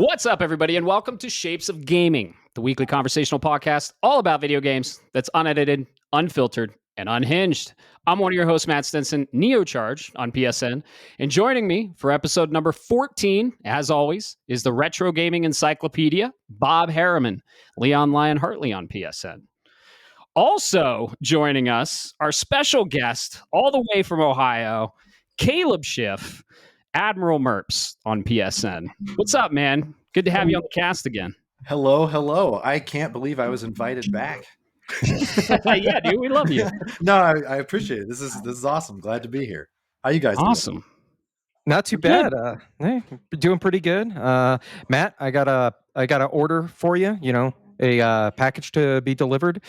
What's up, everybody, and welcome to Shapes of Gaming, the weekly conversational podcast all about video games that's unedited, unfiltered, and unhinged. I'm one of your hosts, Matt Stinson, Neocharge on PSN, and joining me for episode number 14, as always, is the Retro Gaming Encyclopedia, Bob Harriman, Leon Lyon Hartley on PSN. Also joining us, our special guest, all the way from Ohio, Caleb Shiff, Admiral Merps on PSN. What's up, man? Good to have you on the cast again. Hello. I can't believe I was invited back. Yeah, dude, we love you. No, I appreciate it. This is awesome. Glad to be here. How you guys doing? Awesome. Not too bad. Hey, doing pretty good. Matt, I got a order for you. You know, a package to be delivered.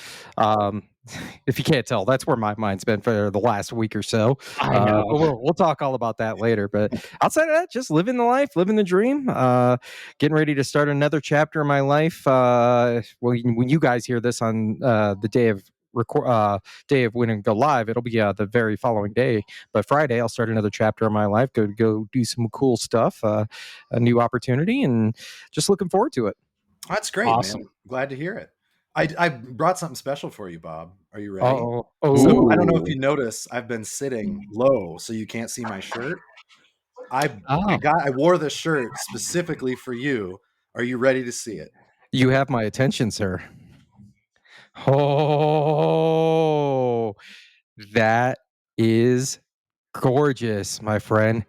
If you can't tell, that's where my mind's been for the last week or so. I know. We'll talk all about that later. But outside of that, just living the life, living the dream. Getting ready to start another chapter of my life. When you guys hear this on the day of when it go live, it'll be the very following day. But Friday, I'll start another chapter of my life. Go do some cool stuff. A new opportunity, and just looking forward to it. That's great, Awesome. man. Glad to hear it. I brought something special for you, Bob. Are you ready? Oh, So I don't know if you notice, I've been sitting low so you can't see my shirt. I wore this shirt specifically for you. Are you ready to see it? You have my attention, sir. Oh, that is gorgeous, my friend.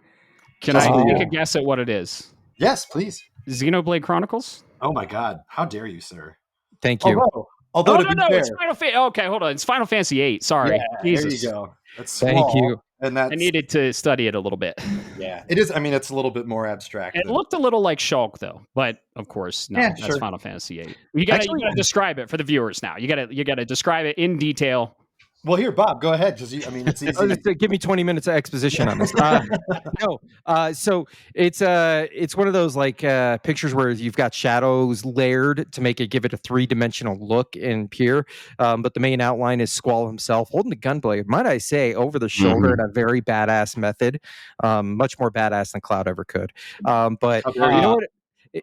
Can I take a guess at what it is? Yes, please. Xenoblade Chronicles? Oh my God! How dare you, sir? Thank you. Although to be fair, it's Final Fantasy. Okay, hold on. It's Final Fantasy VIII. Sorry. Yeah, Jesus. there you go. That's Thank small, you. And that's, I needed to study it a little bit. Yeah, it is. I mean, it's a little bit more abstract. It looked a little like Shulk, though, but of course, no. Yeah, That's sure. Final Fantasy VIII. You gotta describe it for the viewers now. You gotta describe it in detail. Well, here, Bob, go ahead, because it's easy. Give me 20 minutes of exposition on this. So it's one of those like pictures where you've got shadows layered to give it a three-dimensional look in pure. But the main outline is Squall himself holding the gunblade. Might I say, over the shoulder in a very badass method, much more badass than Cloud ever could. But you know what?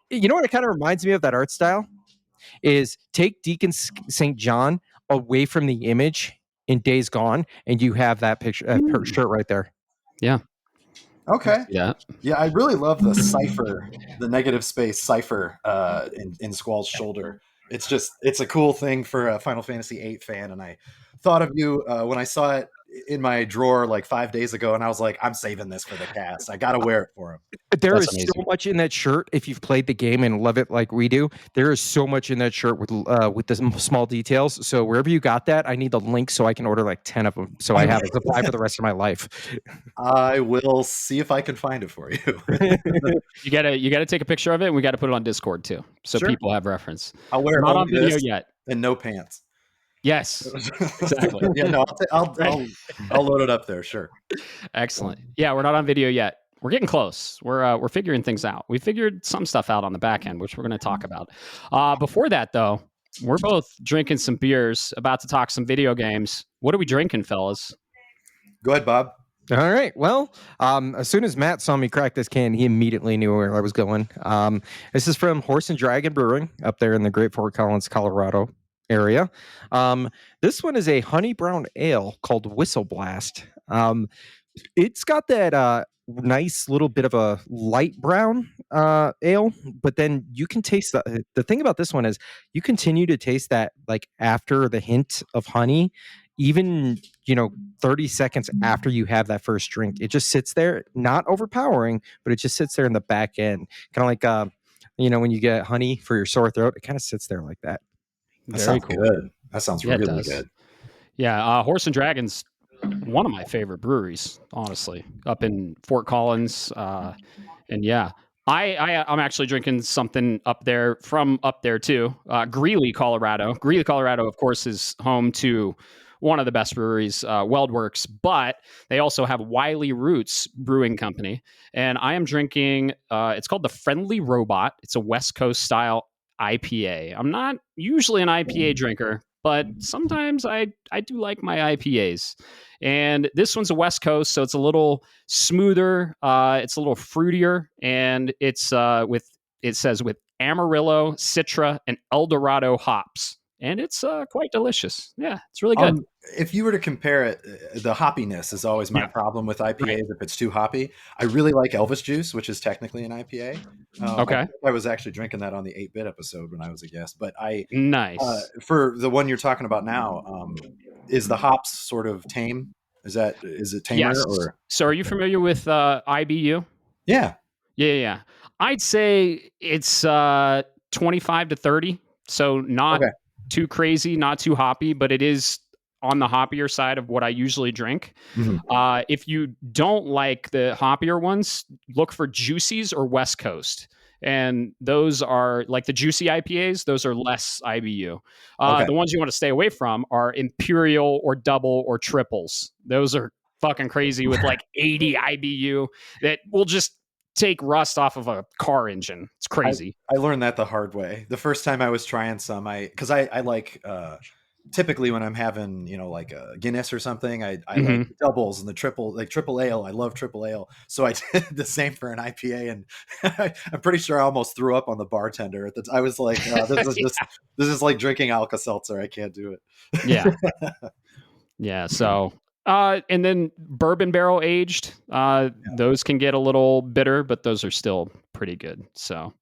You know what it kind of reminds me of, that art style is take Deacon St. John away from the image in Days Gone, and you have that picture, shirt right there. Yeah. Okay. Yeah. Yeah, I really love the cipher, the negative space cipher in Squall's shoulder. It's a cool thing for a Final Fantasy VIII fan, and I thought of you when I saw it in my drawer like 5 days ago, and I was like, I'm saving this for the cast. I got to wear it for him. There That's is amazing. so much in that shirt. If you've played the game and love it like we do, there is so much in that shirt with the small details. So wherever you got that, I need the link so I can order like 10 of them, so I have a supply for the rest of my life. I will see if I can find it for you. You gotta take a picture of it, and we gotta put it on Discord too, so Sure. people have reference. I'll wear it Not on only video this yet. and no pants. Yes. Exactly. Yeah, no, I'll load it up there. Sure. Excellent. Yeah, we're not on video yet. We're getting close. We're figuring things out. We figured some stuff out on the back end, which we're going to talk about. Before that, though, we're both drinking some beers, about to talk some video games. What are we drinking, fellas? Go ahead, Bob. All right. Well, as soon as Matt saw me crack this can, he immediately knew where I was going. This is from Horse and Dragon Brewing up there in the Great Fort Collins, Colorado area. This one is a honey brown ale called Whistle Blast. It's got that nice little bit of a light brown ale, but then you can taste the thing about this one is you continue to taste that like after the hint of honey, even 30 seconds after you have that first drink. It just sits there, not overpowering, but it just sits there in the back end, kind of like when you get honey for your sore throat, it kind of sits there like that. That sounds good. That sounds really good. Yeah, Horse and Dragon's one of my favorite breweries, honestly, up in Fort Collins. And yeah, I'm actually drinking something up there too. Greeley, Colorado. Greeley, Colorado, of course, is home to one of the best breweries, Weldworks, but they also have Wiley Roots Brewing Company. And I am drinking, it's called the Friendly Robot. It's a West Coast style IPA. I'm not usually an IPA drinker, but sometimes I do like my IPAs. And this one's a West Coast, so it's a little smoother. It's a little fruitier, and it's with it says with Amarillo, Citra, and Eldorado hops. And it's quite delicious. Yeah, it's really good. If you were to compare it, the hoppiness is always my problem with IPAs if it's too hoppy. I really like Elvis Juice, which is technically an IPA. Okay. I was actually drinking that on the 8-bit episode when I was a guest. But Nice. for the one you're talking about now, is the hops sort of tame? Is it tamer? Yes. Or? So are you familiar with IBU? Yeah. Yeah. I'd say it's 25 to 30. So not too crazy, not too hoppy, but it is on the hoppier side of what I usually drink. Mm-hmm. If you don't like the hoppier ones, look for Juicies or West Coast. And those are like the juicy IPAs. Those are less IBU. The ones you want to stay away from are Imperial or double or triples. Those are fucking crazy with like 80 IBU that will just take rust off of a car engine. It's crazy. I learned that the hard way. The first time I was trying some, because I like typically when I'm having, like a Guinness or something, I like the doubles and the triple ale. I love triple ale. So I did the same for an IPA, and I'm pretty sure I almost threw up on the bartender. I was like, this is like drinking Alka-Seltzer. I can't do it. Yeah. Yeah. So, and then bourbon barrel aged, those can get a little bitter, but those are still pretty good. So,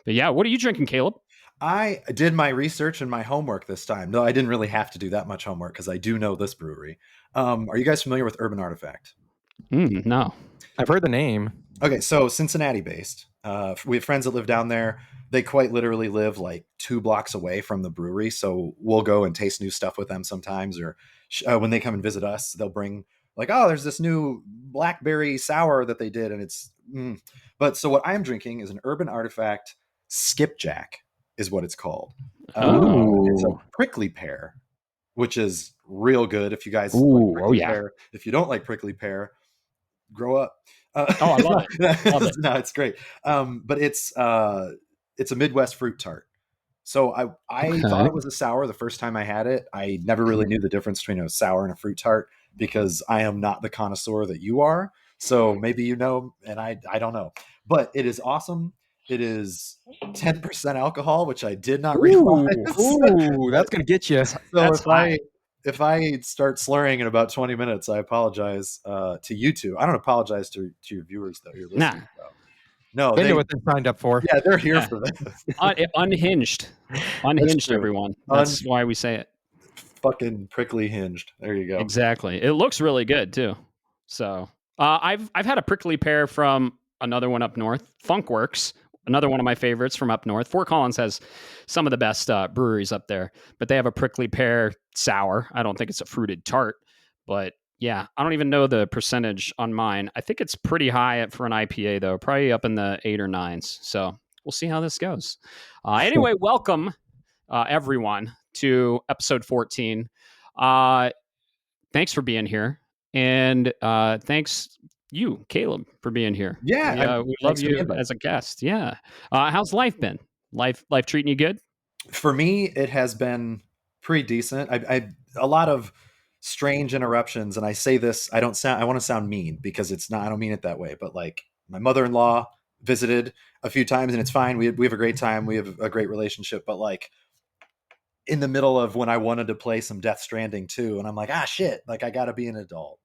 but yeah, what are you drinking, Caleb? I did my research and my homework this time. No, I didn't really have to do that much homework because I do know this brewery. Are you guys familiar with Urban Artifact? No. I've heard the name. Okay, so Cincinnati based. We have friends that live down there. They quite literally live like 2 blocks away from the brewery. So we'll go and taste new stuff with them sometimes. Or when they come and visit us, they'll bring like, oh, there's this new blackberry sour that they did. And it's, But so what I'm drinking is an Urban Artifact Skipjack is what it's called. It's a prickly pear, which is real good. If you guys like prickly pear, if you don't like prickly pear, grow up. I love it. No, it's great. But it's a Midwest fruit tart. So I thought it was a sour the first time I had it. I never really knew the difference between a sour and a fruit tart because I am not the connoisseur that you are. So maybe you know, and I don't know. But it is awesome. It is 10% alcohol, which I did not realize. Ooh, that's gonna get you. So if I start slurring in about 20 minutes, I apologize to you two. I don't apologize to your viewers though. You're listening. No, they know what they signed up for. Yeah, they're here for this. Unhinged, everyone. That's why we say it. Fucking prickly hinged. There you go. Exactly. It looks really good too. So I've had a prickly pear from another one up north, Funkworks. Another one of my favorites from up north. Fort Collins has some of the best breweries up there, but they have a prickly pear sour. I don't think it's a fruited tart, but yeah, I don't even know the percentage on mine. I think it's pretty high for an IPA though, probably up in the 8 or 9s. So we'll see how this goes. Anyway, welcome everyone to episode 14. Thanks for being here. And thanks you, Caleb, for being here. Yeah, we love you as a guest. Yeah. How's life been? Life treating you good? For me, it has been pretty decent. I a lot of strange interruptions, and I say this, I want to sound mean because it's not, I don't mean it that way, but like my mother-in-law visited a few times and it's fine. We have a great time. We have a great relationship, but like in the middle of when I wanted to play some Death Stranding 2, and I'm like, shit, like I gotta be an adult,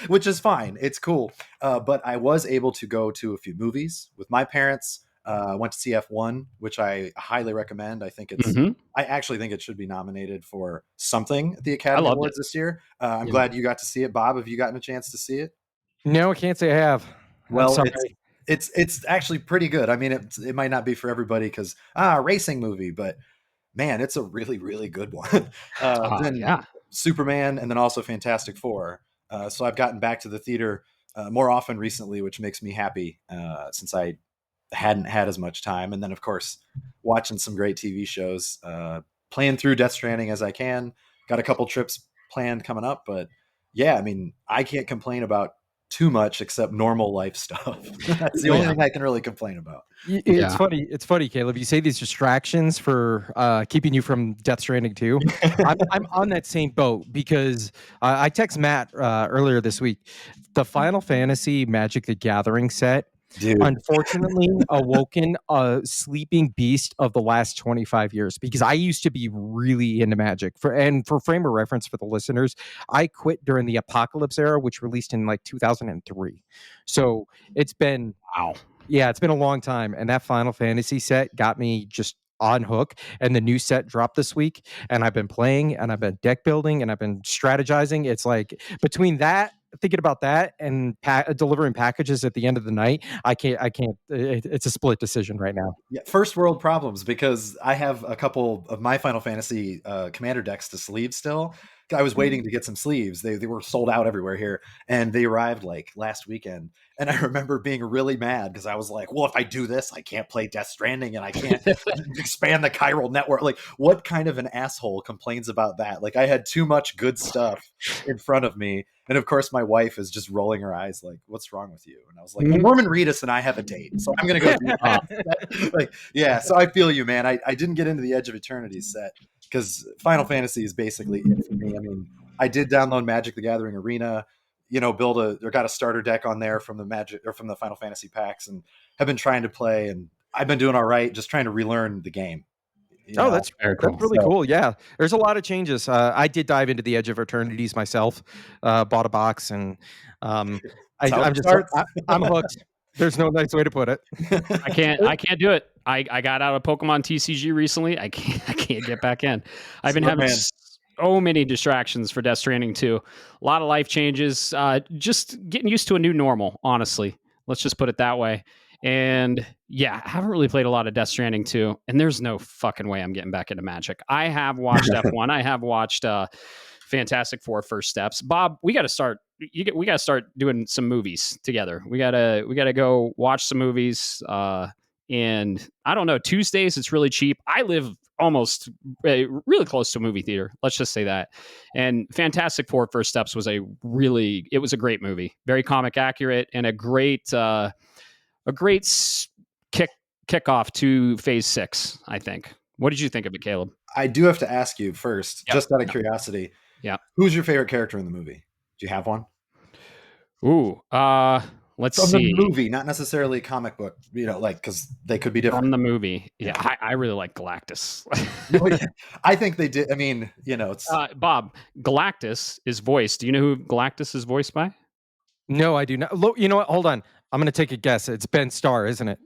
which is fine. It's cool. But I was able to go to a few movies with my parents. Went to see F1, which I highly recommend. I think I actually think it should be nominated for something at the Academy Awards this year. I'm glad you got to see it. Bob, have you gotten a chance to see it? No, I can't say I have. Well, it's actually pretty good. I mean, it might not be for everybody because racing movie, but man, it's a really, really good one. Superman, and then also Fantastic Four. So I've gotten back to the theater more often recently, which makes me happy since I hadn't had as much time. And then, of course, watching some great TV shows, playing through Death Stranding as I can. Got a couple trips planned coming up. But yeah, I mean, I can't complain about too much except normal life stuff. That's the only thing I can really complain about. It's funny. It's funny, Caleb. You say these distractions for keeping you from Death Stranding 2. I'm on that same boat because I text Matt earlier this week. The Final Fantasy Magic the Gathering set Dude. Unfortunately, awoken a sleeping beast of the last 25 years, because I used to be really into Magic. For frame of reference for the listeners, I quit during the Apocalypse era, which released in like 2003. So it's been Wow. yeah, it's been a long time, and that Final Fantasy set got me just on hook. And the new set dropped this week, and I've been playing, and I've been deck building, and I've been strategizing. It's like between that, thinking about that, and delivering packages at the end of the night, I can't. It's a split decision right now. Yeah, first world problems, because I have a couple of my Final Fantasy commander decks to sleeve still. I was waiting to get some sleeves. They were sold out everywhere here, and they arrived like last weekend. And I remember being really mad because I was like, well, if I do this, I can't play Death Stranding and I can't expand the chiral network. Like, what kind of an asshole complains about that? Like, I had too much good stuff in front of me. And of course, my wife is just rolling her eyes like, what's wrong with you? And I was like, well, Norman Reedus and I have a date, so I'm going to go do that. Like, yeah, so I feel you, man. I didn't get into the Edge of Eternity set because Final Fantasy is basically it for me. I mean, I did download Magic the Gathering Arena, got a starter deck on there from the Magic or from the Final Fantasy packs, and have been trying to play, and I've been doing all right, just trying to relearn the game. That's very cool. That's really cool. Yeah, there's a lot of changes. I did dive into the Edge of Eternities myself, bought a box, and I'm hooked. There's no nice way to put it. I can't do it. I got out of Pokemon TCG recently. I can't get back in. I've been having so many distractions for Death Stranding 2. A lot of life changes. Just getting used to a new normal, honestly. Let's just put it that way. And yeah, I haven't really played a lot of Death Stranding 2, and there's no fucking way I'm getting back into Magic. I have watched F1. I have watched Fantastic Four First Steps. Bob, we got to start. We got to start doing some movies together. We gotta go watch some movies. And I don't know, Tuesdays it's really cheap. I live almost really close to a movie theater. Let's just say that. And Fantastic Four First Steps was a great movie, very comic accurate, and a great kickoff to Phase 6. I think. What did you think of it, Caleb? I do have to ask you first, just out of curiosity. Yeah. Who's your favorite character in the movie? Do you have one? Ooh, let's see. From the movie, not necessarily comic book, because they could be different. From the movie. Yeah, I really like Galactus. I think they did. I mean, it's... Bob, Galactus is voiced. Do you know who Galactus is voiced by? No, I do not. Look, you know what? Hold on. I'm going to take a guess. It's Ben Starr, isn't it?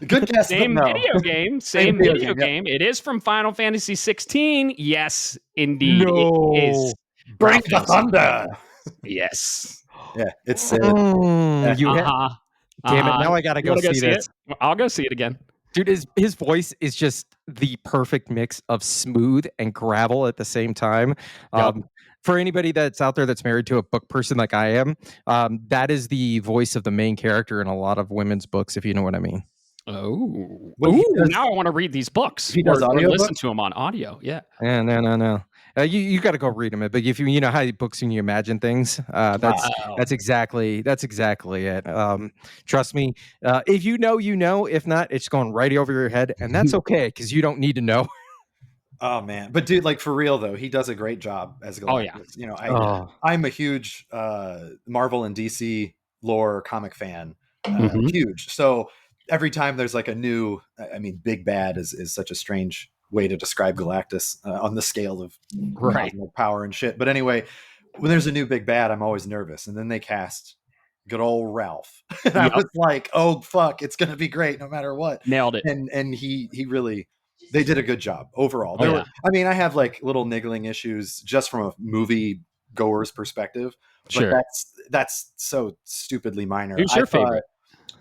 Good guess. Same video game. Same video game. It is from Final Fantasy 16. Yes, indeed. No. It is. Bring the thunder. Yes. Yeah, it's Damn it! Now I gotta go see this. I'll go see it again, dude. His voice is just the perfect mix of smooth and gravel at the same time. Yep. For anybody that's out there that's married to a book person like I am, that is the voice of the main character in a lot of women's books, if you know what I mean. Oh, now I want to read these books. He does audio listen to them on audio. Yeah. No. You got to go read them. But if you know how books when you imagine things, that's exactly it. Trust me. If you know, you know. If not, it's going right over your head, and that's okay because you don't need to know. Oh man, but dude, like for real though, he does a great job as Galactus. I'm a huge Marvel and DC lore comic fan, huge. So every time there's like a new, Big Bad is such a strange way to describe Galactus on the scale of cosmic power and shit. But anyway, when there's a new big bad, I'm always nervous. And then they cast good old Ralph. And I was like, oh fuck, it's gonna be great no matter what. Nailed it. And he really, they did a good job overall. I have like little niggling issues just from a movie goer's perspective. But that's so stupidly minor. Who's your favorite?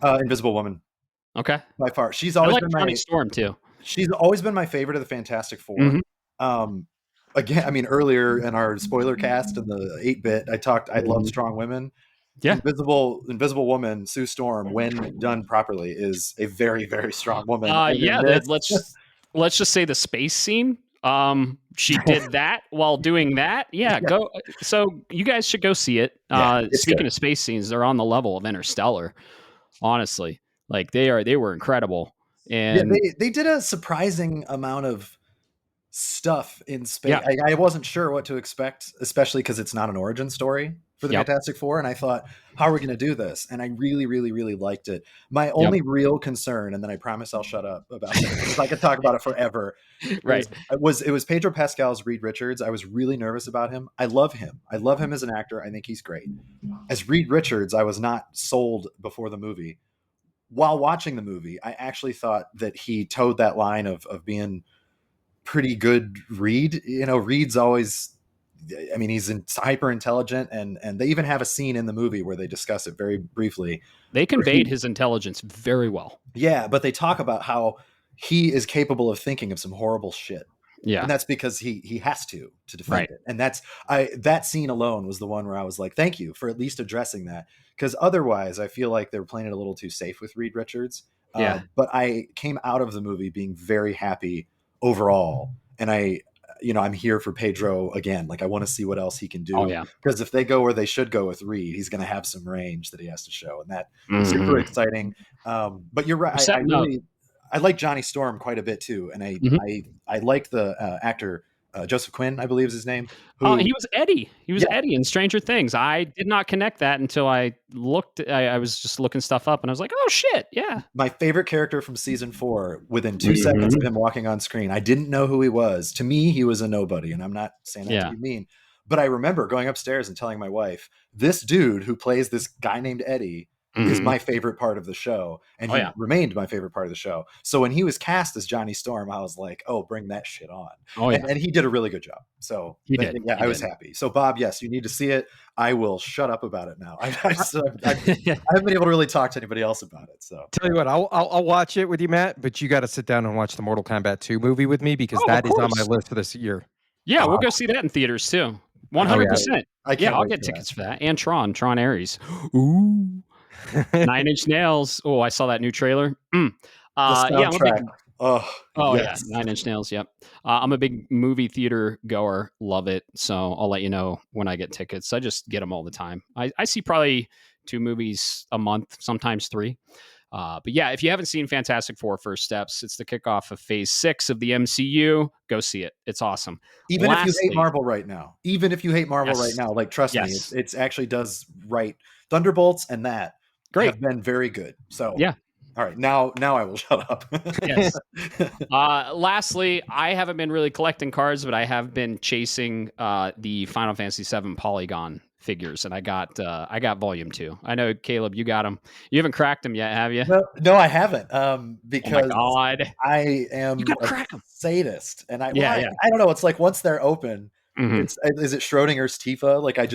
Invisible Woman. Okay. By far. She's always been Johnny Storm too. She's always been my favorite of the Fantastic Four. Again, earlier in our spoiler cast in the 8-bit, I love strong women. Yeah. Invisible Woman, Sue Storm, when done properly, is a very, very strong woman. Let's just say the space scene. She did that while doing that. Yeah, go. So you guys should go see it. Speaking of space scenes, they're on the level of Interstellar. Honestly, like they were incredible. And they did a surprising amount of stuff in space. Yeah. I wasn't sure what to expect, especially because it's not an origin story for the Yep. Fantastic Four. And I thought, how are we going to do this? And I really, really, really liked it. My Yep. only real concern, and then I promise I'll shut up about it, because I could talk about it forever. Right. It was Pedro Pascal's Reed Richards. I was really nervous about him. I love him. I love him as an actor. I think he's great. As Reed Richards, I was not sold before the movie. While watching the movie, I actually thought that he towed that line of being pretty good Reed. You know, Reed's always, I mean, he's hyper intelligent, and they even have a scene in the movie where they discuss it very briefly. They conveyed his intelligence very well. Yeah, but they talk about how he is capable of thinking of some horrible shit. Yeah. And that's because he has to defend it. And that scene alone was the one where I was like, thank you for at least addressing that. Because otherwise, I feel like they're playing it a little too safe with Reed Richards. Yeah. But I came out of the movie being very happy overall. And I'm here for Pedro again. Like, I want to see what else he can do. Oh, yeah. Because if they go where they should go with Reed, he's going to have some range that he has to show. And that super exciting. But you're right. I like Johnny Storm quite a bit too, and I liked the actor Joseph Quinn, I believe is his name. Oh, he was Eddie. He was Eddie in Stranger Things. I did not connect that until I looked. I was just looking stuff up, and I was like, "Oh shit, yeah!" My favorite character from season 4. Within 2 seconds of him walking on screen, I didn't know who he was. To me, he was a nobody, and I'm not saying that to be mean, but I remember going upstairs and telling my wife, "This dude who plays this guy named Eddie is my favorite part of the show," and he remained my favorite part of the show. So when he was cast as Johnny Storm, I was like, "Oh, bring that shit on!" And he did a really good job. So I was happy. So Bob, yes, you need to see it. I will shut up about it now. I haven't been able to really talk to anybody else about it. So tell you what, I'll watch it with you, Matt. But you got to sit down and watch the Mortal Kombat 2 movie with me, because that is on my list for this year. Yeah, we'll go see that in theaters too. 100%. I'll get tickets for that. And Tron Ares. Ooh. 9 Inch Nails. Oh, I saw that new trailer. I'm a big, yeah, 9 Inch Nails. Yep. I'm a big movie theater goer. Love it. So I'll let you know when I get tickets. I just get them all the time. I see probably 2 movies a month, sometimes 3. But yeah, if you haven't seen Fantastic Four: First Steps, it's the kickoff of Phase 6 of the MCU. Go see it. It's awesome. Even if you hate Marvel right now, like, trust me, it actually does right. Thunderbolts and that have been very good. So yeah. All right, now I will shut up. Yes. Lastly, I haven't been really collecting cards, but I have been chasing the Final Fantasy VII Polygon figures, and I got Volume 2. I know, Caleb, you got them. You haven't cracked them yet, have you? No, I haven't. Because I am a sadist, and I don't know. It's like once they're open, is it Schrodinger's Tifa? Like, I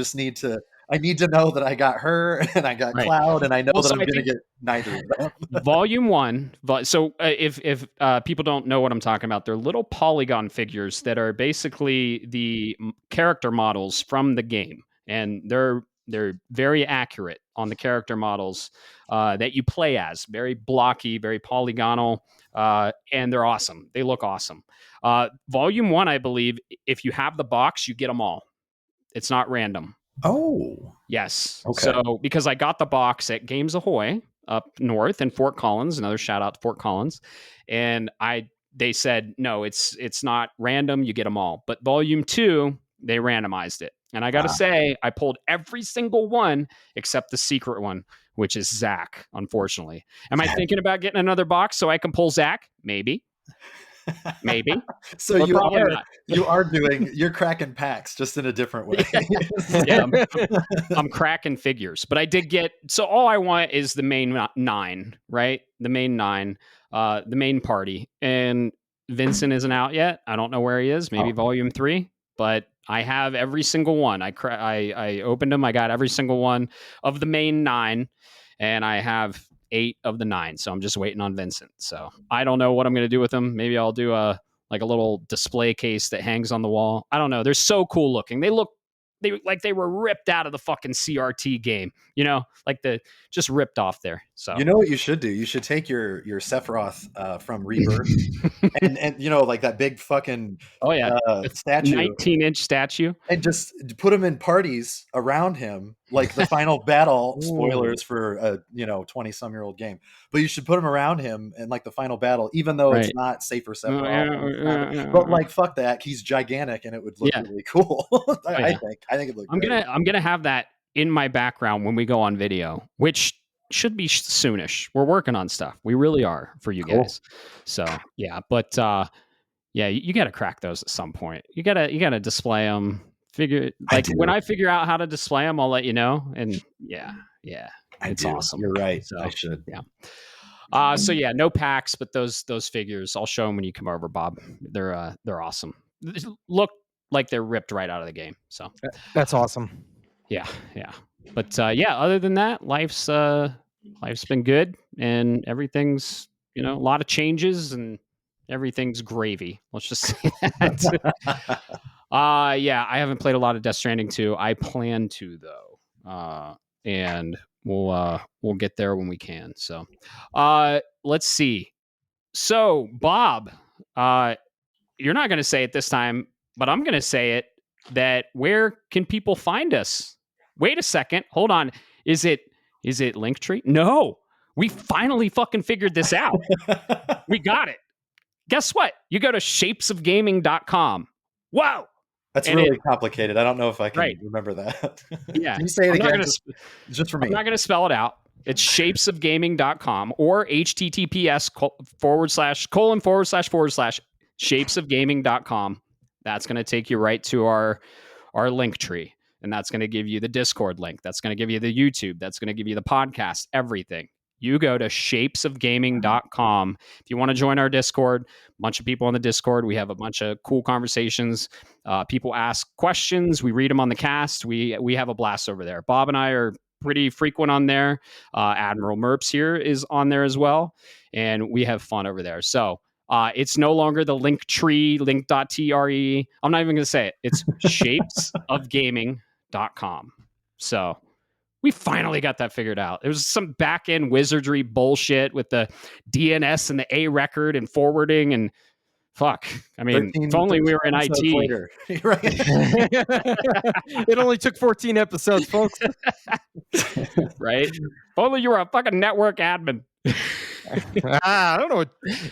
need to know that I got her and I got Cloud, and I know that I'm going to get neither of them. Volume 1. So if people don't know what I'm talking about, they're little Polygon figures that are basically the character models from the game, and they're very accurate on the character models that you play as. Very blocky, very polygonal, and they're awesome. They look awesome. Volume 1, I believe, if you have the box, you get them all. It's not random. Oh, yes. Okay. So because I got the box at Games Ahoy up north in Fort Collins, another shout out to Fort Collins, and they said no, it's not random. You get them all. But Volume 2, they randomized it, and I got to say, I pulled every single one except the secret one, which is Zach. Unfortunately, am I thinking about getting another box so I can pull Zach? Maybe. So you're cracking packs, just in a different way. Yeah, I'm cracking figures, but I did get, so all I want is the main 9, right? The main 9, the main party, and Vincent isn't out yet. I don't know where he is. Maybe Volume 3, but I have every single one. I opened them. I got every single one of the main 9, and I have 8 of the 9. So I'm just waiting on Vincent. So I don't know what I'm going to do with them. Maybe I'll do a little display case that hangs on the wall. I don't know. They're so cool looking. They were ripped out of the fucking CRT game, like just ripped off there. So You know what you should do? You should take your Sephiroth from Rebirth and like that big fucking oh yeah, it's statue, 19-inch statue. and just put him in parties around him, like the final battle. Spoilers for a 20-some-year-old game, but you should put him around him in like the final battle, even though it's Right. not safe for Sephiroth. But like, fuck that, he's gigantic, and it would look really cool. I think it looked great. I'm gonna have that in my background when we go on video, which should be soonish. We're working on stuff. We really are for you guys. So yeah, but yeah, you got to crack those at some point. You gotta display them. When I figure out how to display them, I'll let you know. And yeah, it's awesome. You're right. So, I should. Yeah. So yeah, no packs, but those figures, I'll show them when you come over, Bob. They're awesome. They look like they're ripped right out of the game. So that's awesome. Yeah. But yeah, other than that, life's been good, and everything's a lot of changes, and everything's gravy. Let's just say that. Yeah, I haven't played a lot of Death Stranding 2. I plan to though, and we'll get there when we can. So, let's see. So, Bob, you're not going to say it this time, but I'm going to say it. That where can people find us? Wait a second. Hold on. Is it Linktree? No. We finally fucking figured this out. We got it. Guess what? You go to shapesofgaming.com. Wow. That's really complicated. I don't know if I can remember that. Yeah. Can you say it again? Just for me. I'm not going to spell it out. It's shapesofgaming.com or https://shapesofgaming.com. That's going to take you right to our link tree. And that's going to give you the Discord link. That's going to give you the YouTube. That's going to give you the podcast, everything. You go to shapesofgaming.com. If you want to join our Discord, a bunch of people on the Discord. We have a bunch of cool conversations. People ask questions. We read them on the cast. We have a blast over there. Bob and I are pretty frequent on there. Admiral Merps here is on there as well. And we have fun over there. So it's no longer the link tree, link.tre. I'm not even going to say it. It's shapesofgaming.com. So we finally got that figured out. There was some back-end wizardry bullshit with the DNS and the A record and forwarding and fuck. I mean, if only we were in IT. It only took 14 episodes, folks. Right? If only you were a fucking network admin. I don't know.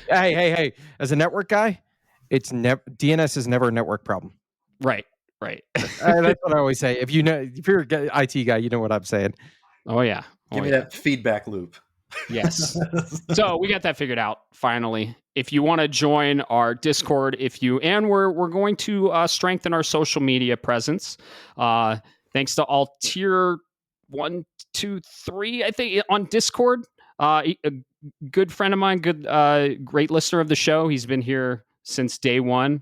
Hey! As a network guy, DNS is never a network problem. Right. That's what I always say. If you're an IT guy, you know what I'm saying. Oh yeah. Give me that feedback loop. Yes. So we got that figured out finally. If you want to join our Discord, we're going to strengthen our social media presence. Thanks to all tier 1, 2, 3, I think, on Discord. A good friend of mine, great listener of the show. He's been here since day one,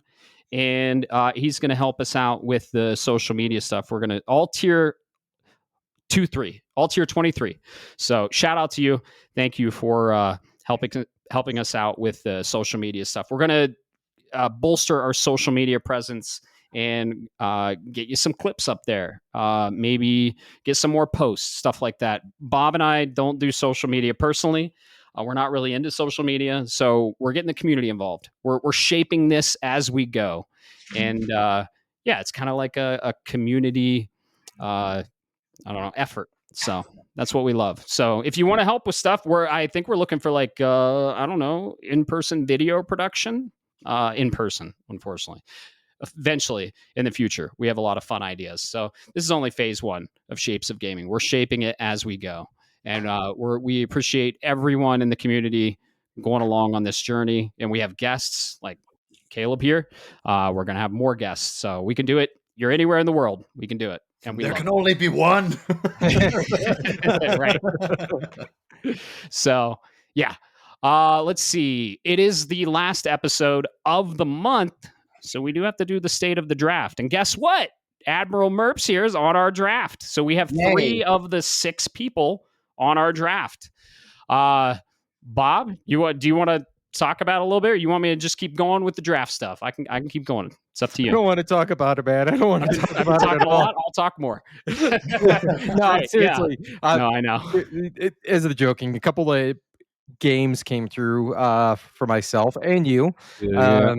and he's going to help us out with the social media stuff. We're going to all tier 2, 3, all tier 23. So shout out to you. Thank you for helping us out with the social media stuff. We're going to bolster our social media presence and get you some clips up there. Maybe get some more posts, stuff like that. Bob and I don't do social media personally. We're not really into social media, so we're getting the community involved. We're shaping this as we go. And it's kind of like a community, effort. So that's what we love. So if you want to help with stuff, I think we're looking for in-person video production, in person, unfortunately. Eventually in the future, we have a lot of fun ideas. So this is only phase 1 of Shapes of Gaming. We're shaping it as we go. And we appreciate everyone in the community going along on this journey. And we have guests like Caleb here. We're going to have more guests. So we can do it. You're anywhere in the world. We can do it. And there can only be one. Right. So, yeah. Let's see. It is the last episode of the month. So we do have to do the state of the draft. And guess what? Admiral Merps here is on our draft. So we have 3 of the 6 people on our draft. Bob, do you want to talk about it a little bit, or you want me to just keep going with the draft stuff? I can keep going. It's up to I you. don't want to talk about it, man. I don't want to talk I've been about it talking at a all. lot. I'll talk more. No, Right, seriously. Yeah. No, I know. As of joking, a couple of games came through for myself and you. Yeah.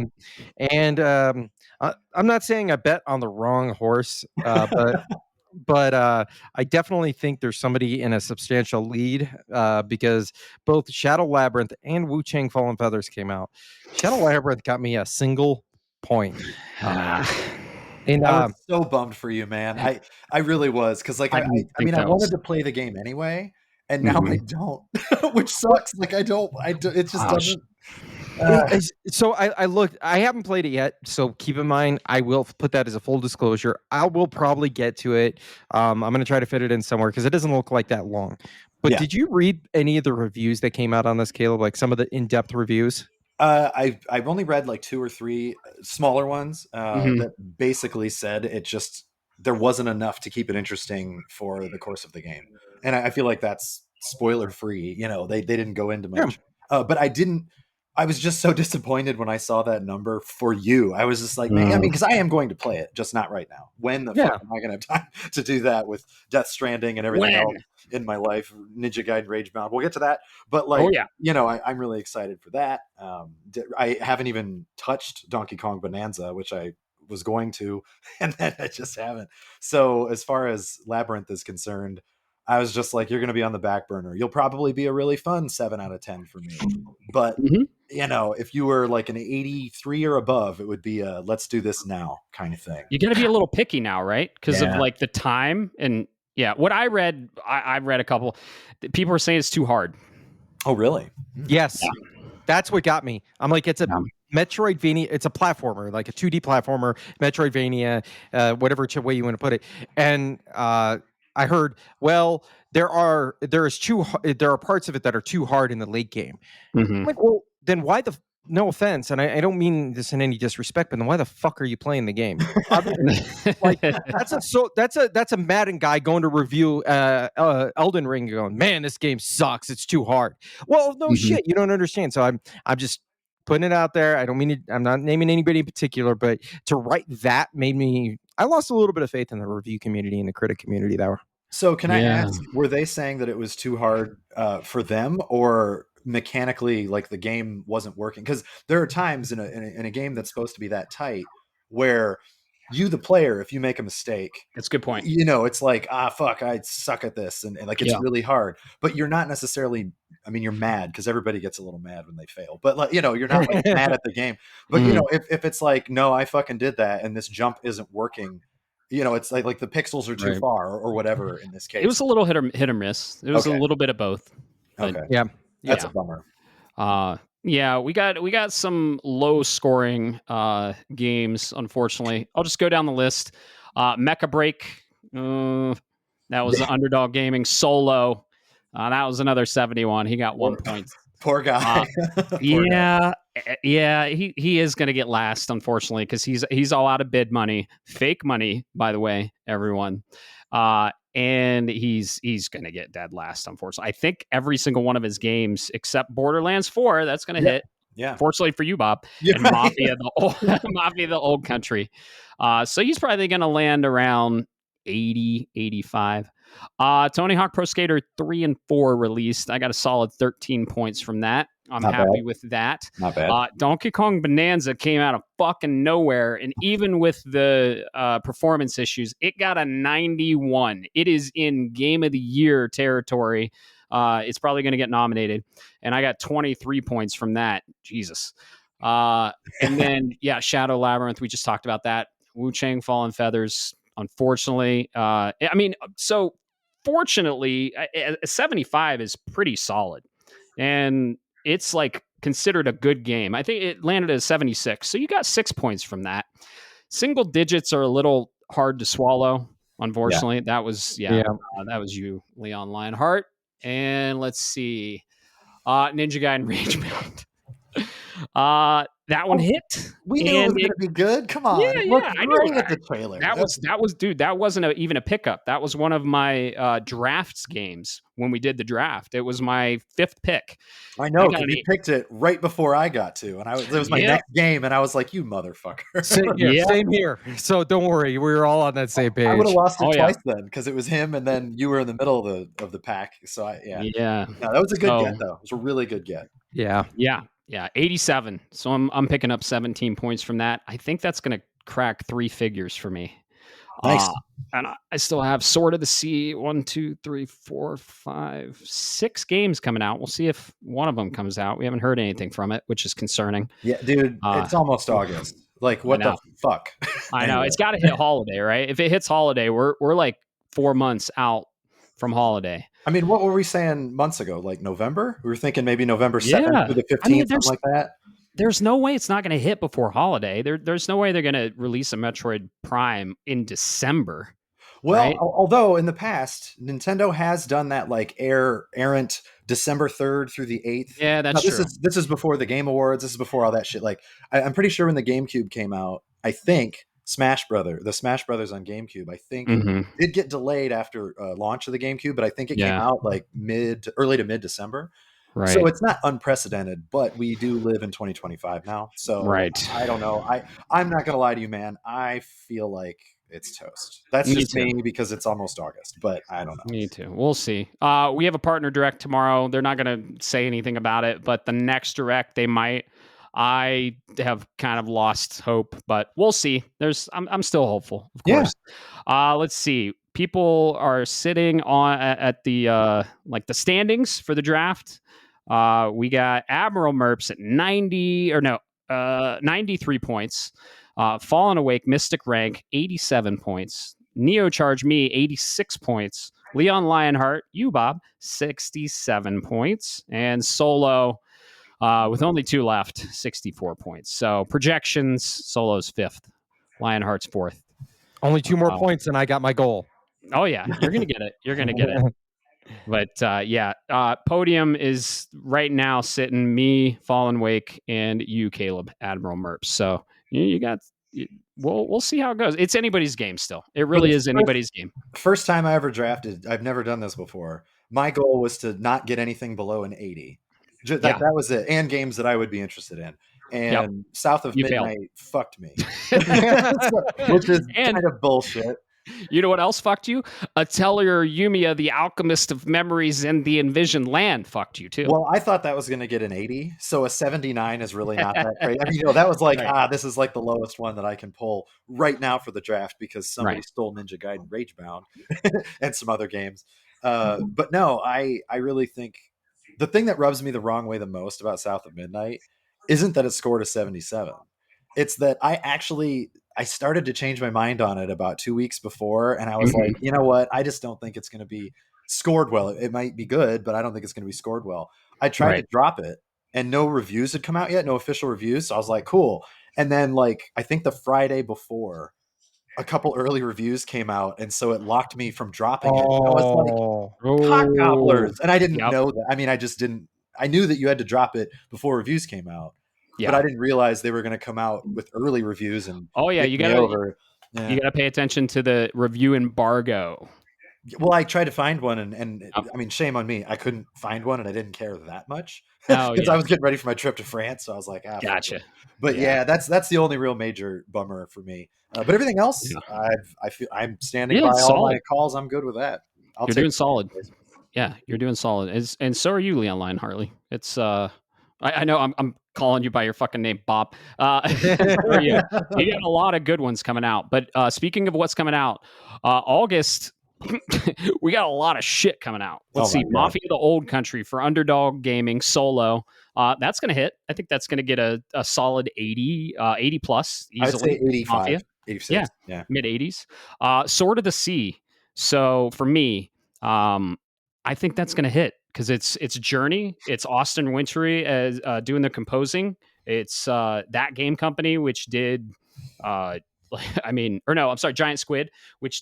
I'm not saying I bet on the wrong horse, but I definitely think there's somebody in a substantial lead because both Shadow Labyrinth and Wu Chang Fallen Feathers came out. Shadow Labyrinth got me a single point. And I was so bummed for you, man. I really was, because like I mean I wanted to play the game anyway, and now I don't, which sucks. Like I don't. It just doesn't. So I looked. I haven't played it yet, so keep in mind I will put that as a full disclosure. I will probably get to it. I'm going to try to fit it in somewhere because it doesn't look like that long. But did you read any of the reviews that came out on this, Caleb? Like some of the in-depth reviews? I've only read like 2 or 3 smaller ones that basically said it just there wasn't enough to keep it interesting for the course of the game, and I feel like that's spoiler free. You know, they didn't go into much, but I didn't. I was just so disappointed when I saw that number for you. I was just like, man, I mean, because I am going to play it, just not right now. When the fuck am I going to have time to do that with Death Stranding and everything else in my life? Ninja Gaiden Ragebound. We'll get to that. But like, you know, I'm really excited for that. I haven't even touched Donkey Kong Bonanza, which I was going to, and then I just haven't. So as far as Labyrinth is concerned, I was just like, you're going to be on the back burner. You'll probably be a really fun 7 out of 10 for me. But, you know, if you were like an 83 or above, it would be a let's do this now kind of thing. You got to be a little picky now, right? Because of like the time. And what I read, I read a couple. People were saying it's too hard. Oh, really? Yes. Yeah. That's what got me. I'm like, it's a Metroidvania. It's a platformer, like a 2D platformer, Metroidvania, whatever way you want to put it. And I heard, well, there are parts of it that are too hard in the late game. I'm like, well, then why no offense, and I don't mean this in any disrespect, but then why the fuck are you playing the game? Like that's a Madden guy going to review Elden Ring, going, man, this game sucks. It's too hard. Well, no shit, you don't understand. So I'm just putting it out there. I don't mean to, I'm not naming anybody in particular, but to write that made me. I lost a little bit of faith in the review community and the critic community there. So can I ask, were they saying that it was too hard for them, or mechanically like the game wasn't working? Because there are times in a game that's supposed to be that tight where you, the player, if you make a mistake, that's a good point. You know, it's like, fuck, I suck at this, and like it's really hard. But you're not necessarily. I mean, you're mad because everybody gets a little mad when they fail. But like, you know, you're not like mad at the game. But you know, if it's like, no, I fucking did that, and this jump isn't working. You know, it's like the pixels are too far or whatever in this case. It was a little hit or miss. It was a little bit of both. Okay. Yeah. That's a bummer. We got some low scoring games, unfortunately. I'll just go down the list. Mecha Break. That was the Underdog Gaming solo. That was another 71. He got 1 point. Poor guy. He is going to get last, unfortunately, because he's all out of bid money, fake money, by the way, everyone. And he's going to get dead last, unfortunately. I think every single one of his games, except Borderlands 4, that's going to hit. Yeah. Fortunately for you, Bob. And Mafia, the old country. So he's probably going to land around 80, 85. Tony Hawk Pro Skater 3 and 4 released. I got a solid 13 points from that. I'm happy with that. Not bad. Donkey Kong Bonanza came out of fucking nowhere, and even with the performance issues, it got a 91. It is in Game of the Year territory. It's probably going to get nominated, and I got 23 points from that. Jesus. And then, Shadow Labyrinth, we just talked about that. Wu Chang Fallen Feathers, unfortunately. Fortunately, 75 is pretty solid, and it's like considered a good game. I think it landed at 76. So you got 6 points from that. Single digits are a little hard to swallow, unfortunately. That was, that was you, Leon Lionheart. And let's see. Ninja Gaiden Ragebound. That one hit. We knew it was And going to be good. Come on. yeah, It looked I knew great at the trailer. that was dude. That wasn't even a pickup. That was one of my drafts games when we did the draft. It was my 5th pick. I know, because you picked it right before I got to, and it was my next game, and I was like, "You motherfucker!" Same here. So don't worry, we were all on that same page. I would have lost it twice then, because it was him, and then you were in the middle of the pack. So yeah. No, that was a good get, though. It was a really good get. Yeah. 87. So I'm picking up 17 points from that. I think that's going to crack 3 figures for me. Nice. And I still have Sword of the Sea 1, 2, 3, 4, 5, 6 games coming out. We'll see if one of them comes out. We haven't heard anything from it, which is concerning. Yeah, dude, it's almost August. Like, what the fuck? I know. It's got to hit holiday, right? If it hits holiday, we're like 4 months out from holiday. I mean, what were we saying months ago? Like November? We were thinking maybe November 7th through the 15th, something like that. There's no way it's not going to hit before holiday. There's no way they're going to release a Metroid Prime in December. Well, right? Although in the past, Nintendo has done that like errant December 3rd through the 8th. Yeah, that's true. This is before the Game Awards. This is before all that shit. Like, I'm pretty sure when the GameCube came out, I think the Smash Brothers on GameCube, I think did get delayed after launch of the GameCube, but I think it came out like early to mid December. Right. So it's not unprecedented, but we do live in 2025 now. So I don't know. I'm not gonna lie to you, man. I feel like it's toast. That's just me because it's almost August, but I don't know. Me too. We'll see. We have a partner direct tomorrow. They're not gonna say anything about it, but the next direct they might. I have kind of lost hope, but we'll see. I'm still hopeful, of course. Let's see. People are sitting at the like the standings for the draft. We got Admiral Merps at 93 points. Fallen Awake, Mystic Rank, 87 points. Neo Charge Me, 86 points. Leon Lionheart, you Bob, 67 points. And Solo, with only 2 left, 64 points. So projections, Solo's 5th. Lionheart's 4th. Only 2 more points and I got my goal. Oh, yeah. You're going to get it. You're going to get it. But podium is right now sitting me, Fallen Wake, and you, Caleb, Admiral Merps. So you got. We'll see how it goes. It's anybody's game still. It really is anybody's game. First time I ever drafted. I've never done this before. My goal was to not get anything below an 80. That was it, and games that I would be interested in. And South of Midnight fucked me, which is kind of bullshit. You know what else fucked you? Atelier Yumiya, the Alchemist of Memories and the Envisioned Land fucked you too. Well, I thought that was going to get an 80, so a 79 is really not that great. I mean, that was like, this is like the lowest one that I can pull right now for the draft because somebody stole Ninja Gaiden Ragebound and some other games. But no, I really think the thing that rubs me the wrong way the most about South of Midnight isn't that it scored a 77. It's that I started to change my mind on it about 2 weeks before, and I was like, you know what? I just don't think it's going to be scored well. It might be good, but I don't think it's going to be scored well. I tried to drop it, and no reviews had come out yet, no official reviews. So I was like, cool. And then, like, I think the Friday before, a couple early reviews came out, and so it locked me from dropping it. I was like, cock gobblers. And I didn't know that. I mean, I just didn't. I knew that you had to drop it before reviews came out. But I didn't realize they were going to come out with early reviews and you gotta pay attention to the review embargo. Well, I tried to find one, and I mean, shame on me. I couldn't find one, and I didn't care that much because I was getting ready for my trip to France. So I was like, gotcha. But that's the only real major bummer for me. But everything else, I'm standing by all my calls. I'm good with that. You're doing solid. Yeah, you're doing solid, and so are you, Leon Lionheartley. It's I know I'm calling you by your fucking name, Bob. You got a lot of good ones coming out. But speaking of what's coming out, August, we got a lot of shit coming out. Let's see. Mafia the Old Country for Underdog Gaming Solo. That's going to hit. I think that's going to get a solid 80 plus easily. I'd say 85. Mafia. 86. Yeah. Mid 80s. Sword of the Sea. So for me, I think that's going to hit. Because it's Journey, it's Austin Wintory as doing the composing. It's that game company which did, Giant Squid, which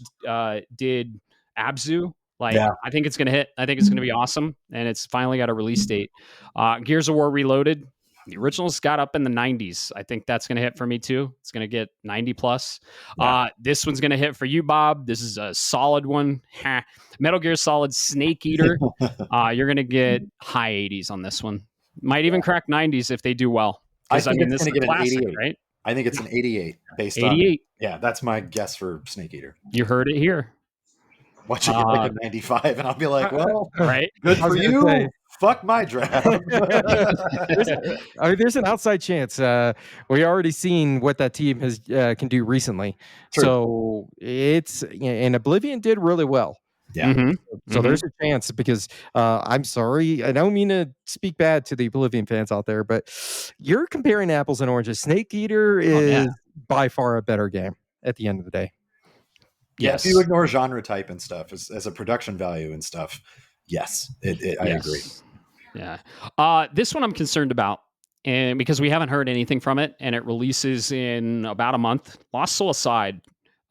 did Abzu. I think it's gonna hit. I think it's gonna be awesome, and it's finally got a release date. Gears of War Reloaded. The originals got up in the 90s. I think that's going to hit for me too. It's going to get 90 plus. Yeah. This one's going to hit for you, Bob. This is a solid one. Metal Gear Solid Snake Eater. You're going to get high 80s on this one. Might even crack 90s if they do well. I think it's this going to is get classic, an 88. right? I think it's an 88 based 88. on. Yeah, that's my guess for Snake Eater. You heard it here. Watch it get like a 95, and I'll be like, well, right? Good for you. Say, fuck my draft. There's an outside chance. We already seen what that team has can do recently. True. So and Oblivion did really well. Yeah. Mm-hmm. So there's a chance because I'm sorry, I don't mean to speak bad to the Oblivion fans out there, but you're comparing apples and oranges. Snake Eater is by far a better game at the end of the day. Yes. If you ignore genre type and stuff as a production value and stuff, yes, I agree. Yeah. This one I'm concerned about, and because we haven't heard anything from it, and it releases in about a month. Lost Soul aside,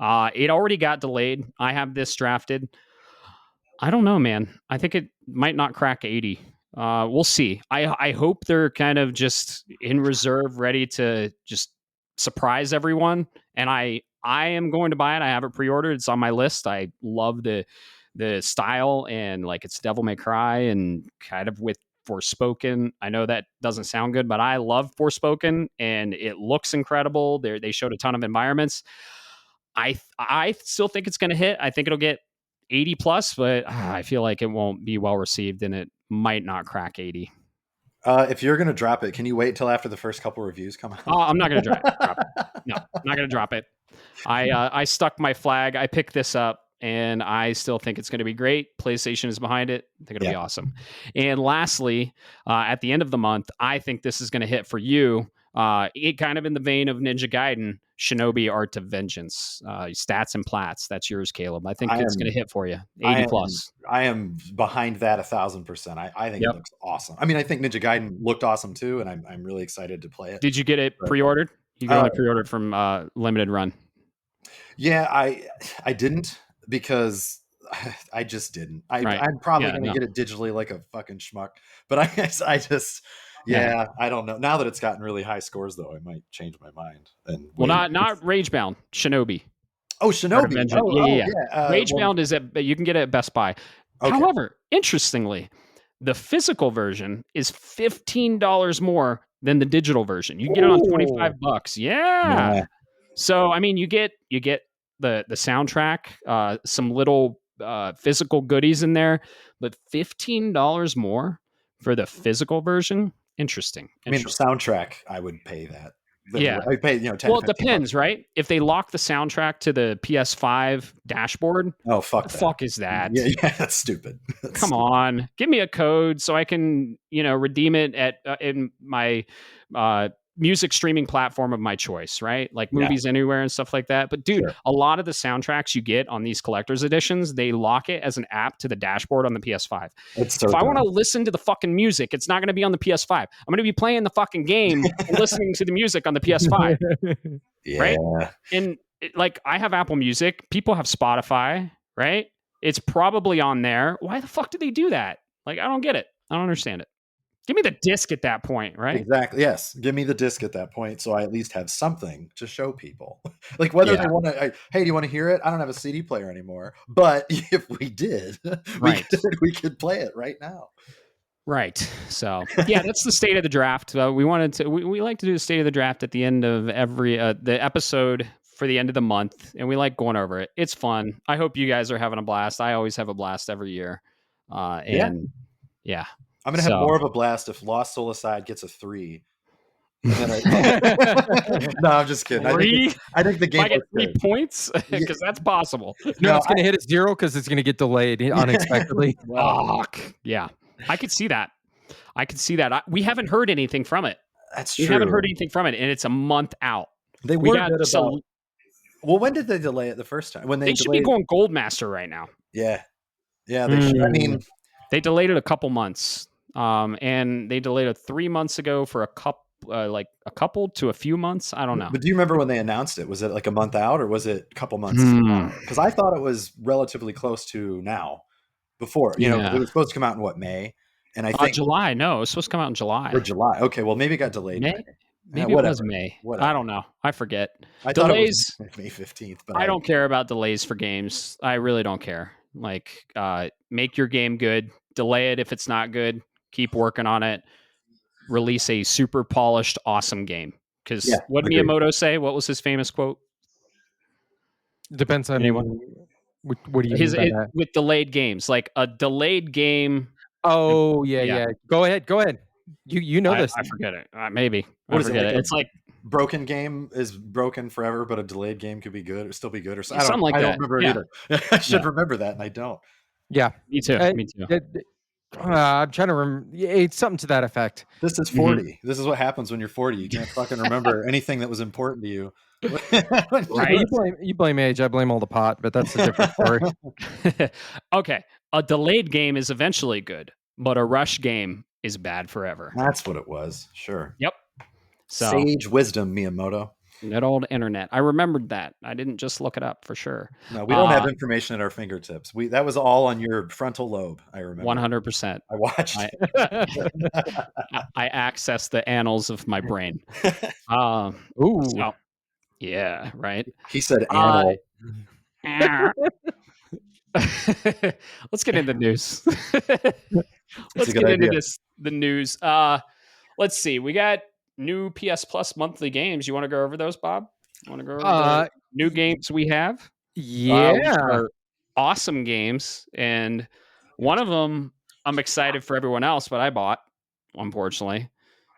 it already got delayed. I have this drafted. I don't know, man. I think it might not crack 80. We'll see. I hope they're kind of just in reserve, ready to just surprise everyone. And I am going to buy it. I have it pre-ordered. It's on my list. I love the style and like it's Devil May Cry and kind of with Forspoken. I know that doesn't sound good, but I love Forspoken and it looks incredible. They showed a ton of environments. I still think it's going to hit. I think it'll get 80 plus, but I feel like it won't be well received and it might not crack 80. If you're going to drop it, can you wait till after the first couple reviews come out? I'm not going to drop it. No, I'm not going to drop it. I stuck my flag. I picked this up and I still think it's going to be great. PlayStation is behind it. They're going to be awesome. And lastly, at the end of the month, I think this is going to hit for you. It kind of in the vein of Ninja Gaiden, Shinobi Art of Vengeance, stats and plats. That's yours, Caleb. I think it's going to hit for you. 80 plus. I am behind that 1,000%. I think it looks awesome. I mean, I think Ninja Gaiden looked awesome too, and I'm really excited to play it. Did you get it pre-ordered? You got it pre-ordered from Limited Run. Yeah, I didn't because I just didn't. I'm probably going to get it digitally like a fucking schmuck, but I just. Yeah, I don't know. Now that it's gotten really high scores, though, I might change my mind. And not Ragebound, Shinobi. Oh, Shinobi. Yeah. Ragebound is you can get it at Best Buy. Okay. However, interestingly, the physical version is $15 more than the digital version. You can get it on $25. Yeah. So I mean, you get the soundtrack, some little physical goodies in there, but $15 more for the physical version. Interesting. I mean, the soundtrack, I would pay that. I pay 10. Well, it depends, right? If they lock the soundtrack to the PS5 dashboard, fuck the fuck is that? Yeah, that's stupid. Come on, give me a code so I can, redeem it at in my music streaming platform of my choice, right? Like Movies Anywhere and stuff like that. But dude, a lot of the soundtracks you get on these collector's editions, they lock it as an app to the dashboard on the PS5. If I want to listen to the fucking music, it's not going to be on the PS5. I'm going to be playing the fucking game and listening to the music on the PS5. Right? And I have Apple Music. People have Spotify, right? It's probably on there. Why the fuck do they do that? I don't get it. I don't understand it. Give me the disc at that point, right? Exactly. Yes. Give me the disc at that point so I at least have something to show people. Whether they want to, hey, do you want to hear it? I don't have a CD player anymore. But if we did, we could play it right now. Right. So, that's the state of the draft. We like to do the state of the draft at the end of every the episode for the end of the month, and we like going over it. It's fun. I hope you guys are having a blast. I always have a blast every year. I'm going to have more of a blast if Lost Soul Aside gets a 3. No, I'm just kidding. I think the game gets 3 points because that's possible. No, it's going to hit at 0 because it's going to get delayed unexpectedly. Yeah, I could see that. We haven't heard anything from it. That's true. We haven't heard anything from it, and it's a month out. They were good about. Well, when did they delay it the first time? When they should be going Goldmaster right now. Yeah, they should. I mean, they delayed it a couple months. And they delayed it 3 months ago for a couple to a few months. I don't know. But do you remember when they announced it? Was it like a month out or was it a couple months? Because I thought it was relatively close to now. Before, it was supposed to come out in May, And I think July. No, it was supposed to come out in July. or July. Okay, well maybe it got delayed. May? Maybe it was May. Whatever. I don't know. I forget. I Delays. thought it was May 15th, but I don't care about delays for games. I really don't care. Like, make your game good. Delay it if it's not good. Keep working on it. Release a super polished, awesome game. Because what did Miyamoto say? What was his famous quote? Depends on anyone. What do you mean by that? With delayed games, like a delayed game. Oh yeah. Go ahead. You know this. I forget it. Maybe. What I is forget it? It. It's like broken game is broken forever, but a delayed game could be good or still be good or something like that. I don't remember it either. I should remember that, and I don't. Yeah, me too. Me too. I'm trying to remember. It's something to that effect. This is 40. Mm-hmm. This is what happens when you're 40. You can't fucking remember anything that was important to you. Right? You blame age. I blame all the pot, but that's a different story. Okay, a delayed game is eventually good, but a rush game is bad forever. That's what it was. Sure. Yep. So, sage wisdom, Miyamoto. That old internet. I remembered that. I didn't just look it up for sure. No, we don't have information at our fingertips. That was all on your frontal lobe. I remember. 100%. I watched. I accessed the annals of my brain. Ooh. So, yeah. Right. He said anal. Let's get into news. Let's get into the news. Let's see. We got new PS Plus monthly games. You want to go over those, Bob? You want to go over the new games we have? Yeah. Which are awesome games. And one of them I'm excited for everyone else, but I bought, unfortunately.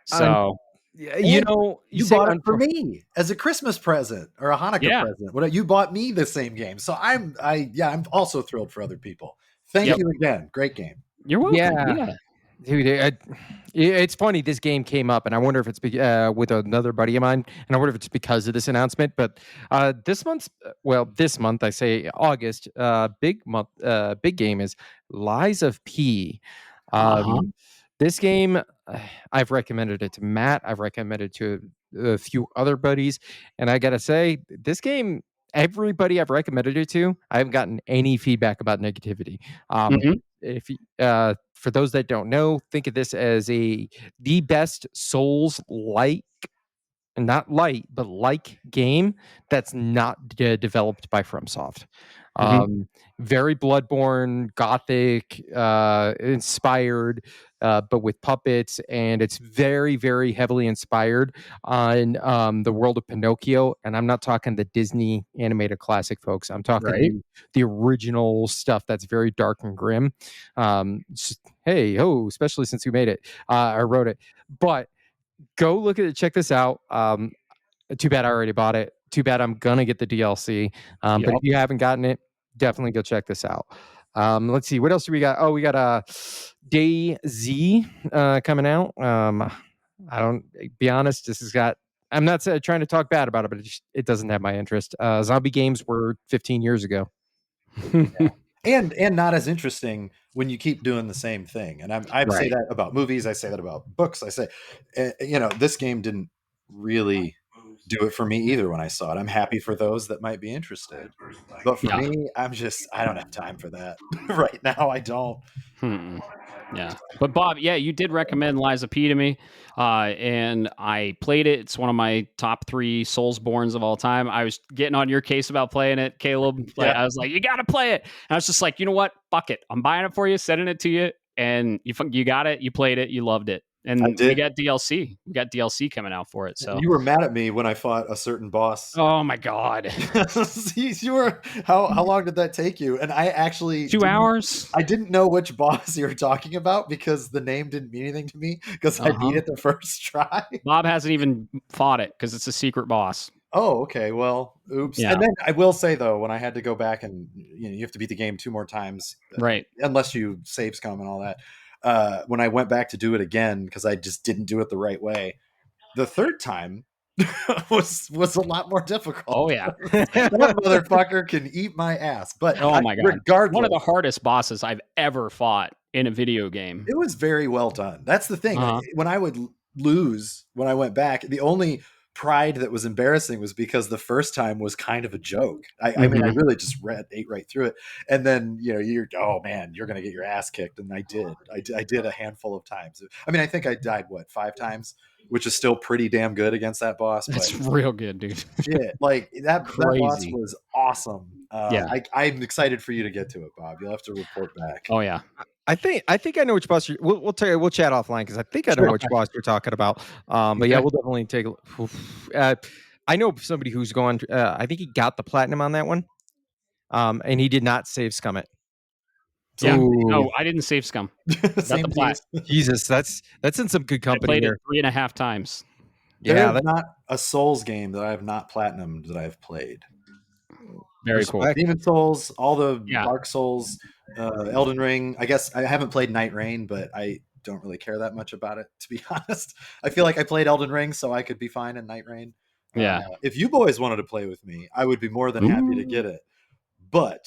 So you bought it for me as a Christmas present or a Hanukkah present. Well, you bought me the same game. So I'm also thrilled for other people. Thank you again. Great game. You're welcome. Yeah. Dude, it's funny. This game came up, and I wonder if it's with another buddy of mine, and I wonder if it's because of this announcement. But this month, I say August, big game is Lies of P. This game, I've recommended it to Matt. I've recommended it to a few other buddies, and I gotta say, this game, everybody I've recommended it to, I haven't gotten any feedback about negativity. If for those that don't know, think of this as the best Souls-like, not light, but like game that's not developed by FromSoft. Very Bloodborne, Gothic inspired, but with puppets, and it's very, very heavily inspired on the world of Pinocchio. And I'm not talking the Disney animated classic, folks. I'm talking the original stuff that's very dark and grim. Especially since you made it, I wrote it. But go look at it, check this out. Too bad I already bought it. Too bad I'm gonna get the DLC. But if you haven't gotten it, definitely go check this out. Let's see, what else do we got? Oh, we got DayZ coming out. I don't, be honest, I'm not trying to talk bad about it, but it doesn't have my interest. Zombie games were 15 years ago. And not as interesting when you keep doing the same thing. And I say that about movies. I say that about books. I say, this game didn't really do it for me either when I saw it. I'm happy for those that might be interested. But for me, I don't have time for that right now. I don't. Yeah. But Bob, you did recommend Lies of P to me. And I played it. It's one of my top 3 Soulsborns of all time. I was getting on your case about playing it, Caleb. I was like, you got to play it. And I was just like, you know what? Fuck it. I'm buying it for you, sending it to you. And you got it. You played it. You loved it. And we got DLC. We got DLC coming out for it. So you were mad at me when I fought a certain boss. Oh my god! You were. How long did that take you? And I actually 2 hours. I didn't know which boss you were talking about because the name didn't mean anything to me because I beat it the first try. Bob hasn't even fought it because it's a secret boss. Oh, okay. Well, oops. Yeah. And then I will say though, when I had to go back and you have to beat the game 2 more times, right? Unless you save scum and all that. When I went back to do it again because I just didn't do it the right way, the third time was a lot more difficult. Oh yeah, that motherfucker can eat my ass. But oh my god, regardless, one of the hardest bosses I've ever fought in a video game. It was very well done. That's the thing. When I would lose when I went back, the only pride that was embarrassing was because the first time was kind of a joke. I mean, I really just ate right through it. And then, you're, oh man, you're going to get your ass kicked. And I did a handful of times. I mean, I think I died, 5 times, which is still pretty damn good against that boss. That's but real good, dude. shit, like that boss was awesome. Yeah. I'm excited for you to get to it, Bob. You'll have to report back. Oh yeah. I think I know which boss we'll tell you. We'll chat offline because I think I know which boss you're talking about. But yeah, we'll definitely take. I know somebody who's gone. I think he got the platinum on that one, and he did not save scum it. Yeah. No, I didn't save scum. Same the plat. Jesus, that's in some good company. I played here. it 3.5 times. There's not a Souls game that I have not platinumed that I've played. Very cool. Demon Souls, all the Dark Souls, Elden Ring. I guess I haven't played Night Rain, but I don't really care that much about it, to be honest. I feel like I played Elden Ring, so I could be fine in Night Rain. Yeah. If you boys wanted to play with me, I would be more than happy to get it. But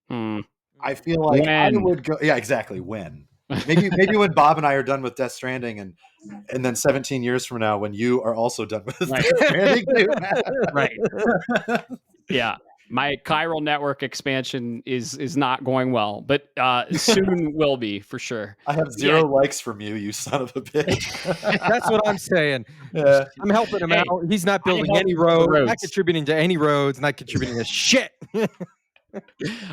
I feel like I would go. Yeah, exactly. When maybe when Bob and I are done with Death Stranding, and then 17 years from now, when you are also done with Death Stranding, right? Yeah. My chiral network expansion is not going well, but soon will be for sure. I have 0 likes from you, you son of a bitch. That's what I'm saying. Yeah. I'm helping him out. He's not building any roads, not contributing to any roads, not contributing to shit.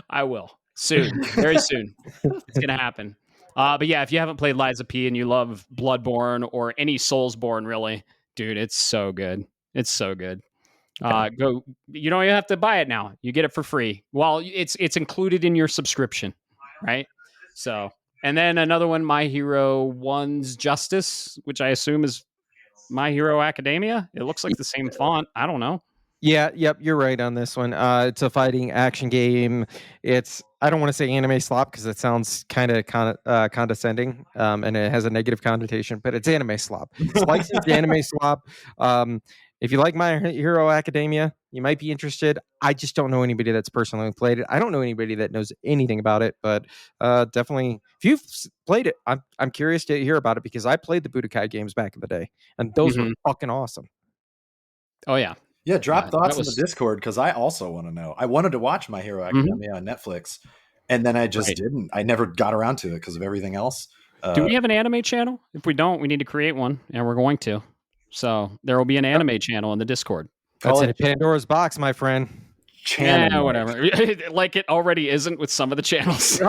I will soon, very soon. It's gonna happen. But yeah, if you haven't played Lies of P and you love Bloodborne or any Soulsborne, really, dude, it's so good. It's so good. Go. You don't even have to buy it now. You get it for free. Well, it's included in your subscription, right? So, and then another one, My Hero One's Justice, which I assume is My Hero Academia. It looks like the same font. I don't know. Yeah, yep, you're right on this one. It's a fighting action game. I don't want to say anime slop because it sounds kind of condescending, and it has a negative connotation, but it's anime slop. It's licensed anime slop. If you like My Hero Academia, you might be interested. I just don't know anybody that's personally played it. I don't know anybody that knows anything about it, but definitely, if you've played it, I'm curious to hear about it because I played the Budokai games back in the day, and those were fucking awesome. Oh yeah. Yeah, drop thoughts in the Discord because I also want to know. I wanted to watch My Hero Academia on Netflix, and then I just didn't. I never got around to it because of everything else. Do we have an anime channel? If we don't, we need to create one, and we're going to. So there will be an anime channel in the Discord. That's in Pandora's box, my friend. Channel, yeah, whatever. Like it already isn't with some of the channels.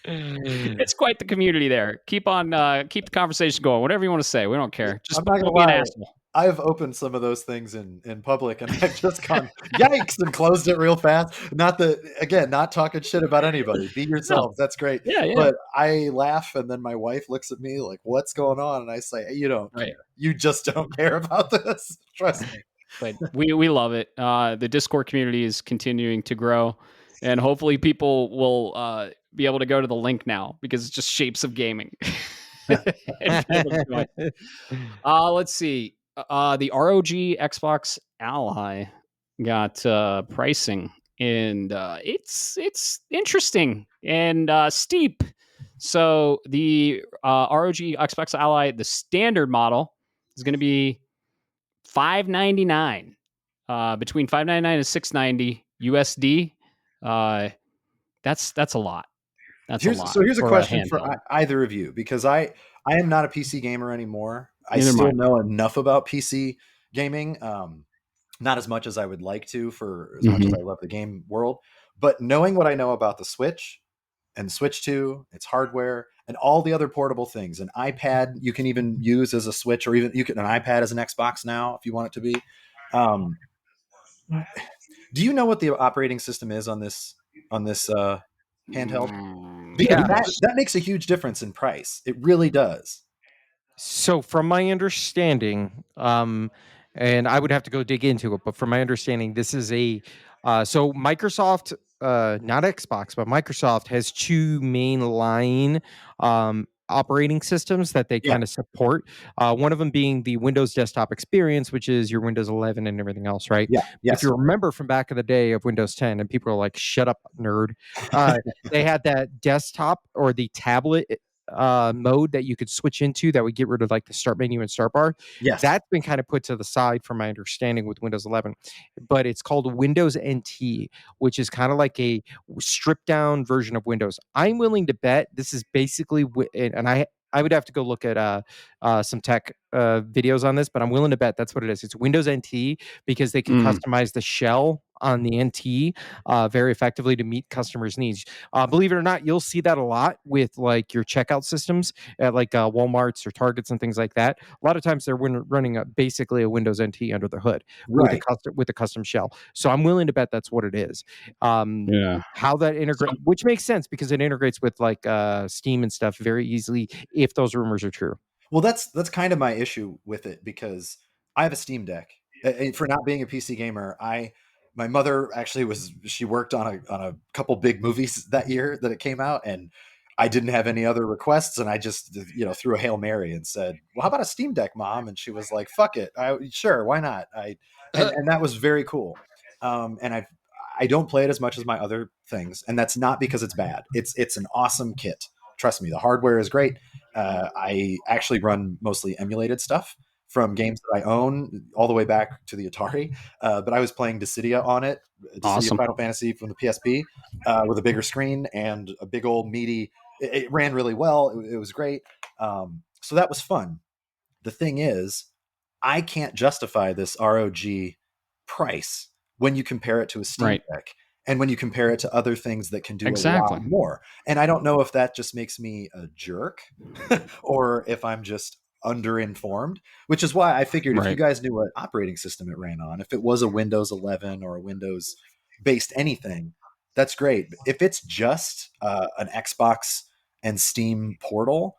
It's quite the community there. Keep the conversation going. Whatever you want to say, we don't care. Just don't be an asshole. I've opened some of those things in public, and I've just gone yikes and closed it real fast. Not talking shit about anybody. Be yourselves. That's great. Yeah. But I laugh, and then my wife looks at me like, "What's going on?" And I say, "You don't care. You just don't care about this. Trust me." But we love it. The Discord community is continuing to grow, and hopefully people will be able to go to the link now because it's just Shapes of Gaming. Let's see. The ROG Xbox Ally got pricing, and it's interesting and steep. So the ROG Xbox Ally, the standard model, is going to be $599, between $599 and $690 USD. That's a lot. So here's a question for either of you, because I am not a PC gamer anymore. I still know enough about PC gaming, not as much as I would like to for as much as I love the game world. But knowing what I know about the Switch and Switch 2, its hardware, and all the other portable things, an iPad you can even use as a Switch, or even an iPad as an Xbox now if you want it to be. Do you know what the operating system is on this handheld? Because that makes a huge difference in price. It really does. So from my understanding, and I would have to go dig into it, but from my understanding, this is so Microsoft, not Xbox, but Microsoft has 2 mainline operating systems that they kind of support. One of them being the Windows Desktop Experience, which is your Windows 11 and everything else, right? Yeah. Yes. If you remember from back in the day of Windows 10, and people are like, "Shut up, nerd," they had that desktop or the tablet mode that you could switch into that would get rid of like the start menu and start bar. Yes. That's been kind of put to the side from my understanding with Windows 11, but it's called Windows NT, which is kind of like a stripped down version of Windows. I'm willing to bet this is basically, and I would have to go look at some tech videos on this, but I'm willing to bet that's what it is. It's Windows NT because they can customize the shell on the NT very effectively to meet customers' needs. Believe it or not, you'll see that a lot with like your checkout systems at like Walmarts or Targets and things like that. A lot of times they're running basically a Windows NT under the hood with a custom shell. So I'm willing to bet that's what it is. How that integrates, which makes sense because it integrates with like Steam and stuff very easily if those rumors are true. Well, that's kind of my issue with it because I have a Steam Deck. And for not being a PC gamer, my mother actually she worked on a couple big movies that year that it came out, and I didn't have any other requests, and I just threw a Hail Mary and said, "Well, how about a Steam Deck, Mom?" And she was like, "Fuck it, sure, why not?" And that was very cool. And I don't play it as much as my other things, and that's not because it's bad. It's an awesome kit. Trust me, the hardware is great. I actually run mostly emulated stuff from games that I own all the way back to the Atari. But I was playing Dissidia on it, Dissidia Final Fantasy from the PSP with a bigger screen and a big old meaty. It ran really well. It was great. So that was fun. The thing is, I can't justify this ROG price when you compare it to a Steam Deck. And when you compare it to other things that can do a lot more. And I don't know if that just makes me a jerk or if I'm just underinformed, which is why I figured if you guys knew what operating system it ran on, if it was a Windows 11 or a Windows based anything, that's great. If it's just an Xbox and Steam portal,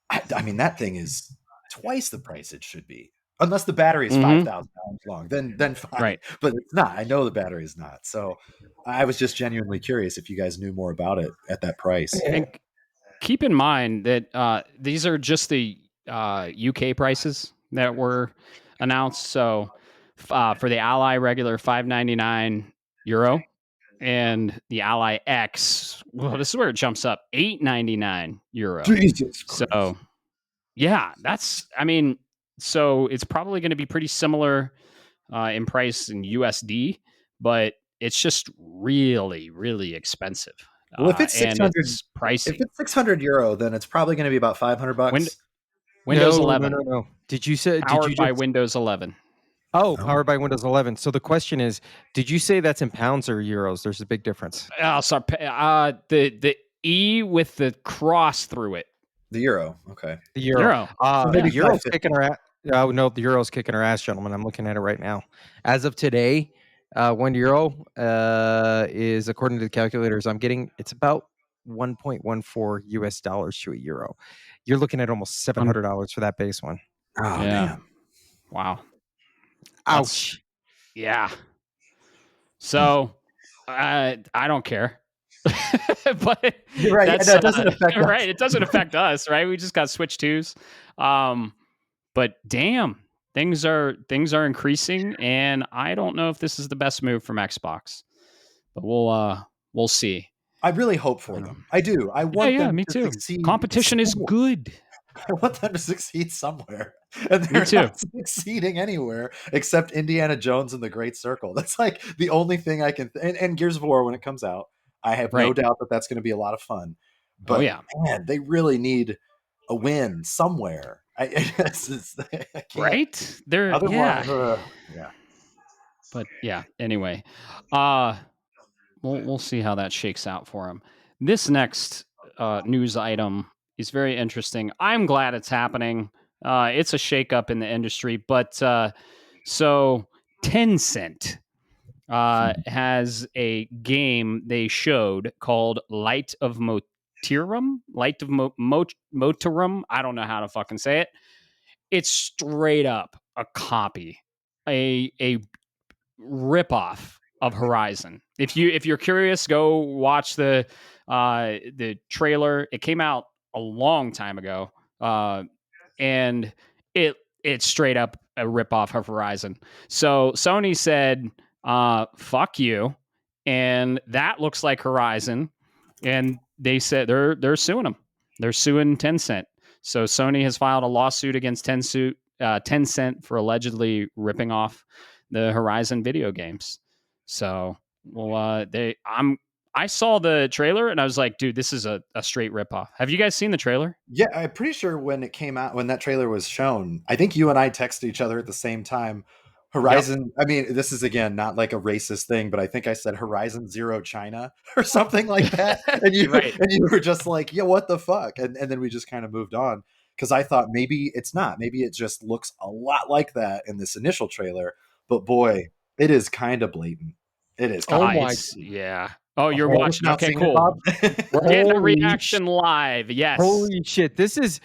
I mean, that thing is twice the price it should be. Unless the battery is 5,000 pounds long, then fine. Right. But it's not. I know the battery is not. So I was just genuinely curious if you guys knew more about it at that price. And keep in mind that these are just the UK prices that were announced. So for the Ally regular €599, and the Ally X, well, this is where it jumps up, €899. Jesus Christ. So yeah, so it's probably going to be pretty similar in price in USD, but it's just really, really expensive. Well, if it's 600, it's pricey. if it's €600, then it's probably going to be about $500. Windows 11. No. Did you say powered by Windows 11? Oh, powered by Windows 11. So the question is, did you say that's in pounds or euros? There's a big difference. Oh, sorry. The E with the cross through it. The euro. Okay. The euro. So maybe the euro's kicking her ass. Oh, no, the euro's kicking her ass, gentlemen. I'm looking at it right now. As of today, €1 is, according to the calculators I'm getting, it's about $1.14 US to a euro. You're looking at almost $700 for that base one. Oh, damn. Wow. Ouch. Yeah. So I don't care. But you're right. That doesn't affect us. Right. It doesn't affect us, right? We just got Switch 2s. But damn, things are increasing, and I don't know if this is the best move from Xbox. But we'll see. I really hope for them. I do. I want them to succeed. Competition is good. I want them to succeed somewhere. And they're not succeeding anywhere except Indiana Jones and the Great Circle. That's like the only thing I can and Gears of War when it comes out. I have no doubt that that's going to be a lot of fun. But man, they really need a win somewhere. I can't. Right? They're yeah. But yeah, anyway. We'll see how that shakes out for them. This next news item is very interesting. I'm glad it's happening. It's a shakeup in the industry, but so Tencent has a game they showed called Light of Motirum. Motirum. I don't know how to fucking say it. It's straight up a copy, a ripoff of Horizon. If you're curious, go watch the trailer. It came out a long time ago, and it's straight up a ripoff of Horizon. So Sony said, "Fuck you," and that looks like Horizon, and they said they're suing them. They're suing Tencent. So Sony has filed a lawsuit against Tencent for allegedly ripping off the Horizon video games. So, well, I saw the trailer and I was like, dude, this is a straight ripoff. Have you guys seen the trailer? Yeah, I'm pretty sure when it came out, when that trailer was shown, I think you and I texted each other at the same time. Horizon, I mean, this is again not like a racist thing, but I think I said Horizon Zero China or something like that. And you Right. and you were just like, yeah, what the fuck? And then we just kind of moved on. Because I thought maybe it's not. Maybe it just looks a lot like that in this initial trailer. But boy, it is kind of blatant. It is. Oh my- Yeah. Oh, you're Holy- watching. Not Okay, seeing it, cool. Bob? We're getting a Holy reaction live. Yes. Holy shit! This is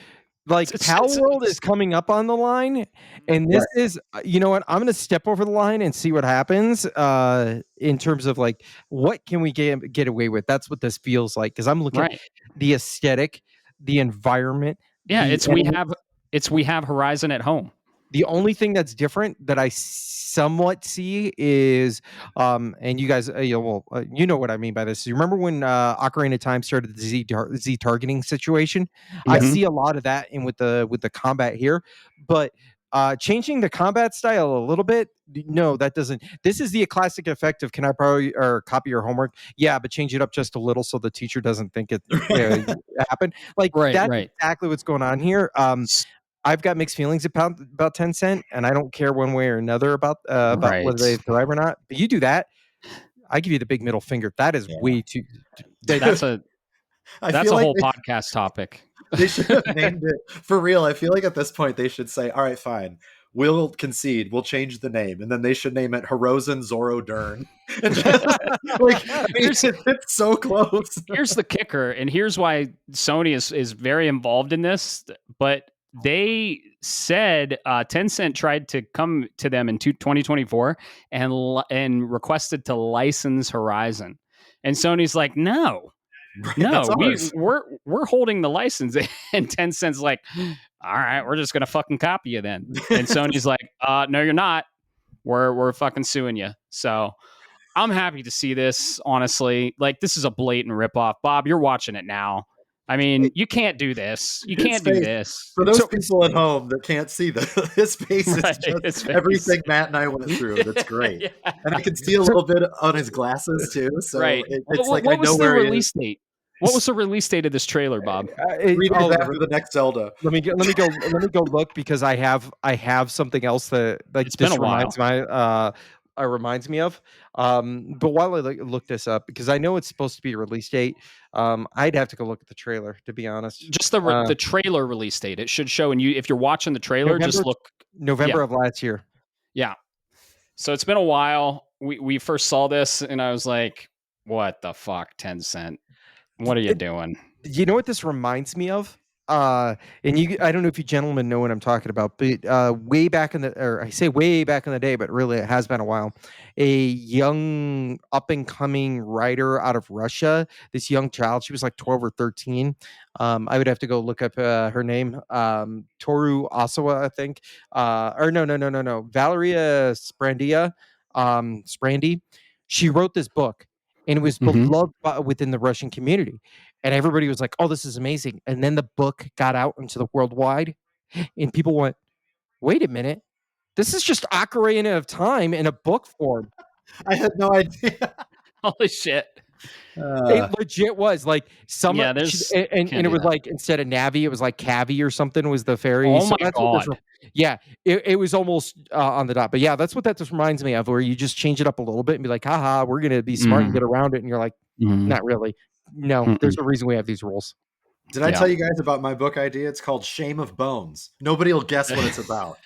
like Pal World is coming up on the line, and this is, you know what? I'm gonna step over the line and see what happens. In terms of like, what can we get away with? That's what this feels like, because I'm looking at the aesthetic, the environment. Yeah, we have Horizon at home. The only thing that's different that I somewhat see is, and you guys, you know what I mean by this. You remember when Ocarina of Time started the Z targeting situation? I see a lot of that in with the combat here, but changing the combat style a little bit, no, that doesn't. This is the classic effect of, can I borrow or copy your homework? Yeah, but change it up just a little so the teacher doesn't think it happened. Like that's exactly what's going on here. I've got mixed feelings about Tencent, and I don't care one way or another about whether they thrive or not. But you do that, I give you the big middle finger. That is way too. That's a whole podcast topic. They should have named it for real. I feel like at this point they should say, "All right, fine, we'll concede. We'll change the name," and then they should name it Horizon Zoro Dern. It's so close. Here's the kicker, and here's why Sony is very involved in this, but they said Tencent tried to come to them in 2024 and requested to license Horizon, and Sony's like, no, we're holding the license, and Tencent's like, all right, we're just gonna fucking copy you then, and Sony's like, no, you're not. We're fucking suing you. So I'm happy to see this. Honestly, like, this is a blatant ripoff. Bob, you're watching it now. I mean, you can't do this. You can't do this. For those people at home that can't see his face is just everything Matt and I went through. That's great. And I can see a little bit on his glasses too. So it's like I know where he is. What was the release date of this trailer, Bob? 3 days after the next Zelda. Let me go look, because I have something else that it's been a while. Reminds me of. But while I look this up, because I know it's supposed to be a release date, I'd have to go look at the trailer, to be honest. Just the trailer release date. It should show, and if you're watching the trailer, just look November of last year. Yeah. So it's been a while. We first saw this, and I was like, "What the fuck, Tencent? What are you doing?" You know what this reminds me of? And I don't know if you gentlemen know what I'm talking about, but way back in the day, but really it has been a while. A young up and coming writer out of Russia, this young child, she was like 12 or 13. I would have to go look up her name. Toru Osawa, I think. Or no. Valeria Sprandia, Sprandy. She wrote this book, and it was beloved within the Russian community. And everybody was like, "Oh, this is amazing." And then the book got out into the worldwide, and people went, "Wait a minute. This is just Ocarina of Time in a book form." I had no idea. Holy shit. It legit was like and it was like, instead of Navi, it was like Cavi or something was the fairy. Oh my God. It was almost on the dot. But yeah, that's what that just reminds me of, where you just change it up a little bit and be like, haha, we're going to be smart and get around it. And you're like, not really. No, there's a reason we have these rules. Did I tell you guys about my book idea? It's called Shame of Bones. Nobody will guess what it's about.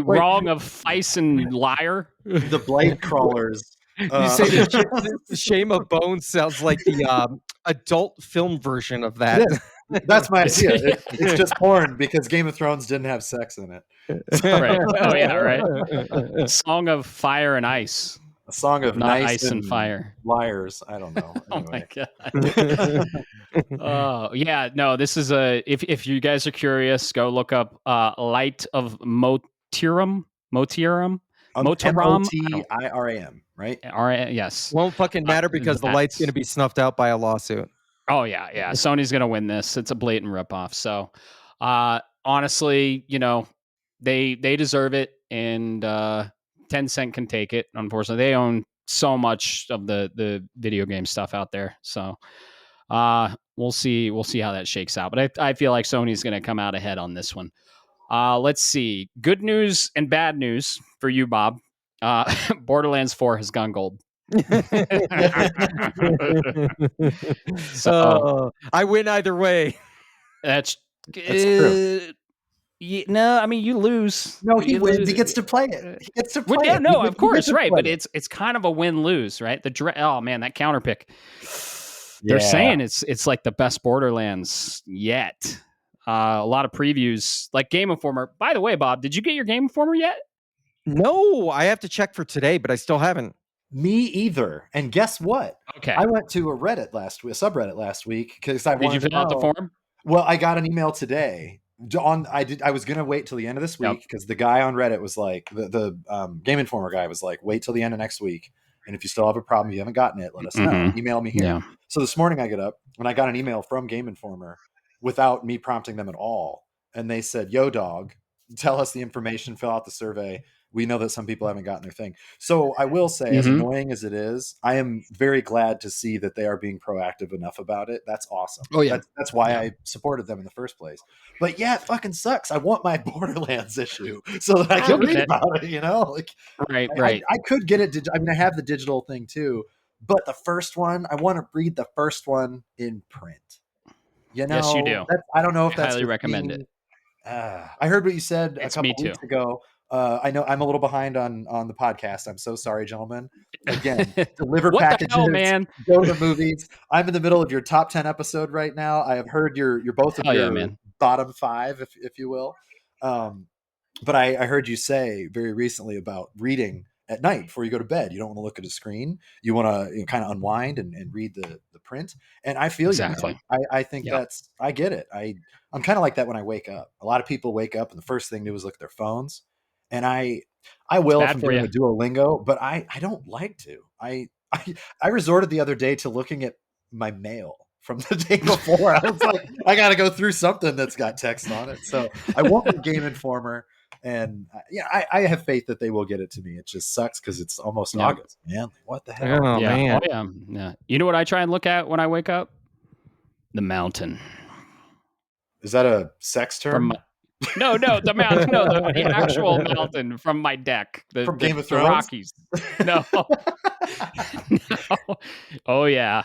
Wrong of Feist and Liar. The Blade Crawlers. You say the Shame of Bones sounds like the adult film version of that. That's my idea. It's just porn, because Game of Thrones didn't have sex in it. Right. Oh yeah, right. Song of Fire and Ice. A song of not nice ice and fire. Liars. I don't know. Oh Anyway. my God. Oh yeah. No, this is if you guys are curious, go look up Light of Motiram. Motiram. Motiram, right? Yes. Won't fucking matter, because the light's going to be snuffed out by a lawsuit. Oh yeah. Sony's gonna win this. It's a blatant ripoff. So, honestly, they deserve it, and Tencent can take it. Unfortunately, they own so much of the video game stuff out there. So, we'll see how that shakes out. But I feel like Sony's gonna come out ahead on this one. Let's see. Good news and bad news for you, Bob. Borderlands 4 has gone gold. So I win either way. that's true. no, I mean you lose. No, he You wins. lose. He gets to play it. He gets to play Yeah, it. no, He of course, gets to right. play But it. it's kind of a win-lose, right? Oh man, that counter pick. They're saying it's like the best Borderlands yet. A lot of previews, like Game Informer. By the way, Bob, did you get your Game Informer yet? No, I have to check for today, but I still haven't. Me either. And guess what? Okay. I went to a subreddit last week because I Did you wanted to fill out the know. form? Well, I got an email today. I was gonna wait till the end of this week because the guy on Reddit was like, the Game Informer guy was like, wait till the end of next week, and if you still have a problem, you haven't gotten it, let us know. Email me here. Yeah. So this morning I get up and I got an email from Game Informer without me prompting them at all, and they said, "Yo, dog, tell us the information, fill out the survey. We know that some people haven't gotten their thing." So I will say, as annoying as it is, I am very glad to see that they are being proactive enough about it. That's awesome. Oh, yeah. That's why I supported them in the first place. But yeah, it fucking sucks. I want my Borderlands issue so that I can read about it, Like, right. I could get it. I mean, I have the digital thing too, but the first one, I want to read the first one in print. Yes, you do. I don't know if that's highly recommend it. I heard what you said a couple weeks ago. I know I'm a little behind on the podcast. I'm so sorry, gentlemen. Again, deliver packages, the hell, man? Go to the movies. I'm in the middle of your top 10 episode right now. I have heard you're both of your bottom 5, if you will. But I heard you say very recently about reading at night before you go to bed. You don't want to look at a screen. You want to kind of unwind and read the print. And I feel exactly. I think I get it. I'm kind of like that when I wake up. A lot of people wake up and the first thing they do is look at their phones. And I will if I'm doing a Duolingo, but I don't like to. I resorted the other day to looking at my mail from the day before. I was like, I got to go through something that's got text on it. So I want the Game Informer, and I have faith that they will get it to me. It just sucks because it's almost August, man. What the hell? Oh, man. Yeah. You know what I try and look at when I wake up? The mountain. Is that a sex term? No, the mountain. No, the actual mountain from my deck. From Game of Thrones? The Rockies. No. No. Oh yeah,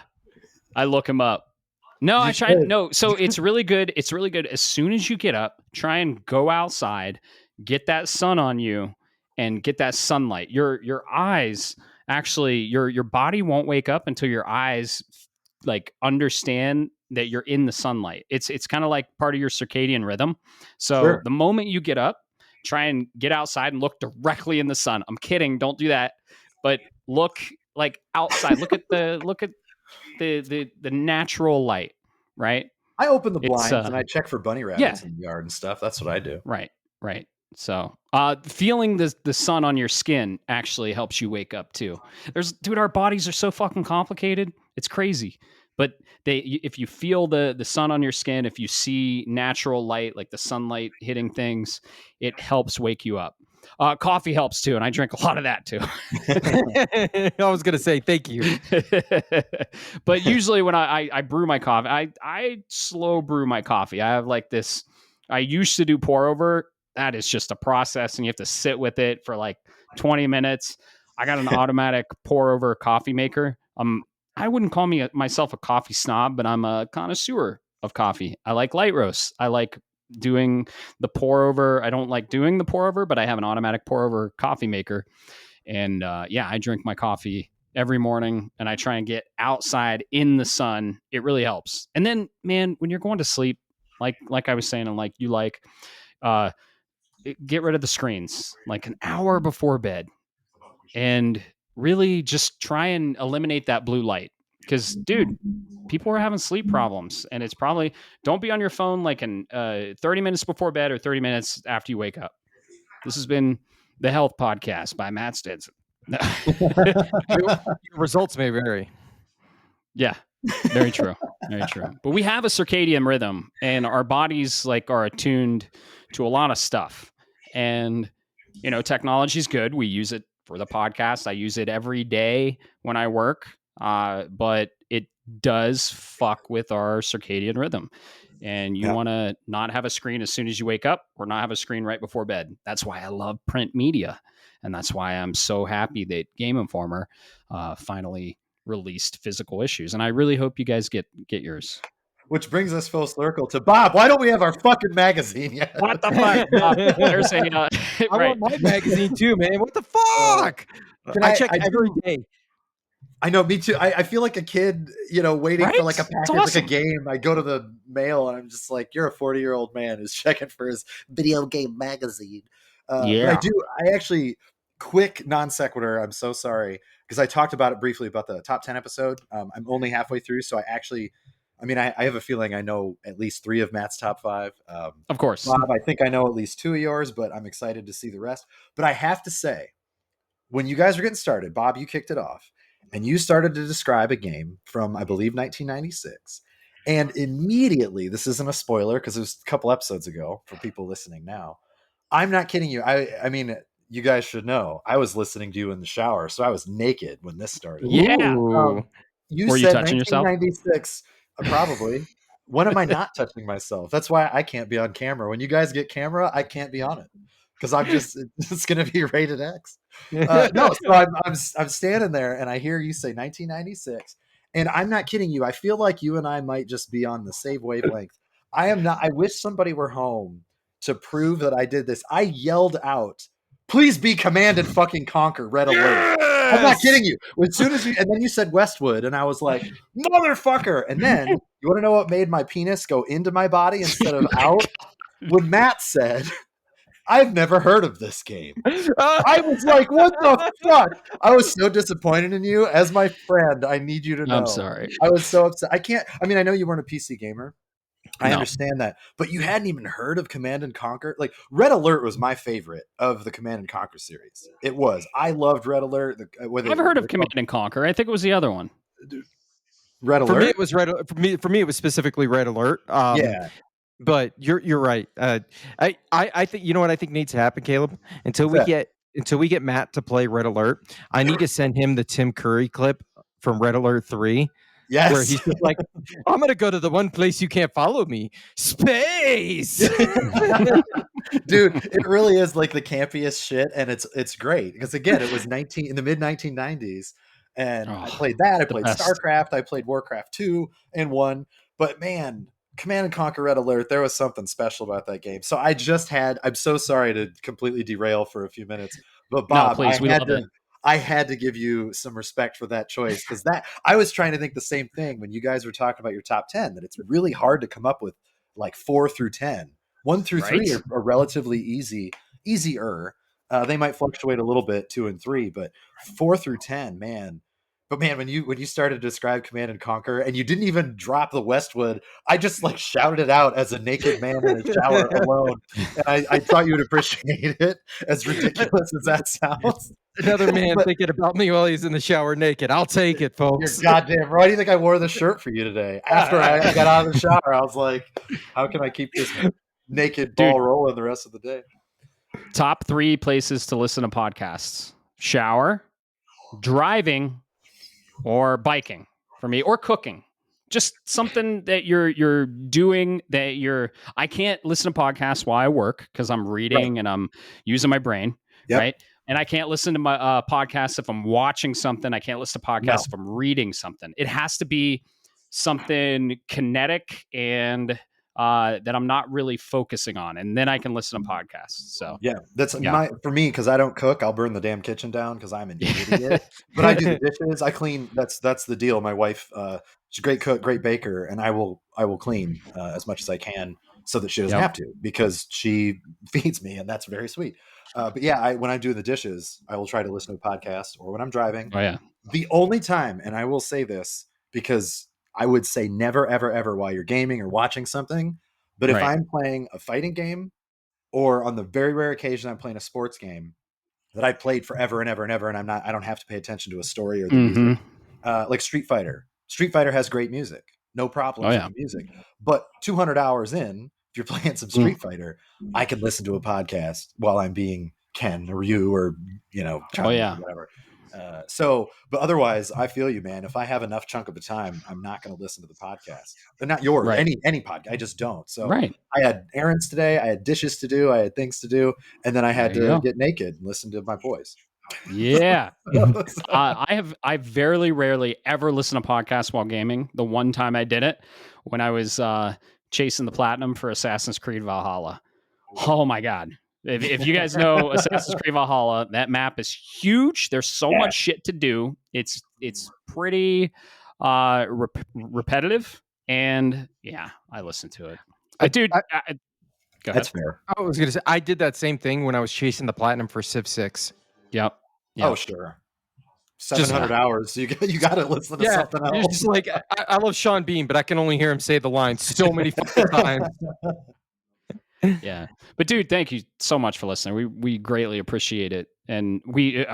I look him up. No, I try. No, so it's really good. It's really good. As soon as you get up, try and go outside, get that sun on you, and get that sunlight. Your eyes actually, your body won't wake up until your eyes like understand that you're in the sunlight. It's kind of like part of your circadian rhythm. So the moment you get up, try and get outside and look directly in the sun. I'm kidding. Don't do that. But look like outside. Look at the natural light, right? I open the blinds and I check for bunny rabbits in the yard and stuff. That's what I do. Right. So feeling the sun on your skin actually helps you wake up too. Our bodies are so fucking complicated. It's crazy. But if you feel the sun on your skin, if you see natural light, like the sunlight hitting things, it helps wake you up. Coffee helps too, and I drink a lot of that too. I was going to say thank you. But usually when I brew my coffee, I slow brew my coffee. I have like this, I used to do pour over. That is just a process, and you have to sit with it for like 20 minutes. I got an automatic pour over coffee maker. I wouldn't call myself a coffee snob, but I'm a connoisseur of coffee. I like light roasts. I like doing the pour over. I don't like doing the pour over, but I have an automatic pour over coffee maker. And I drink my coffee every morning, and I try and get outside in the sun. It really helps. And then, man, when you're going to sleep, like I was saying, and like you get rid of the screens like an hour before bed. And really just try and eliminate that blue light, because dude, people are having sleep problems, and it's probably, don't be on your phone like 30 minutes before bed or 30 minutes after you wake up. This has been the Health Podcast by Matt Stinson. Results may vary. Yeah, Very true. Very true. But we have a circadian rhythm, and our bodies like are attuned to a lot of stuff. And technology is good. We use it for the podcast. I use it every day when I work. But it does fuck with our circadian rhythm. And you want to not have a screen as soon as you wake up, or not have a screen right before bed. That's why I love print media, and that's why I'm so happy that Game Informer finally released physical issues, and I really hope you guys get yours. Which brings us full circle to Bob. Why don't we have our fucking magazine yet? What the fuck? There's a I want my magazine too, man. What the fuck? I check every day. I know, me too. I feel like a kid, waiting for like a package, like a game. I go to the mail and I'm just like, you're a 40-year-old man who's checking for his video game magazine. But I actually, quick non sequitur. I'm so sorry, because I talked about it briefly about the top 10 episode. I'm only halfway through, so I have a feeling I know at least 3 of Matt's top 5. Of course. Bob, I think I know at least 2 of yours, but I'm excited to see the rest. But I have to say, when you guys were getting started, Bob, you kicked it off, and you started to describe a game from, I believe, 1996. And immediately, this isn't a spoiler because it was a couple episodes ago for people listening now. I'm not kidding you. I mean, you guys should know, I was listening to you in the shower, so I was naked when this started. Yeah. You were said you touching 1996, probably. When am I not touching myself? That's why I can't be on camera. When you guys get camera, I can't be on it because it's going to be rated X. No, so I'm standing there and I hear you say 1996, and I'm not kidding you. I feel like you and I might just be on the same wavelength. I am not. I wish somebody were home to prove that I did this. I yelled out, "Please be Command and fucking Conquer Red Alert." Yes! I'm not kidding you. As soon as and then you said Westwood, and I was like, motherfucker. And then you want to know what made my penis go into my body instead of out? When Matt said, I've never heard of this game. I was like, what the fuck? I was so disappointed in you. As my friend, I need you to know. I'm sorry. I was so upset. I know you weren't a PC gamer. I understand that, but you hadn't even heard of Command and Conquer. Like, Red Alert was my favorite of the Command and Conquer series. It was. I loved Red Alert. I've heard of Command and Conquer. I think it was the other one. Red Alert. For me, it was Red. For me, it was specifically Red Alert. Yeah. But you're right. I think, you know what I think needs to happen, Caleb. Until we get Matt to play Red Alert, I need to send him the Tim Curry clip from Red Alert 3. Yes. Where he's just like, I'm going to go to the one place you can't follow me. Space. Dude, it really is like the campiest shit. And it's great because, again, it was in the mid 1990s. And I played that. I played StarCraft. I played Warcraft 2 and 1. But man, Command and Conquer Red Alert, there was something special about that game. So I'm so sorry to completely derail for a few minutes. But Bob, no, please, I had to give you some respect for that choice, because I was trying to think the same thing when you guys were talking about your top 10, that it's really hard to come up with like 4 through 10. 1 through 3 are relatively easier. They might fluctuate a little bit, 2 and 3, but 4 through 10, man. But man, when you started to describe Command and Conquer and you didn't even drop the Westwood, I just like shouted it out as a naked man in a shower alone. And I thought you would appreciate it, as ridiculous as that sounds. Another man thinking about me while he's in the shower naked. I'll take it, folks. You're goddamn right. Why do you think I wore the shirt for you today? After I got out of the shower, I was like, how can I keep this naked ball rolling the rest of the day? Top 3 places to listen to podcasts: shower, driving, or biking for me, or cooking. Just something that you're doing that I can't listen to podcasts while I work because I'm reading and I'm using my brain, right? And I can't listen to my podcasts if I'm watching something. I can't listen to podcasts if I'm reading something. It has to be something kinetic and that I'm not really focusing on, and then I can listen to podcasts. So for me, because I don't cook, I'll burn the damn kitchen down because I'm an idiot. But I do the dishes, I clean. That's the deal. My wife, she's a great cook, great baker, and I will clean as much as I can so that she doesn't have to, because she feeds me, and that's very sweet. But yeah, when I do the dishes, I will try to listen to a podcast, or when I'm driving. Oh yeah. The only time, and I will say this because I would say never, ever, ever while you're gaming or watching something. But if I'm playing a fighting game, or on the very rare occasion I'm playing a sports game that I played forever and ever and ever, and I don't have to pay attention to a story or the music, like Street Fighter. Street Fighter has great music, no problems with the music. But 200 hours in, if you're playing some Street Fighter, I can listen to a podcast while I'm being Ken or you or Johnny or whatever. But otherwise, I feel you, man. If I have enough chunk of the time, I'm not going to listen to the podcast. But not yours, any podcast. I just don't. So I had errands today. I had dishes to do. I had things to do, and then I had to get naked and listen to my boys. Yeah. I very rarely ever listen to podcasts while gaming. The one time I did it when I was chasing the platinum for Assassin's Creed Valhalla. Oh my God. If you guys know Assassin's Creed Valhalla, that map is huge. There's so much shit to do. It's pretty repetitive, and I listen to it. But dude, go ahead. That's fair. I was gonna say I did that same thing when I was chasing the platinum for Civ 6. Yep. Oh sure. 700 hours. So you got to listen to something else. Just like I love Sean Bean, but I can only hear him say the line so many times. Yeah, but dude, thank you so much for listening. We greatly appreciate it, and we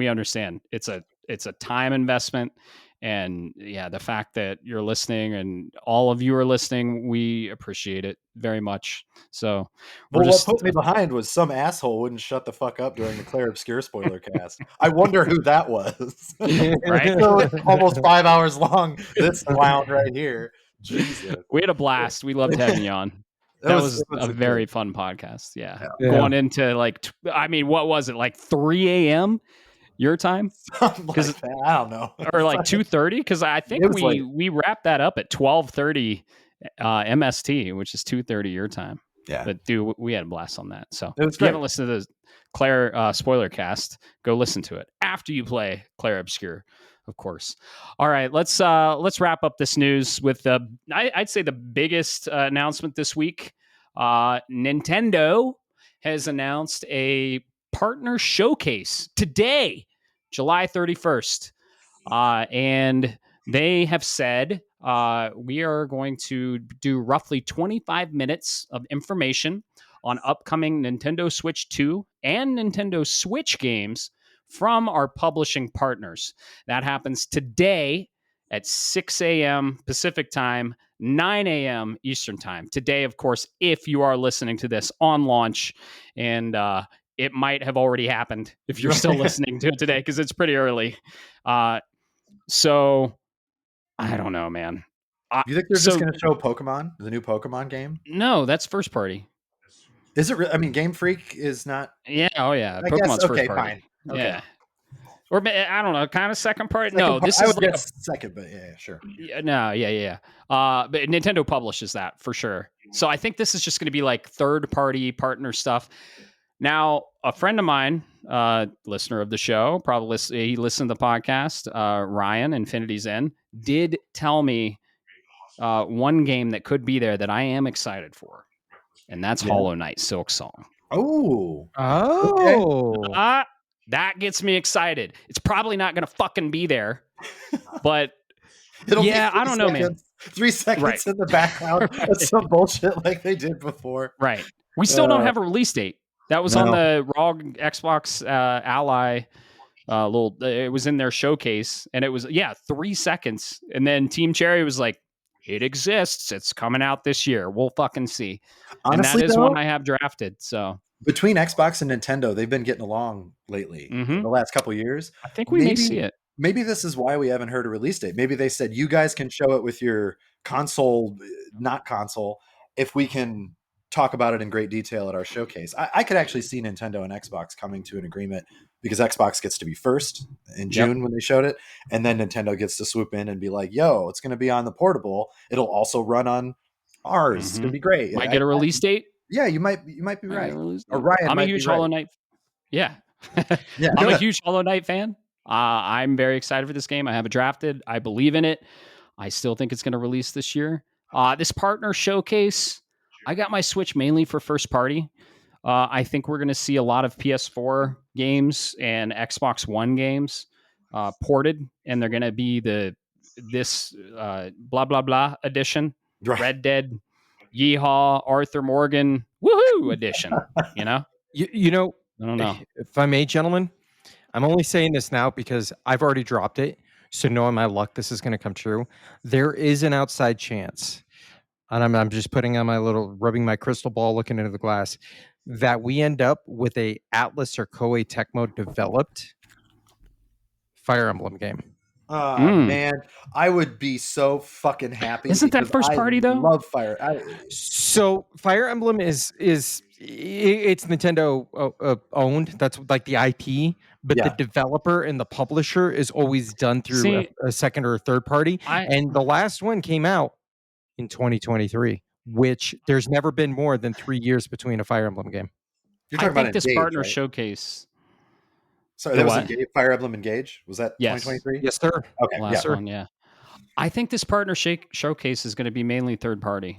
understand it's a time investment, and the fact that you're listening and all of you are listening, we appreciate it very much. So, what put me behind was some asshole wouldn't shut the fuck up during the Claire Obscure spoiler cast. I wonder who that was. Right? So almost 5 hours long. This clown right here. Jesus. We had a blast. We loved having you on. That was a very fun podcast. Yeah. Going into what was it, like 3 a.m. your time? Like I don't know. Or like 2:30? Because I think we wrapped that up at 12:30 MST, which is 2:30 your time. Yeah. But dude, we had a blast on that. So if you haven't listened to the Claire spoiler cast, go listen to it after you play Claire Obscure, of course. All right, let's wrap up this news with I'd say the biggest announcement this week. Nintendo has announced a partner showcase today, July 31st, and they have said we are going to do roughly 25 minutes of information on upcoming Nintendo Switch 2 and Nintendo Switch games from our publishing partners. That happens today at 6 a.m. Pacific time, 9 a.m. Eastern time. Today, of course, if you are listening to this on launch, and it might have already happened if you're still listening to it today, because it's pretty early. So, I don't know, man. You think they're just going to show Pokemon, the new Pokemon game? No, that's first party. Is it? I mean, Game Freak is not. Yeah. Oh, yeah. I Pokemon's guess, first party. Fine. Okay. Yeah. Or I don't know, kind of second party. This is like second, but sure. Yeah. But Nintendo publishes that for sure. So I think this is just going to be like third party partner stuff. Now, a friend of mine, listener of the show, probably he listened to the podcast, Ryan, Infinity Zen, did tell me one game that could be there that I am excited for, and that's Hollow Knight Silk Song. Oh. Okay. That gets me excited. It's probably not going to fucking be there, but I don't know, man. 3 seconds in the background of some bullshit like they did before. Right. We still don't have a release date. That was on the ROG Xbox Ally it was in their showcase, and it was 3 seconds, and then Team Cherry was like, it exists, it's coming out this year, we'll fucking see. Honestly, and that is one I have drafted. So between Xbox and Nintendo, they've been getting along lately in the last couple of years. I think we may see it. Maybe this is why we haven't heard a release date. Maybe they said, you guys can show it with your console, not console, if we can talk about it in great detail at our showcase. I could actually see Nintendo and Xbox coming to an agreement, because Xbox gets to be first in June when they showed it, and then Nintendo gets to swoop in and be like, yo, it's going to be on the portable. It'll also run on ours. It's going to be great. Might get a release date. Yeah, you might be right. Or Ryan, I'm a huge Hollow Knight. Yeah. I'm a huge Hollow Knight fan. I'm very excited for this game. I have it drafted. I believe in it. I still think it's going to release this year. This partner showcase, I got my Switch mainly for first party. I think we're going to see a lot of PS4 games and Xbox One games ported, and they're going to be this blah blah blah edition, Red Dead, Yeehaw, Arthur Morgan, woohoo edition. You know, I don't know if I may, gentlemen. I'm only saying this now because I've already dropped it. So knowing my luck, this is going to come true. There is an outside chance, and I'm just putting on my rubbing my crystal ball, looking into the glass, that we end up with a Atlas or Koei Tecmo developed Fire Emblem game. Oh man, I would be so fucking happy. Isn't that because first party, though? love Fire. So Fire Emblem is it's Nintendo owned. That's like the IP, but the developer and the publisher is always done through a second or a third party. And the last one came out in 2023, which there's never been more than 3 years between a Fire Emblem game. You're talking about this Engage, partner right? showcase. Sorry, that was Engage, Fire Emblem Engage. Was that 2023? Yes, sir. Okay, last one, yeah. I think this partner showcase is going to be mainly third party.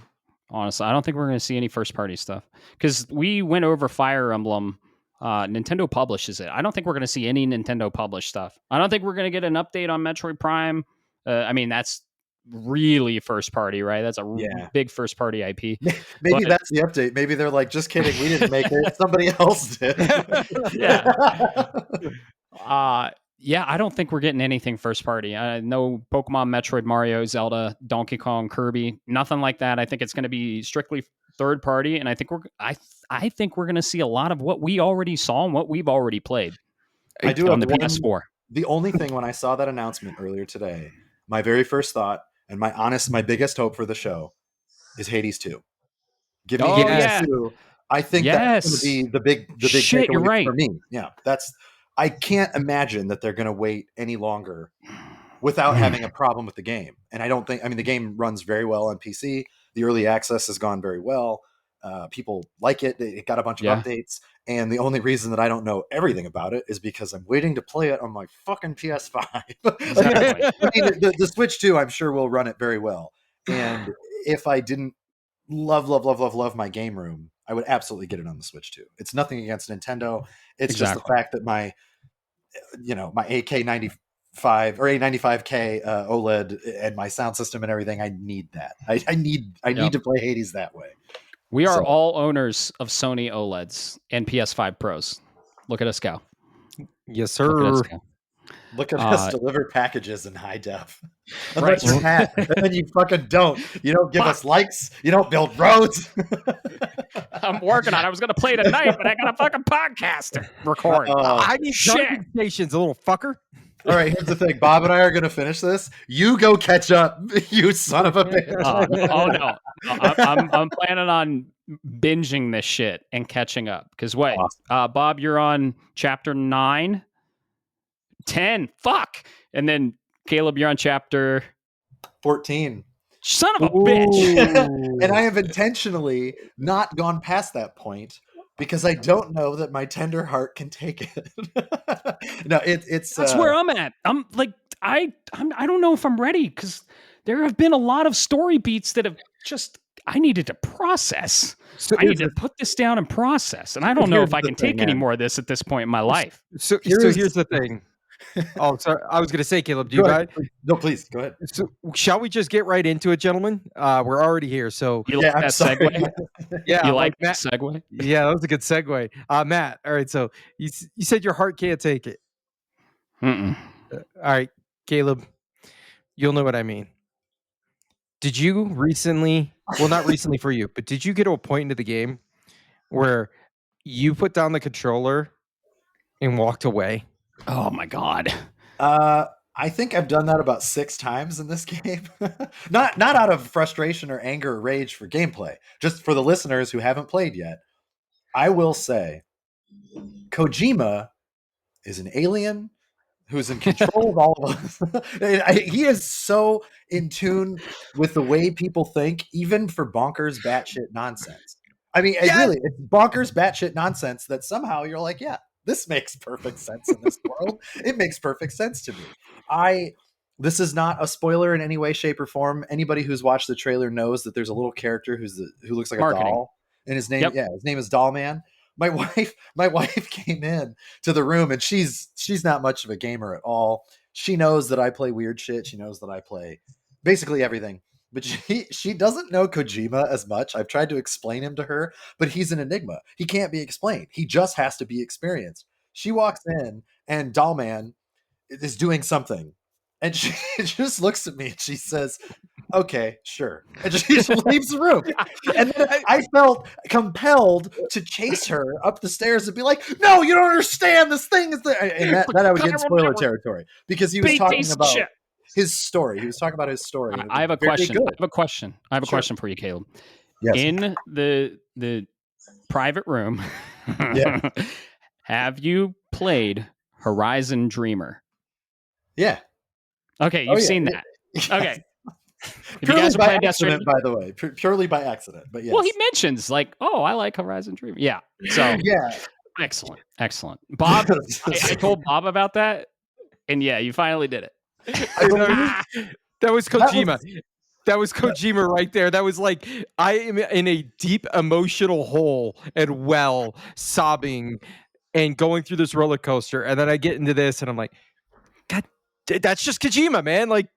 Honestly, I don't think we're going to see any first party stuff because we went over Fire Emblem. Nintendo publishes it. I don't think we're going to see any Nintendo published stuff. I don't think we're going to get an update on Metroid Prime. I mean, that's really first party, right? That's a big first party IP. Maybe that's the update. Maybe they're like, just kidding, we didn't make it. Somebody else did. Yeah, I don't think we're getting anything first party. No Pokemon, Metroid, Mario, Zelda, Donkey Kong, Kirby, nothing like that. I think it's going to be strictly third party, and I think we're going to see a lot of what we already saw and what we've already played. I do on the PS4. The only thing when I saw that announcement earlier today, my very first thought and my biggest hope for the show is Hades 2. Give me Hades 2. I think that's going to be the big shit. You're right for me. Yeah, I can't imagine that they're going to wait any longer without having a problem with the game. And the game runs very well on PC. The early access has gone very well. People like it. It got a bunch of updates. And the only reason that I don't know everything about it is because I'm waiting to play it on my fucking PS5. Exactly. I mean, the Switch 2, I'm sure will run it very well. And if I didn't love my game room, I would absolutely get it on the Switch 2. It's nothing against Nintendo. It's just the fact that my AK95 or A95K OLED and my sound system and everything, I need that. I need to play Hades that way. We are all owners of Sony OLEDs and PS5 Pros. Look at us go. Yes, sir. Look at us deliver packages in high def. Unless you're Pat, and then you fucking don't. You don't give us likes. You don't build roads. I'm working on it. I was going to play tonight, but I got a fucking podcast to record. I need charging stations, a little fucker. All right, here's the thing. Bob and I are going to finish this. You go catch up, you son of a bitch. No. I'm planning on binging this shit and catching up. Because wait, Bob, you're on chapter 9. 10. Fuck. And then Caleb, you're on chapter 14. Son of a bitch. And I have intentionally not gone past that point because I don't know that my tender heart can take it. No, it's that's where I'm at. I'm like, I don't know if I'm ready because there have been a lot of story beats that have just I needed to process. So I need to put this down and process. And I don't know if I can take any more of this at this point in my life. So here's the thing. Oh, sorry. I was going to say, Caleb, do you mind? No, please go ahead. So, shall we just get right into it, gentlemen? We're already here. So, you like that segue? Yeah, you like that segue? Yeah, that was a good segue. Matt, all right. So, you said your heart can't take it. All right, Caleb, you'll know what I mean. Did you recently? Well, not recently for you, but did you get to a point into the game where you put down the controller and walked away? Oh my god. I think I've done that about 6 times in this game. not out of frustration or anger or rage for gameplay. Just for the listeners who haven't played yet. I will say Kojima is an alien who's in control of all of us. He is so in tune with the way people think, even for bonkers batshit nonsense. I mean, really, it's bonkers batshit nonsense that somehow you're like, yeah, this makes perfect sense in this world. It makes perfect sense to me. This is not a spoiler in any way, shape, or form. Anybody who's watched the trailer knows that there's a little character who looks like a doll, and his name, his name is Doll Man. My wife came in to the room, and she's not much of a gamer at all. She knows that I play weird shit. She knows that I play basically everything. But she doesn't know Kojima as much. I've tried to explain him to her, but he's an enigma. He can't be explained. He just has to be experienced. She walks in, and Dollman is doing something. And she just looks at me and she says, okay, sure. And she just leaves the room. And then I felt compelled to chase her up the stairs and be like, no, you don't understand. This thing is there. And that I would get in spoiler territory because he was talking about his story. He was talking about his story. I have a question. I have a question for you, Caleb. Yes. In the private room, Yeah. have you played Horizon Dreamer? Yeah. Okay, you've seen that. Yes. Okay. If Purely you guys are by playing accident, by the way. Purely by accident. But yes. Well, he mentions like, oh, I like Horizon Dreamer. Yeah. So yeah. Excellent. Bob, I told Bob about that, and yeah, you finally did it. That was Kojima. That was Kojima right there. That was like, I am in a deep emotional hole and sobbing and going through this roller coaster. And then I get into this and I'm like, God, that's just Kojima, man. Like,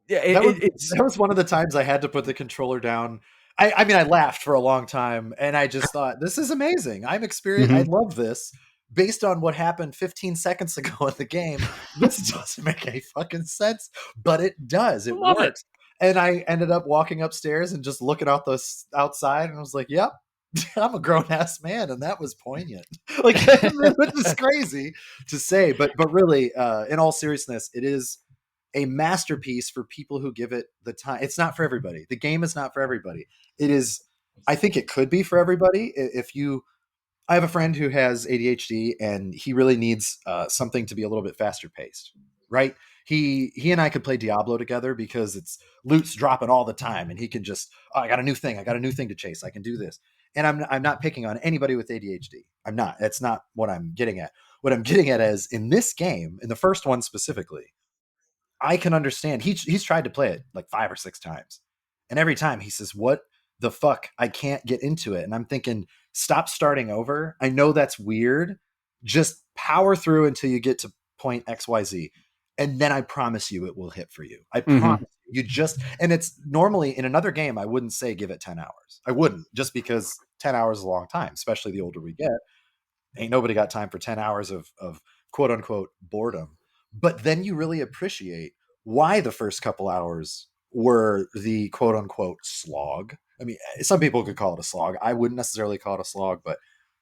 that was one of the times I had to put the controller down. I mean, I laughed for a long time and I just thought, this is amazing. I'm experienced. I love this. Based on what happened 15 seconds ago in the game, this doesn't make any fucking sense, but it does. It works. And I ended up walking upstairs and just looking out outside, and I was like, "Yep, I'm a grown ass man," and that was poignant. Like, which is crazy to say, but really, in all seriousness, it is a masterpiece for people who give it the time. It's not for everybody. The game is not for everybody. It is. I think it could be for everybody if you. I have a friend who has ADHD, and he really needs something to be a little bit faster paced, right? He and I could play Diablo together because it's loot's dropping all the time, and he can just, I got a new thing to chase. I can do this, and I'm not picking on anybody with ADHD. I'm not. That's not what I'm getting at. What I'm getting at is in this game, in the first one specifically, I can understand. He's tried to play it like 5 or 6 times, and every time he says, "What the fuck? I can't get into it." And I'm thinking, stop starting over. I know that's weird. Just power through until you get to point XYZ. And then I promise you it will hit for you. I promise you and it's normally in another game, I wouldn't say give it 10 hours. I wouldn't, just because 10 hours is a long time, especially the older we get. Ain't nobody got time for 10 hours of quote unquote boredom. But then you really appreciate why the first couple hours were the quote unquote slog. I mean, some people could call it a slog. I wouldn't necessarily call it a slog, but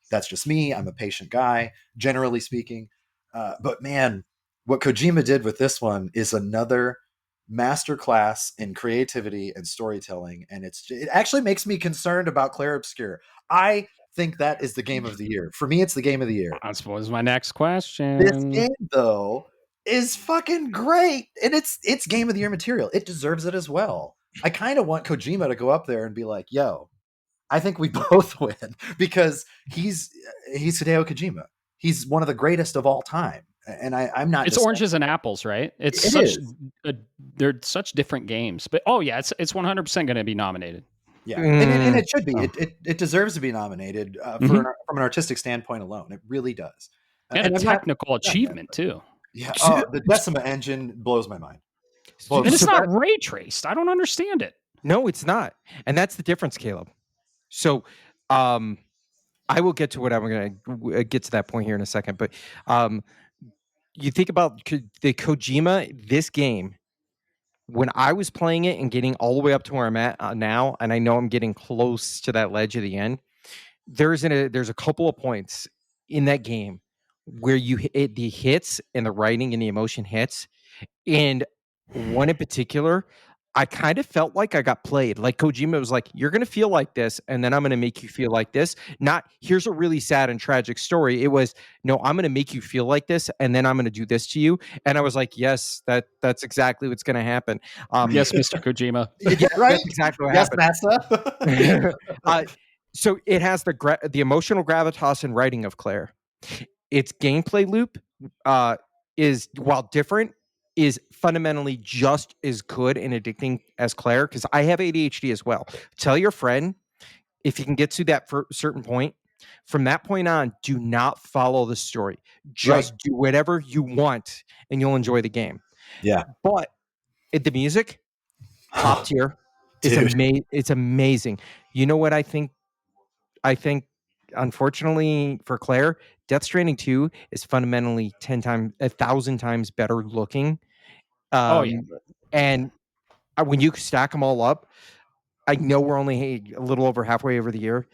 that's just me. I'm a patient guy, generally speaking. But man, what Kojima did with this one is another masterclass in creativity and storytelling. And it actually makes me concerned about Clair Obscur. I think that is the game of the year. For me, it's the game of the year. That was my next question. This game, though, is fucking great. And it's game of the year material. It deserves it as well. I kind of want Kojima to go up there and be like, yo, I think we both win, because he's Hideo Kojima. He's one of the greatest of all time. And I'm not. It's oranges and apples, right? They're such different games. But it's 100% going to be nominated. Yeah, and it should be. It deserves to be nominated from an artistic standpoint alone. It really does. And a technical achievement too. Yeah, the Decima engine blows my mind. And it's not ray traced. I don't understand it. No, it's not, and that's the difference, Caleb. So, I will get to what I'm going to get to that point here in a second. But you think about the Kojima, this game. When I was playing it and getting all the way up to where I'm at now, and I know I'm getting close to that ledge at the end, there's a couple of points in that game where the hits and the writing and the emotion hits, and one in particular, I kind of felt like I got played. Like Kojima was like, you're going to feel like this, and then I'm going to make you feel like this. Not, here's a really sad and tragic story. It was, no, I'm going to make you feel like this, and then I'm going to do this to you. And I was like, yes, that's exactly what's going to happen. Yes, Mr. Kojima. Yeah, right? That's exactly what happened. Yes, Massa. So it has the emotional gravitas and writing of Claire. Its gameplay loop is, while different, is fundamentally just as good and addicting as Claire, because I have ADHD as well. Tell your friend, if you can get to that certain point, from that point on, do not follow the story. Just do whatever you want, and you'll enjoy the game. Yeah. But the music, top tier. It's amazing. You know what I think? I think, unfortunately for Claire, Death Stranding 2 is fundamentally 1,000 times better looking Oh, yeah. And when you stack them all up, I know we're only a little over halfway over the year,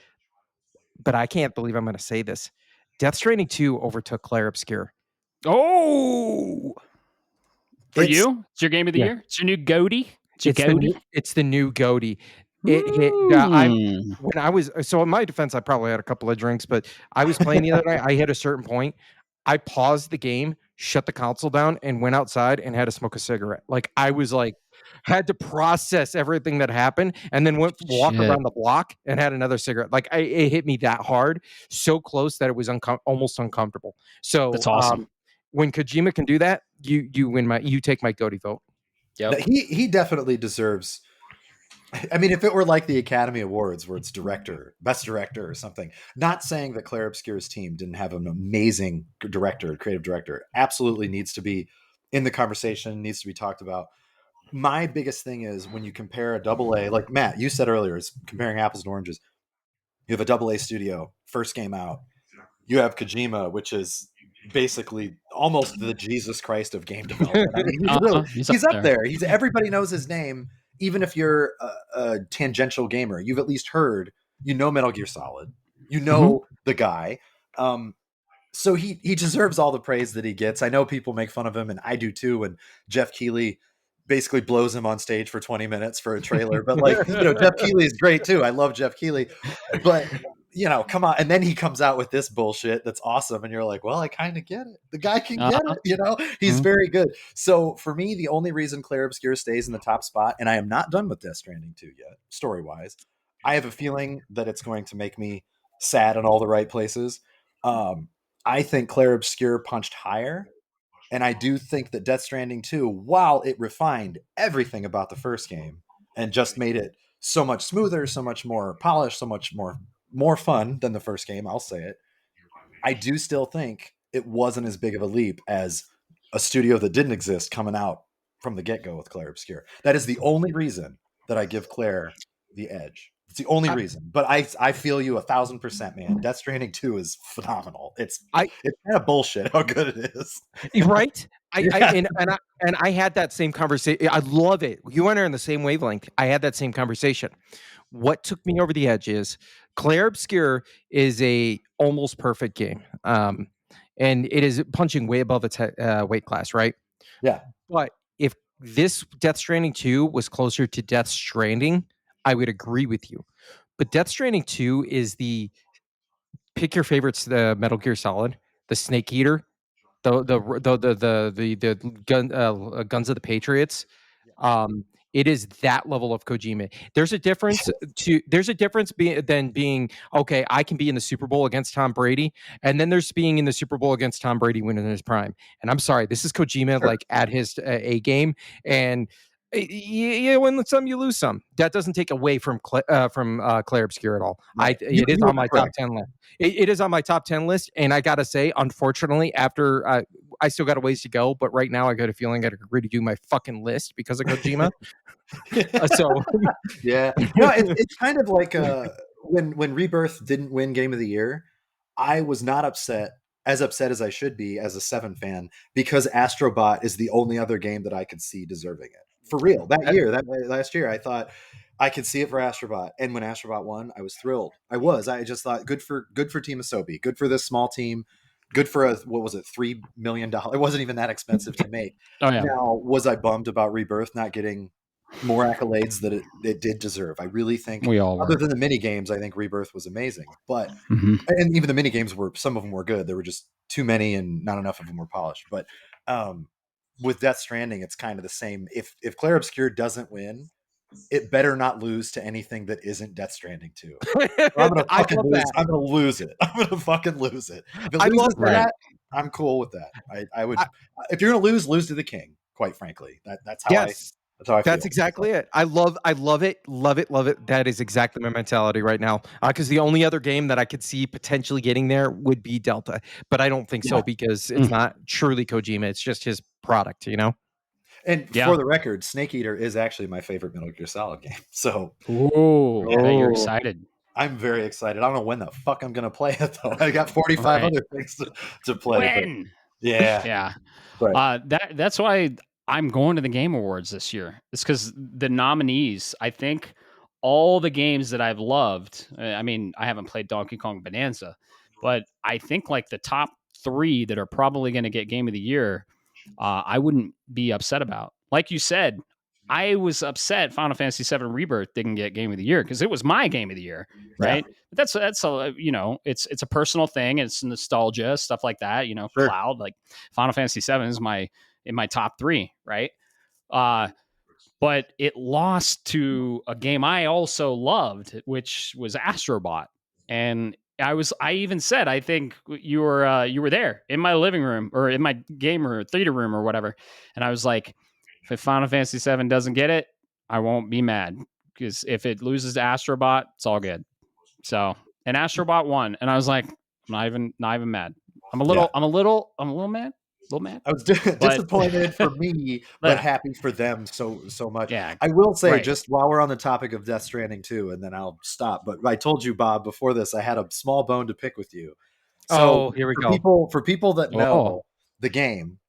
but I can't believe I'm going to say this. Death Stranding 2 overtook Clair Obscur. Oh, for you, it's your game of the year. It's your new goatee. It's the new goatee. It hit. When I was in my defense, I probably had a couple of drinks, but I was playing the other night. I hit a certain point. I paused the game, shut the console down, and went outside and had to smoke a cigarette. Like I was like, had to process everything that happened, and then walk around the block and had another cigarette. Like it hit me that hard, so close that it was almost uncomfortable. So That's awesome. When Kojima can do that, you take my goatee vote. Yep. He definitely deserves. I mean, if it were like the Academy Awards where it's best director or something, not saying that Clair Obscur's team didn't have an amazing creative director, absolutely needs to be in the conversation, needs to be talked about. My biggest thing is when you compare a AA, like Matt, you said earlier, is comparing apples and oranges. You have a AA studio, first game out. You have Kojima, which is basically almost the Jesus Christ of game development. I mean, he's up there. Everybody knows his name. Even if you're a tangential gamer, you've at least heard, Metal Gear Solid, the guy. So he deserves all the praise that he gets. I know people make fun of him, and I do too. And Jeff Keighley basically blows him on stage for 20 minutes for a trailer. But Jeff Keighley is great too. I love Jeff Keighley, but come on. And then he comes out with this bullshit that's awesome. And you're like, well, I kind of get it. The guy can get it, he's very good. So for me, the only reason Clair Obscur stays in the top spot, and I am not done with Death Stranding 2 yet, story-wise, I have a feeling that it's going to make me sad in all the right places. I think Clair Obscur punched higher. And I do think that Death Stranding 2, while it refined everything about the first game and just made it so much smoother, so much more polished, so much more fun than the first game, I'll say it, I do still think it wasn't as big of a leap as a studio that didn't exist coming out from the get-go with Clair Obscur. That is the only reason that I give Clair the edge. It's the only reason. But I feel you 1,000%, man. Death Stranding 2 is phenomenal. It's kind of bullshit how good it is. Right? I had that same conversation. I love it. You and I are in the same wavelength. I had that same conversation. What took me over the edge is Clair Obscur is a almost perfect game. And it is punching way above its weight class, right? Yeah. But if this Death Stranding 2 was closer to Death Stranding, I would agree with you. But Death Stranding 2 is pick your favorites, the Metal Gear Solid, the Snake Eater, the Guns of the Patriots. It is that level of Kojima. There's a difference than being okay. I can be in the Super Bowl against Tom Brady, and then there's being in the Super Bowl against Tom Brady when in his prime. And I'm sorry, this is Kojima like at his A game, and you win some, you lose some. That doesn't take away from Clair Obscur at all. Right. It is on my top 10 list. It is on my top 10 list, and I gotta say, unfortunately, after I still got a ways to go, but right now I got a feeling I could agree to do my fucking list because of Kojima. Yeah, no, it's kind of like when Rebirth didn't win Game of the Year, I was not upset as I should be as a 7 fan, because Astrobot is the only other game that I could see deserving it. For real, last year, I thought I could see it for Astrobot, and when Astrobot won, I was thrilled. I just thought good for Team Asobi, good for this small team, good for what was it, $3 million? It wasn't even that expensive to make. Oh yeah. Now, was I bummed about Rebirth not getting more accolades that it did deserve? I really think we all were. Other than the mini games, I think Rebirth was amazing, but and even the mini games some of them were good. There were just too many and not enough of them were polished. But with Death Stranding, it's kind of the same. If Clair Obscur doesn't win, it better not lose to anything that isn't Death Stranding 2. I'm gonna fucking lose. I'm gonna lose it. I'm gonna fucking lose it. If it loses to that, I'm cool with that. I would. If you're gonna lose to the king. Quite frankly, that's how I feel. That's exactly it. I love it. That is exactly my mentality right now. Because the only other game that I could see potentially getting there would be Delta, but I don't think so because it's not truly Kojima. It's just his product, And for the record, Snake Eater is actually my favorite Metal Gear Solid game. So, you're excited. I'm very excited. I don't know when the fuck I'm gonna play it though. I got 45 other things to play. When? Yeah. But, that's why I'm going to the Game Awards this year. It's because the nominees, I think all the games that I've loved, I mean, I haven't played Donkey Kong Bonanza, but I think like the top 3 that are probably going to get Game of the Year, I wouldn't be upset about. Like you said, I was upset Final Fantasy VII Rebirth didn't get Game of the Year because it was my Game of the Year, right? Yeah. But that's a, you know, it's a personal thing. It's nostalgia, stuff like that. You know, Sure. Cloud, like Final Fantasy VII is in my top 3, right? But it lost to a game I also loved, which was Astrobot. And I even said, I think you were there in my living room or in my game or theater room or whatever. And I was like, if Final Fantasy VII doesn't get it, I won't be mad, because if it loses to Astrobot, it's all good. So, and Astrobot won, and I was like, I'm not even mad. I'm a little mad. I was disappointed for me, but happy for them so much. Yeah, I will say, right. just while we're on the topic of Death Stranding 2, and then I'll stop. But I told you, Bob, before this, I had a small bone to pick with you. So here we go. For people that know the game,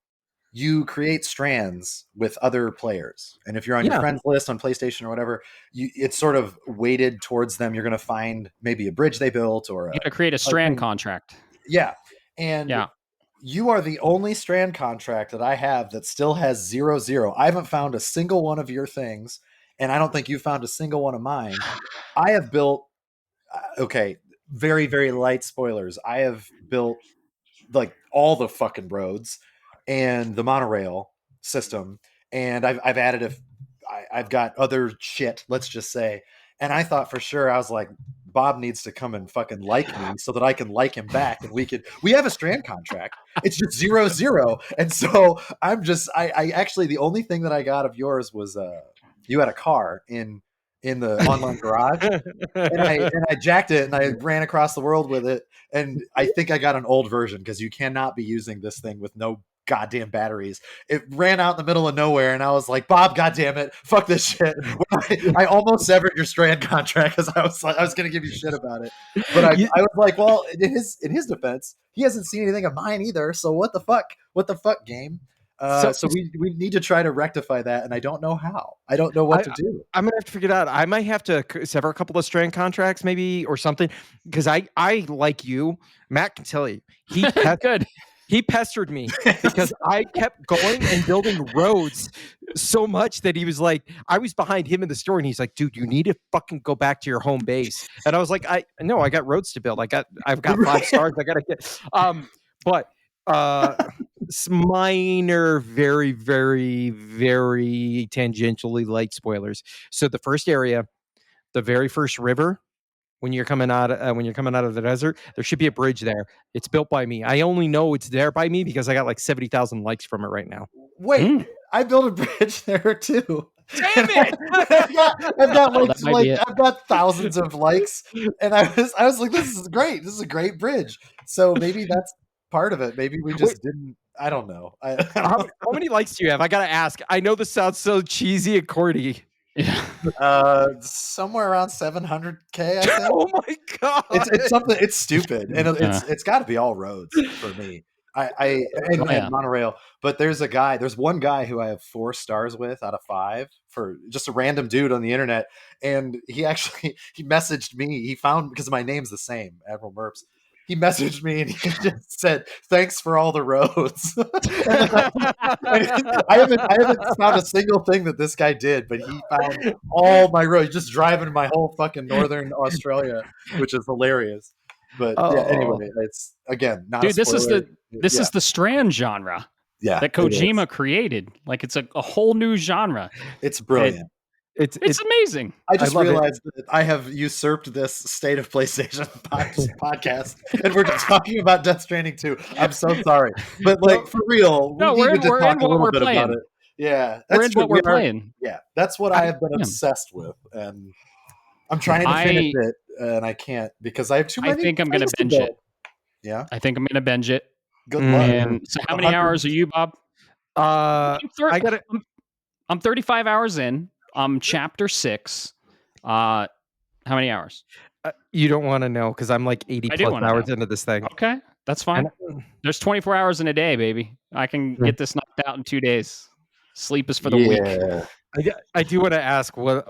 you create strands with other players, and if you're on your friends list on PlayStation or whatever, it's sort of weighted towards them. You're going to find maybe a bridge they built, or you got to create a strand contract. Yeah, and you are the only strand contract that I have that still has 0-0. I haven't found a single one of your things, and I don't think you found a single one of mine. I have built, okay, very, very light spoilers. I have built like all the fucking roads and the monorail system, and I've added I've got other shit, let's just say. And I thought for sure, I was like, Bob needs to come and fucking like me so that I can like him back, and we have a strand contract. It's just 0-0. And so I actually, the only thing that I got of yours was you had a car in the online garage, and I jacked it and I ran across the world with it. And I think I got an old version, because you cannot be using this thing with no goddamn batteries. It ran out in the middle of nowhere, and I was like, Bob, goddamn it, fuck this shit. I almost severed your strand contract, because I was gonna give you shit about it. But I was like, well, in his defense, he hasn't seen anything of mine either. So what the fuck, game? So we need to try to rectify that, and I don't know how. I don't know what to do. I'm gonna have to figure it out. I might have to sever a couple of strand contracts, maybe, or something, because I like you, Matt can tell you, he pestered me because I kept going and building roads so much that he was like, I was behind him in the store, and he's like, dude, you need to fucking go back to your home base. And I was like, I got roads to build. I've got 5 stars. I gotta get but minor, very, very, very tangentially light spoilers. So the first area, the very first river, when you're coming out of the desert, there should be a bridge there. It's built by me. I only know it's there by me because I got like 70,000 likes from it right now. Wait, I built a bridge there too. Damn it! I've got thousands of likes, and I was like, this is great. This is a great bridge. So maybe that's part of it. Maybe we just didn't. I don't know. How many likes do you have? I gotta ask. I know this sounds so cheesy and corny. Yeah. Somewhere around 700K, I think. Oh my god! It's something. It's stupid, and it's got to be all roads for me. And monorail, but there's one guy who I have 4 stars with out of 5, for just a random dude on the internet, and he messaged me. He found, because my name's the same, Admiral Merps. He messaged me and he just said, "Thanks for all the roads." I haven't found a single thing that this guy did, but he found all my roads, just driving my whole fucking northern Australia, which is hilarious. But anyway, it's again not. Dude, this is the Strand genre. Yeah, that Kojima created. Like, it's a whole new genre. It's brilliant. It's amazing. I just realized that I have usurped this State of PlayStation podcast, and we're just talking about Death Stranding 2. I'm so sorry, but like, for real, we need to talk a little bit about it. Yeah, that's what we're playing. Yeah, that's what I have been obsessed with, and I'm trying to finish it, and I can't because I have too many. I think I'm going to binge it. Yeah, I think I'm going to binge it. Good luck. And so, how many hours are you, Bob? I'm 35 hours in. I'm chapter 6. How many hours? You don't want to know, because I'm like 80 plus hours into this thing. Okay, that's fine. There's 24 hours in a day, baby. I can get this knocked out in 2 days. Sleep is for the weak. I do want to ask what.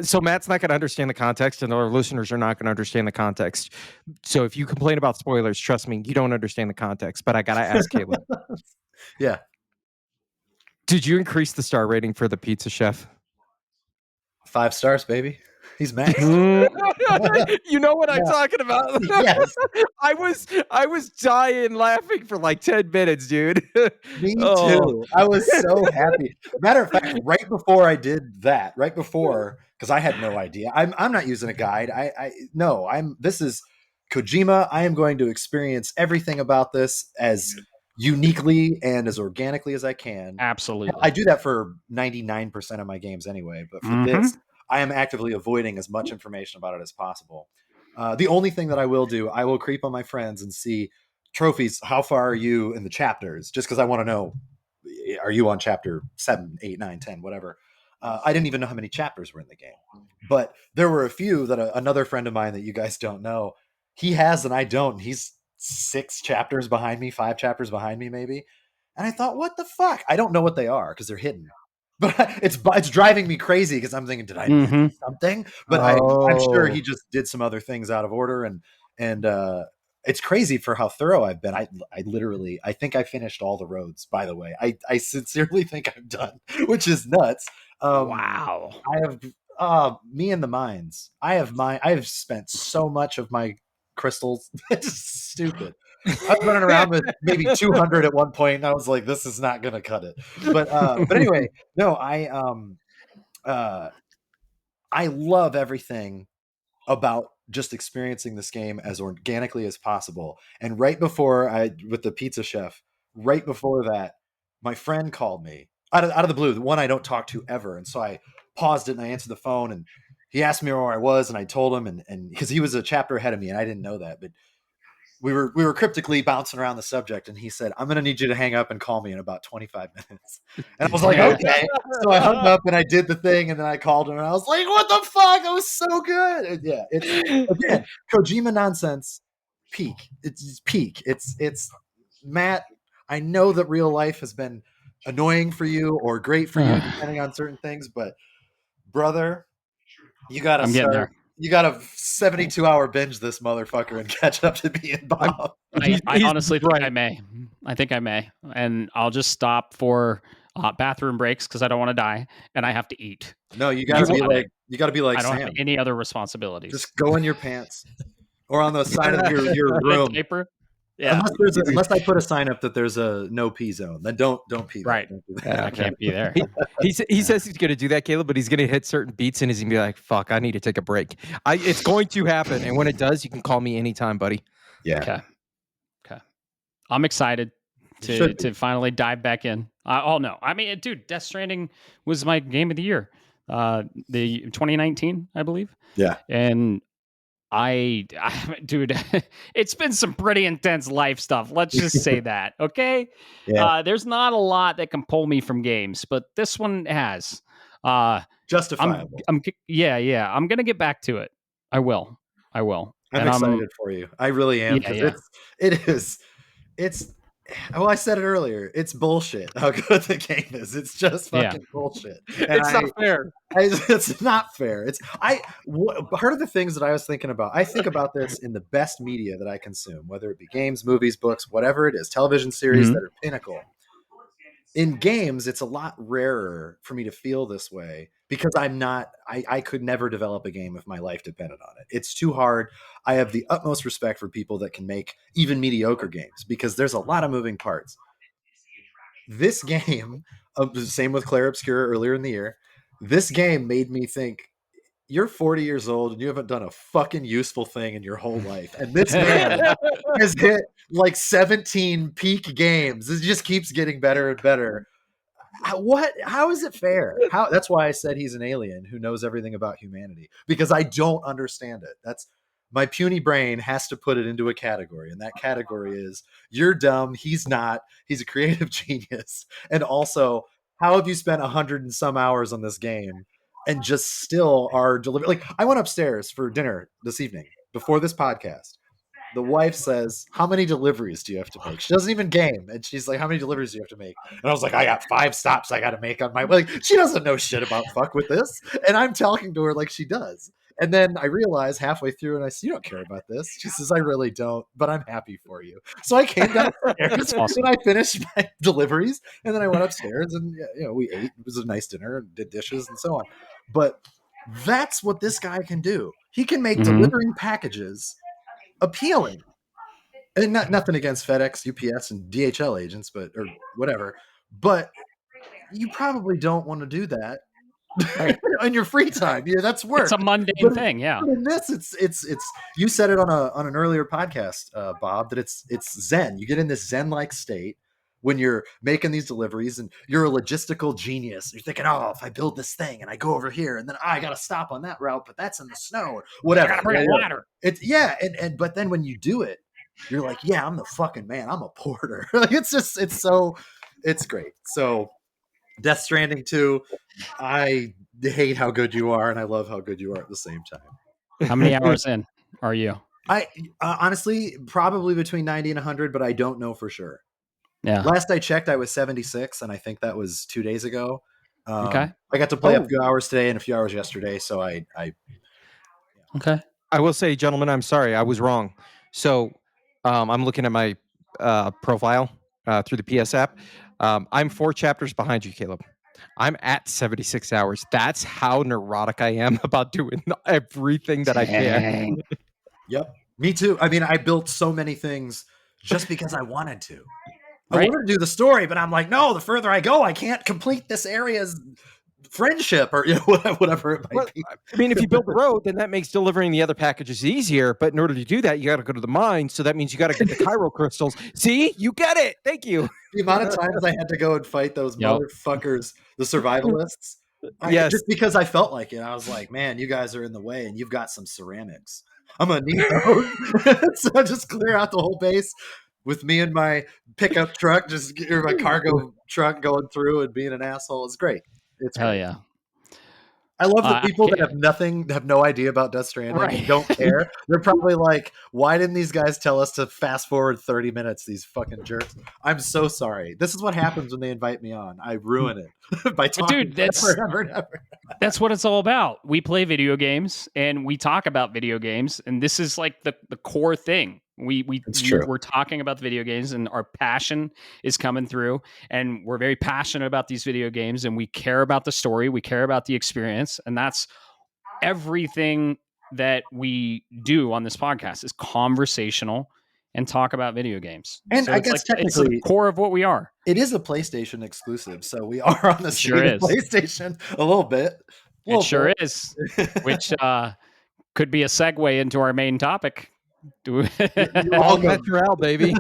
So Matt's not going to understand the context, and our listeners are not going to understand the context. So if you complain about spoilers, trust me, you don't understand the context. But I got to ask Caleb. Yeah. Did you increase the star rating for the Pizza Chef? 5 stars, baby. He's max. You know what I'm talking about? Yes. I was dying laughing for like 10 minutes, dude. Me too. I was so happy. Matter of fact, right before I did that, because I had no idea. I'm not using a guide. This is Kojima. I am going to experience everything about this as uniquely and as organically as I can. Absolutely. I do that for 99% of my games anyway, but for this, I am actively avoiding as much information about it as possible. The only thing that I will do, I will creep on my friends and see trophies. How far are you in the chapters? Just because I want to know, are you on chapter 7, 8, 9, 10, whatever? I didn't even know how many chapters were in the game, but there were a few that another friend of mine that you guys don't know, he has and I don't. And he's 6 chapters behind me, 5 chapters behind me, maybe. And I thought, what the fuck? I don't know what they are because they're hidden. But it's driving me crazy because I'm thinking, did I miss something? But I'm sure he just did some other things out of order, and it's crazy for how thorough I've been. I think I finished all the roads. By the way, I sincerely think I'm done, which is nuts. Wow. I have me and the mines. I have spent so much of my crystals. It's just stupid. I was running around with maybe 200 at one point, and I was like, "This is not going to cut it." But anyway, no, I love everything about just experiencing this game as organically as possible. And right before with the Pizza Chef, right before that, my friend called me out of the blue, the one I don't talk to ever, and so I paused it and I answered the phone, and he asked me where I was, and I told him, and because he was a chapter ahead of me, and I didn't know that, but we were cryptically bouncing around the subject, and he said, "I'm going to need you to hang up and call me in about 25 minutes." And I was like, "Okay." So I hung up and I did the thing, and then I called him, and I was like, "What the fuck? That was so good!" And yeah, it's again Kojima nonsense peak. It's peak. It's Matt. I know that real life has been annoying for you or great for you, depending on certain things, but brother, you got to getting there. You got to 72-hour binge this motherfucker and catch up to being Bob. I honestly think I may. I think I may. And I'll just stop for bathroom breaks because I don't want to die and I have to eat. No, you got to be like I don't Sam. have any other responsibilities. Just go in your pants or on the side of your room. Diaper. Yeah. Unless I put a sign up that there's a no pee zone, then don't pee. Right. I can't be there. He says he's going to do that, Caleb, but he's going to hit certain beats and he's going to be like, "Fuck, I need to take a break." It's going to happen, and when it does, you can call me anytime, buddy. Yeah. Okay. I'm excited to finally dive back in. No, I mean, dude, Death Stranding was my game of the year, the 2019, I believe. Yeah. And dude, it's been some pretty intense life stuff. Let's just say that, okay? Yeah. There's not a lot that can pull me from games, but this one has. Justifiable. I'm gonna get back to it. I will. I'm excited for you. I really am. It's well, I said it earlier. It's bullshit how good the game is. It's just fucking bullshit. And it's not fair. It's not fair. Part of the things that I was thinking about, I think about this in the best media that I consume, whether it be games, movies, books, whatever it is, television series that are pinnacle. In games, it's a lot rarer for me to feel this way because I could never develop a game if my life depended on it. It's too hard. I have the utmost respect for people that can make even mediocre games because there's a lot of moving parts. This game, same with Clair Obscur earlier in the year, this game made me think, you're 40 years old and you haven't done a fucking useful thing in your whole life. And this man has hit like 17 peak games. It just keeps getting better and better. How is it fair? That's why I said he's an alien who knows everything about humanity, because I don't understand it. That's my puny brain has to put it into a category. And that category is you're dumb. He's not. He's a creative genius. And also, how have you spent 100 and some hours on this game and just still are delivering? Like, I went upstairs for dinner this evening before this podcast, the wife says, "How many deliveries do you have to make?" She doesn't even game, and she's like, "How many deliveries do you have to make?" And I was like, "I got 5 stops I got to make on my way." Like, she doesn't know shit about fuck with this, and I'm talking to her like she does. And then I realize halfway through, and I said, "You don't care about this." She says, "I really don't, but I'm happy for you." So I came downstairs Awesome. and I finished my deliveries, and then I went upstairs and we ate. It was a nice dinner and did dishes and so on. But that's what this guy can do. He can make delivering packages appealing. And nothing against FedEx, UPS, and DHL agents, or whatever. But you probably don't want to do that in your free time. Yeah, that's work. It's a mundane thing, yeah. But in this, it's you said it on an earlier podcast, Bob, that it's Zen. You get in this Zen-like state when you're making these deliveries, and you're a logistical genius. You're thinking, "Oh, if I build this thing and I go over here, and then I got to stop on that route, but that's in the snow or whatever." I gotta bring a ladder. But then when you do it, you're like, "Yeah, I'm the fucking man. I'm a porter." Like it's great. So Death Stranding 2, I hate how good you are, and I love how good you are at the same time. How many hours in are you? I honestly probably between 90 and 100, but I don't know for sure. Yeah. Last I checked, I was 76, and I think that was 2 days ago. Okay. I got to play a few hours today and a few hours yesterday, so I Okay. I will say, gentlemen, I'm sorry, I was wrong. So I'm looking at my profile through the PS app. I'm 4 chapters behind you, Caleb. I'm at 76 hours. That's how neurotic I am about doing everything that I can. Yep. Me too. I mean, I built so many things just because I wanted to. Right. I wanted to do the story, but I'm like, no, the further I go, I can't complete this area's friendship or whatever it might be. I mean, if you build the road, then that makes delivering the other packages easier. But in order to do that, you got to go to the mine. So that means you got to get the Cairo crystals. See, you get it. Thank you. The amount of times I had to go and fight those motherfuckers, the survivalists, just because I felt like it. I was like, man, you guys are in the way, and you've got some ceramics. I'm gonna need those. So I just clear out the whole base with me and my pickup truck, or my cargo truck going through and being an asshole. It's great. It's hell great. yeah. I love the people that have no idea about Death Stranding and don't care. They're probably like, why didn't these guys tell us to fast forward 30 minutes, these fucking jerks? I'm so sorry. This is what happens when they invite me on. I ruin it by talking forever and ever. That's what it's all about. We play video games and we talk about video games, and this is like the core thing. We're talking about the video games, and our passion is coming through, and we're very passionate about these video games, and we care about the story, we care about the experience, and that's everything that we do on this podcast is conversational and talk about video games. And so I guess technically it's the core of what we are. It is a PlayStation exclusive, so we are on the PlayStation a little bit. It sure is, which could be a segue into our main topic. All natural, baby.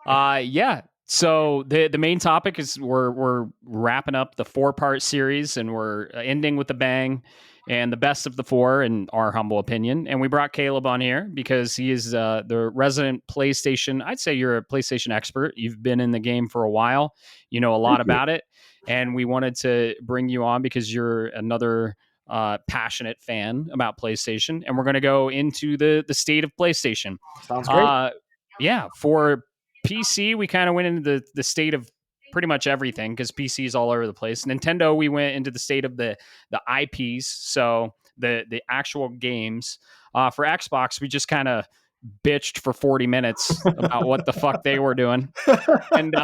Yeah. So the main topic is we're wrapping up the 4-part series, and we're ending with a bang, and the best of the 4 in our humble opinion. And we brought Caleb on here because he is the resident PlayStation. I'd say you're a PlayStation expert. You've been in the game for a while. You know a lot about it, and we wanted to bring you on because you're another passionate fan about PlayStation, and we're going to go into the state of PlayStation. Sounds great. Yeah, for PC, we kind of went into the state of pretty much everything because PC is all over the place. Nintendo, we went into the state of the IPs, so the actual games. For Xbox, we just kind of bitched for 40 minutes about what the fuck they were doing and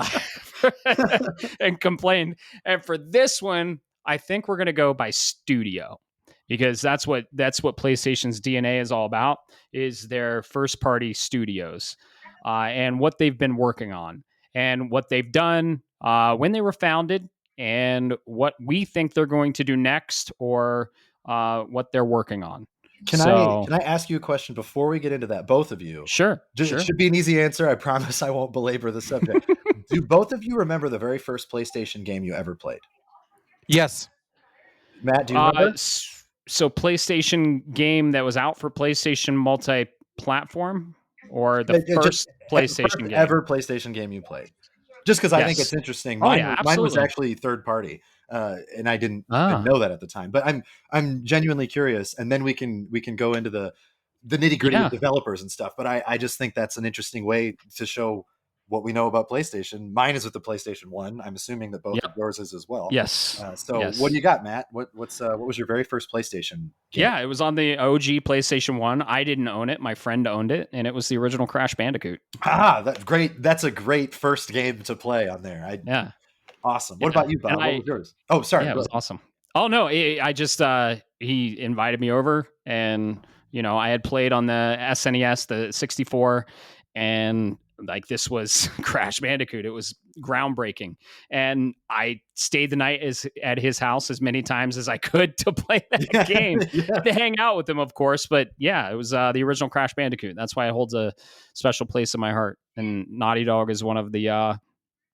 and complained. And for this one, I think we're going to go by studio, because that's what PlayStation's DNA is all about, is their first party studios and what they've been working on and what they've done when they were founded and what we think they're going to do next, or what they're working on. Can I ask you a question before we get into that, both of you? Sure. It should be an easy answer. I promise I won't belabor the subject. Do both of you remember the very first PlayStation game you ever played? Yes. Matt, do you remember? So PlayStation game that was out for PlayStation multi-platform, or the first PlayStation game? Ever PlayStation game you played? Just because I think it's interesting. Mine was actually third party, and I didn't know that at the time. But I'm genuinely curious, and then we can go into the the nitty gritty Yeah. of developers and stuff. But I just think that's an interesting way to show what we know about PlayStation. Mine is with the PlayStation 1. I'm assuming that both of yours is as well. Yes. So Yes. what do you got, Matt? What was your very first PlayStation game? Yeah, it was on the OG PlayStation 1. I didn't own it. My friend owned it, and it was the original Crash Bandicoot. That's great. That's a great first game to play on there. Yeah. Awesome. What about you, Bob? What was yours? Oh, sorry. Yeah, it was awesome. Oh, no, I just, he invited me over, and, I had played on the SNES, the 64, and like this was Crash Bandicoot. It was groundbreaking. And I stayed the night at his house as many times as I could to play that game, to hang out with him, of course. But yeah, it was the original Crash Bandicoot. That's why it holds a special place in my heart. And Naughty Dog is one of the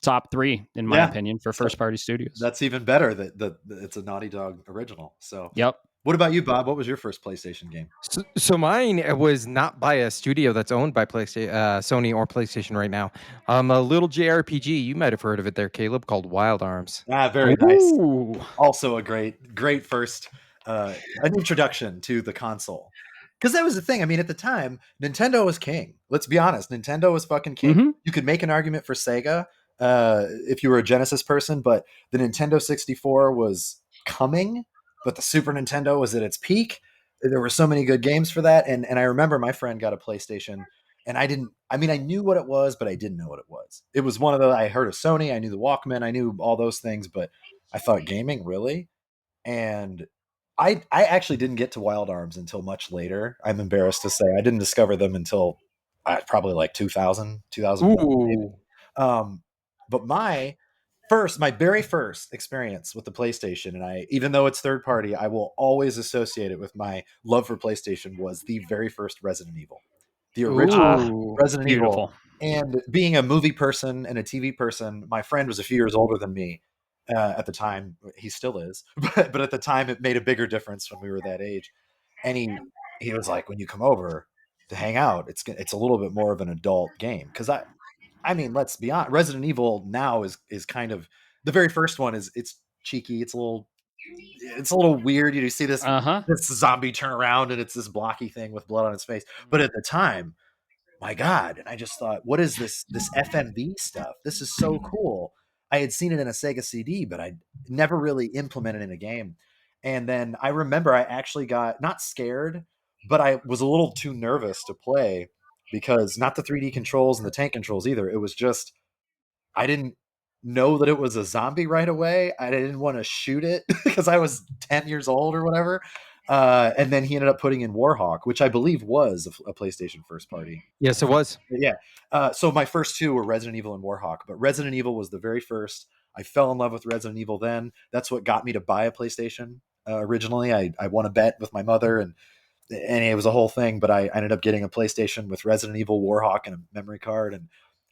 top 3, in my opinion, for first-party studios. That's even better that it's a Naughty Dog original. So yep. What about you, Bob? What was your first PlayStation game? So mine was not by a studio that's owned by Sony or PlayStation right now. A little JRPG. You might have heard of it there, Caleb, called Wild Arms. Very nice. Also a great first an introduction to the console. Because that was the thing. I mean, at the time, Nintendo was king. Let's be honest. Nintendo was fucking king. Mm-hmm. You could make an argument for Sega if you were a Genesis person, but the Nintendo 64 was coming. But the Super Nintendo was at its peak. There were so many good games for that. And I remember my friend got a PlayStation, and I knew what it was, but I didn't know what it was. It was one of the, I heard of Sony, I knew the Walkman, I knew all those things, but I thought gaming, really? And I actually didn't get to Wild Arms until much later. I'm embarrassed to say I didn't discover them until probably like 2001. But my very first experience with the PlayStation, and even though it's third party, I will always associate it with my love for PlayStation, was the very first Resident Evil, the original Resident Evil. And being a movie person and a TV person, my friend was a few years older than me at the time. He still is, but at the time it made a bigger difference when we were that age. And he was like, when you come over to hang out, it's a little bit more of an adult game. Because I mean, let's be honest. Resident Evil now is kind of, the very first one it's cheeky. It's a little weird. You see this zombie turn around and it's this blocky thing with blood on its face. But at the time, my God, and I just thought, what is this FMV stuff? This is so cool. I had seen it in a Sega CD, but I never really implemented it in a game. And then I remember I actually got not scared, but I was a little too nervous to play. Because not the 3D controls and the tank controls either. It was just, I didn't know that it was a zombie right away. I didn't want to shoot it because I was 10 years old or whatever. And then he ended up putting in Warhawk, which I believe was a PlayStation first party. Yes, it was. Yeah. So my first two were Resident Evil and Warhawk, but Resident Evil was the very first. I fell in love with Resident Evil then. That's what got me to buy a PlayStation originally. I won a bet with my mother, and it was a whole thing, but I ended up getting a PlayStation with Resident Evil, Warhawk, and a memory card, and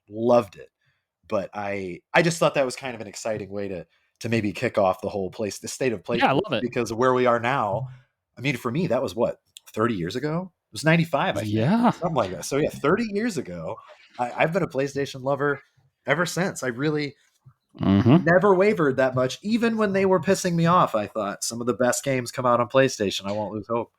loved it. But I just thought that was kind of an exciting way to maybe kick off the whole the state of play. Yeah, I love it. Because of where we are now. I mean, for me, that was what, 30 years ago? It was 95, I think. Yeah. Something like that. So yeah, 30 years ago, I've been a PlayStation lover ever since. I really never wavered that much. Even when they were pissing me off, I thought some of the best games come out on PlayStation. I won't lose hope.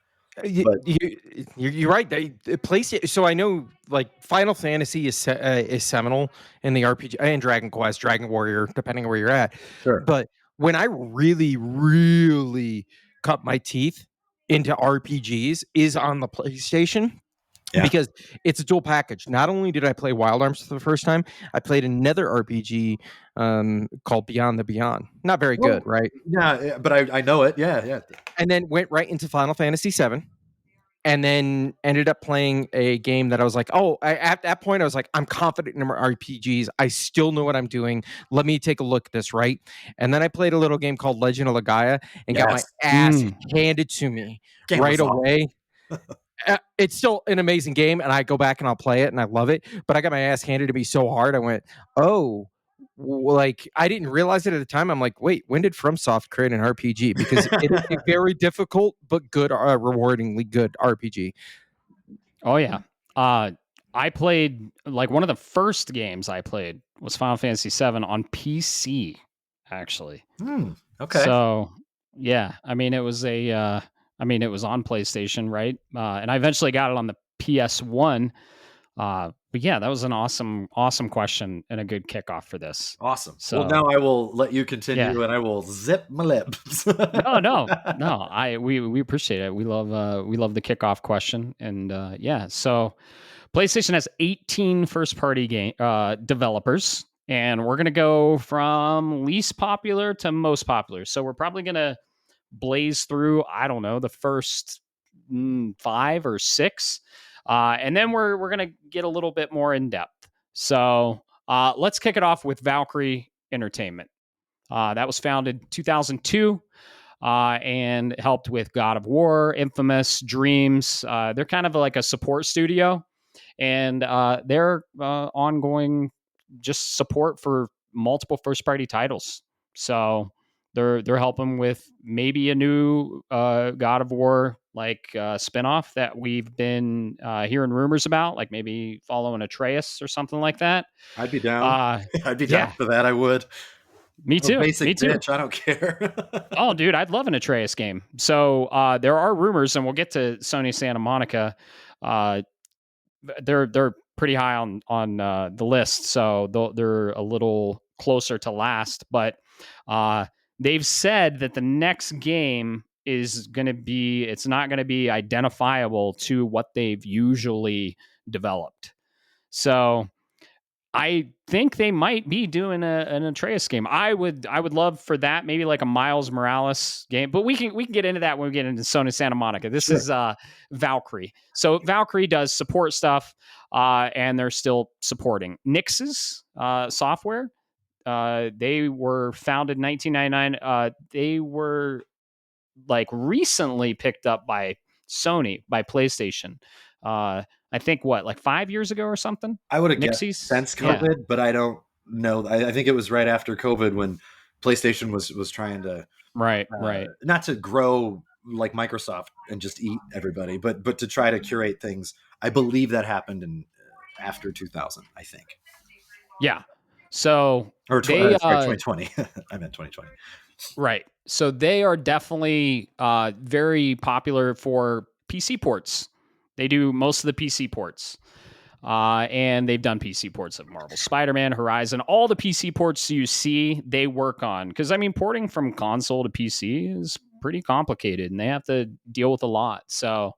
You're right. PlayStation. So I know, like, Final Fantasy is seminal in the RPG, and Dragon Quest, Dragon Warrior, depending on where you're at. Sure. But when I really, really cut my teeth into RPGs is on the PlayStation. Yeah. Because it's a dual package. Not only did I play Wild Arms for the first time, I played another RPG called Beyond the Beyond. Not very good, right? Yeah, but I know it. Yeah. And then went right into Final Fantasy VII. And then ended up playing a game that I was like, at that point, I was like, I'm confident in RPGs. I still know what I'm doing. Let me take a look at this, right? And then I played a little game called Legend of Legaia and got my ass handed to me right away. It's still an amazing game, and I go back and I'll play it, and I love it. But I got my ass handed to me so hard, I went, like, I didn't realize it at the time. I'm like, wait, when did FromSoft create an RPG? Because it is a very difficult but good, rewardingly good RPG. Oh yeah, I played, like, one of the first games I played was Final Fantasy VII on PC, actually. Okay. So yeah, I mean, it was I mean, it was on PlayStation, right? And I eventually got it on the PS1. But yeah, that was an awesome question and a good kickoff for this. Awesome. Well, So now I will let you yeah, continue, and I will zip my lips. no. We appreciate it. We love the kickoff question, and yeah. So PlayStation has 18 first party game developers, and we're gonna go from least popular to most popular. So we're probably gonna blaze through, I don't know, the first 5 or 6, and then we're gonna get a little bit more in depth. So let's kick it off with Valkyrie Entertainment. That was founded 2002. And helped with God of War, Infamous, Dreams. They're kind of like a support studio, and they're ongoing just support for multiple first party titles. So they're helping with maybe a new God of War like spinoff that we've been hearing rumors about, like maybe following Atreus or something like that. I'd be down. Uh, I'd be down yeah, for that. I would. me I'm a too. Me basic too. bitch. I don't care. Oh, dude, I'd love an Atreus game. So there are rumors, and we'll get to Sony Santa Monica. They're pretty high on the list, so they're a little closer to last. But they've said that the next game is going to be, it's not going to be identifiable to what they've usually developed. So I think they might be doing an Atreus game. I would love for that, maybe like a Miles Morales game, but we can get into that when we get into Sony Santa Monica. This Sure. is Valkyrie. So Valkyrie does support stuff, and they're still supporting Nix's software. They were founded in 1999. They were like recently picked up by Sony, by PlayStation. I think like 5 years ago or something. I would have guessed Nixies since COVID, but I don't know. I think it was right after COVID when PlayStation was trying to right. not to grow like Microsoft and just eat everybody, but to try to curate things. I believe that happened in after 2000. I think. Yeah. So Or they 2020. I meant 2020. right. So they are definitely very popular for PC ports. They do most of the PC ports. And they've done PC ports of Marvel Spider-Man, Horizon, all the PC ports you see, they work on. Because, I mean, porting from console to PC is pretty complicated, and they have to deal with a lot. So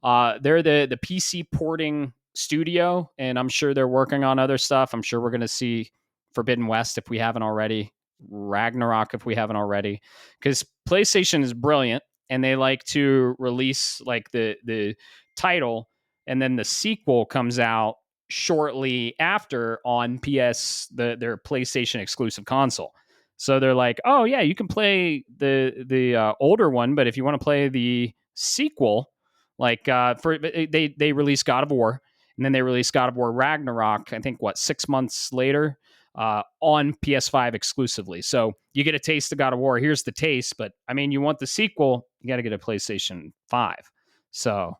they're the PC porting studio, and I'm sure they're working on other stuff. I'm sure we're going to see Forbidden West if we haven't already, Ragnarok if we haven't already, because PlayStation is brilliant, and they like to release like the title, and then the sequel comes out shortly after on their PlayStation exclusive console. So they're like, oh yeah, you can play the older one, but if you want to play the sequel, like they released God of War, and then they released God of War Ragnarok. I think 6 months later on PS5 exclusively. So you get a taste of God of War. Here's the taste, but I mean, you want the sequel, you got to get a PlayStation 5. So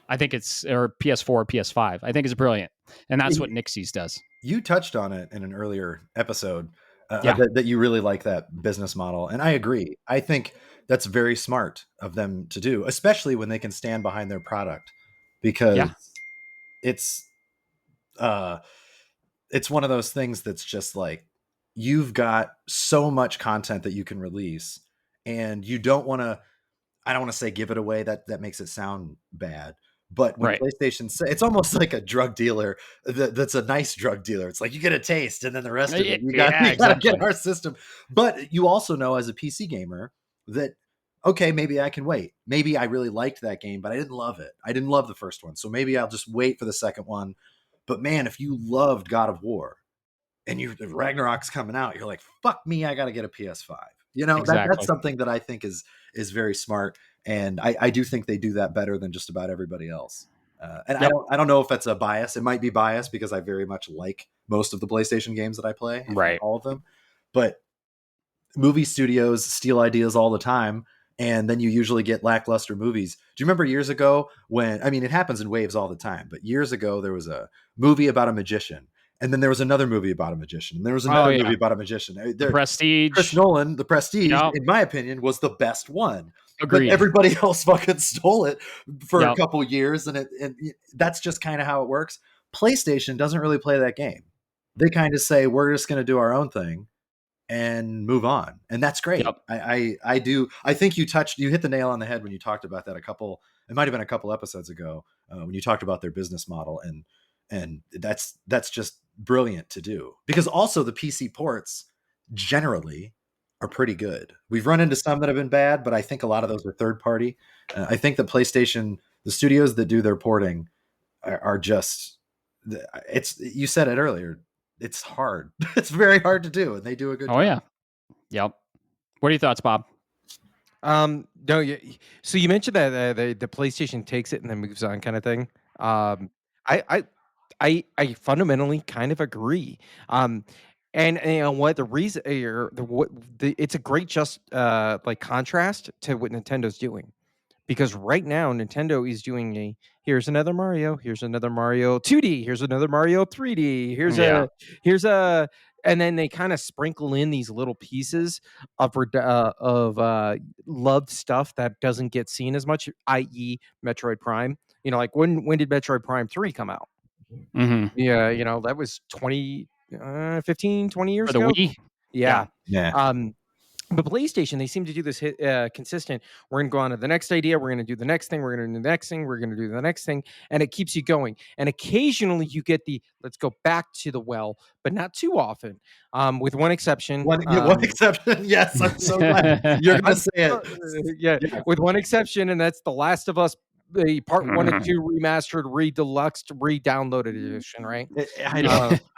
I think or PS4, PS5. I think it's brilliant, and that's what Nixies does. You touched on it in an earlier episode Yeah. that you really like that business model, and I agree. I think that's very smart of them to do, especially when they can stand behind their product, because Yeah. it's one of those things that's just like you've got so much content that you can release, and you don't want to. I don't want to say give it away. That makes it sound bad. But when Right. PlayStation, it's almost like a drug dealer that's a nice drug dealer. It's like you get a taste, and then the rest of it you got to exactly. get our system. But you also know as a PC gamer that okay, maybe I can wait. Maybe I really liked that game, but I didn't love it. I didn't love the first one, so maybe I'll just wait for the second one. But man, if you loved God of War and Ragnarok's coming out, you're like, fuck me, I got to get a PS5. You know, Exactly. that's something that I think is very smart. And I do think they do that better than just about everybody else. And Yep. I don't know if that's a bias. It might be biased because I very much like most of the PlayStation games that I play, if Right. not all of them. But movie studios steal ideas all the time, and then you usually get lackluster movies. Do you remember years ago when, I mean, it happens in waves all the time, but years ago there was a movie about a magician, And then there was another movie about a magician. And there was another movie about a magician. The Prestige. Chris Nolan, The Prestige, in my opinion, was the best one. Agreed. But everybody else fucking stole it for a couple years. And that's just kind of how it works. PlayStation doesn't really play that game. They kind of say, we're just going to do our own thing and move on. And that's great. Yep. I think you hit the nail on the head when you talked about that it might've been a couple episodes ago when you talked about their business model. And that's just brilliant to do, because also the PC ports generally are pretty good. We've run into some that have been bad, but I think a lot of those are third party. I think the PlayStation, the studios that do their porting are just, you said it earlier, it's hard. It's very hard to do, and they do a good job. Oh yeah. Yep. What are your thoughts, Bob? No, so you mentioned that the PlayStation takes it and then moves on, kind of thing. I fundamentally kind of agree. And you know what, the reason, it's a great like contrast to what Nintendo's doing, because right now Nintendo is doing here's another Mario 2D, here's another Mario 3D, here's a and then they kind of sprinkle in these little pieces of loved stuff that doesn't get seen as much, i.e. Metroid Prime. You know, like when did Metroid Prime 3 come out? Mm-hmm. Yeah, you know, that was 15, 20 years ago. For the Wii? Yeah. Yeah. But PlayStation, they seem to do this consistent. We're going to go on to the next idea. We're going to do the next thing. We're going to do the next thing. We're going to do the next thing. And it keeps you going. And occasionally you get let's go back to the well, but not too often. With one exception. One exception. Yes, I'm so glad you're going to say it. Yeah, with one exception, and that's The Last of Us Part 1 and 2 remastered, re-deluxe, re-downloaded edition, right? I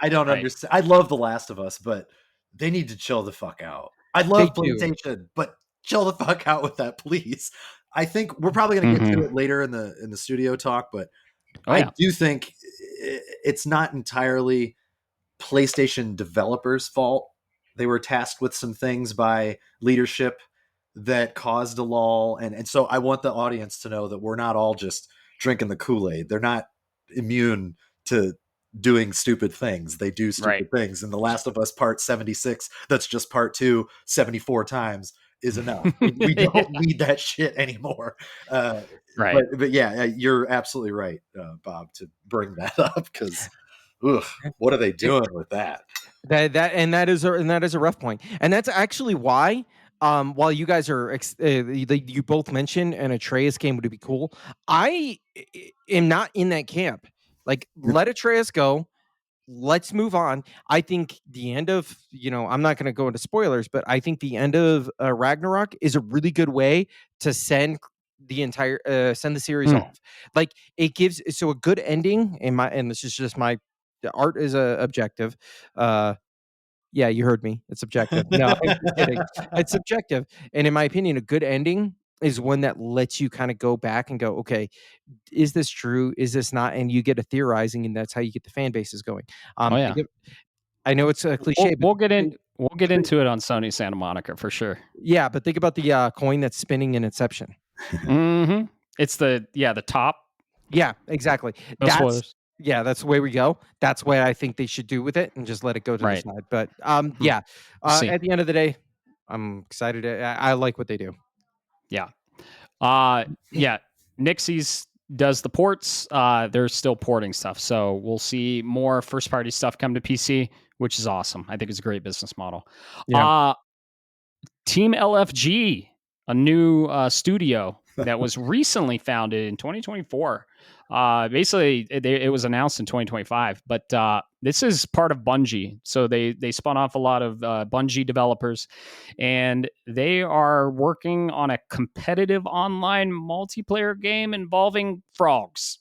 don't understand. I love The Last of Us, but they need to chill the fuck out. I love PlayStation, but chill the fuck out with that, please. I think we're probably going to get to it later in the studio talk, but I do think it's not entirely PlayStation developers' fault. They were tasked with some things by leadership that caused a lull, and so I want the audience to know that we're not all just drinking the Kool-Aid. They're not immune to doing stupid things. They do stupid things. And The Last of Us Part 76, that's just Part 2 74 times, is enough. We don't need that shit anymore. Right. But yeah, you're absolutely right, Bob, to bring that up, because what are they doing with that? That is a rough point. And that's actually why, while you guys are you both mentioned an Atreus game would be cool, I am not in that camp. Like, let Atreus go. Let's move on. I think the end of, I'm not going to go into spoilers, but I think the end of Ragnarok is a really good way to send the series off. Like, it gives a good ending and this is just my art is objective. Yeah, you heard me. It's subjective. No, I'm just kidding. It's subjective. And in my opinion, a good ending is one that lets you kind of go back and go, okay, is this true? Is this not? And you get a theorizing, and that's how you get the fan bases going. I know it's a cliche. We'll get into it on Sony Santa Monica for sure. Yeah, but think about the coin that's spinning in Inception. Mm-hmm. It's the top. Yeah, exactly. No spoilers. Yeah, that's the way we go. That's what I think they should do with it, and just let it go to the side. But at the end of the day, I'm excited. I like what they do. Yeah. Nixie's does the ports. They're still porting stuff, so we'll see more first party stuff come to PC, which is awesome. I think it's a great business model. Yeah. Team LFG, a new studio that was recently founded in 2024. Basically, it was announced in 2025, but this is part of Bungie. So they spun off a lot of Bungie developers, and they are working on a competitive online multiplayer game involving frogs.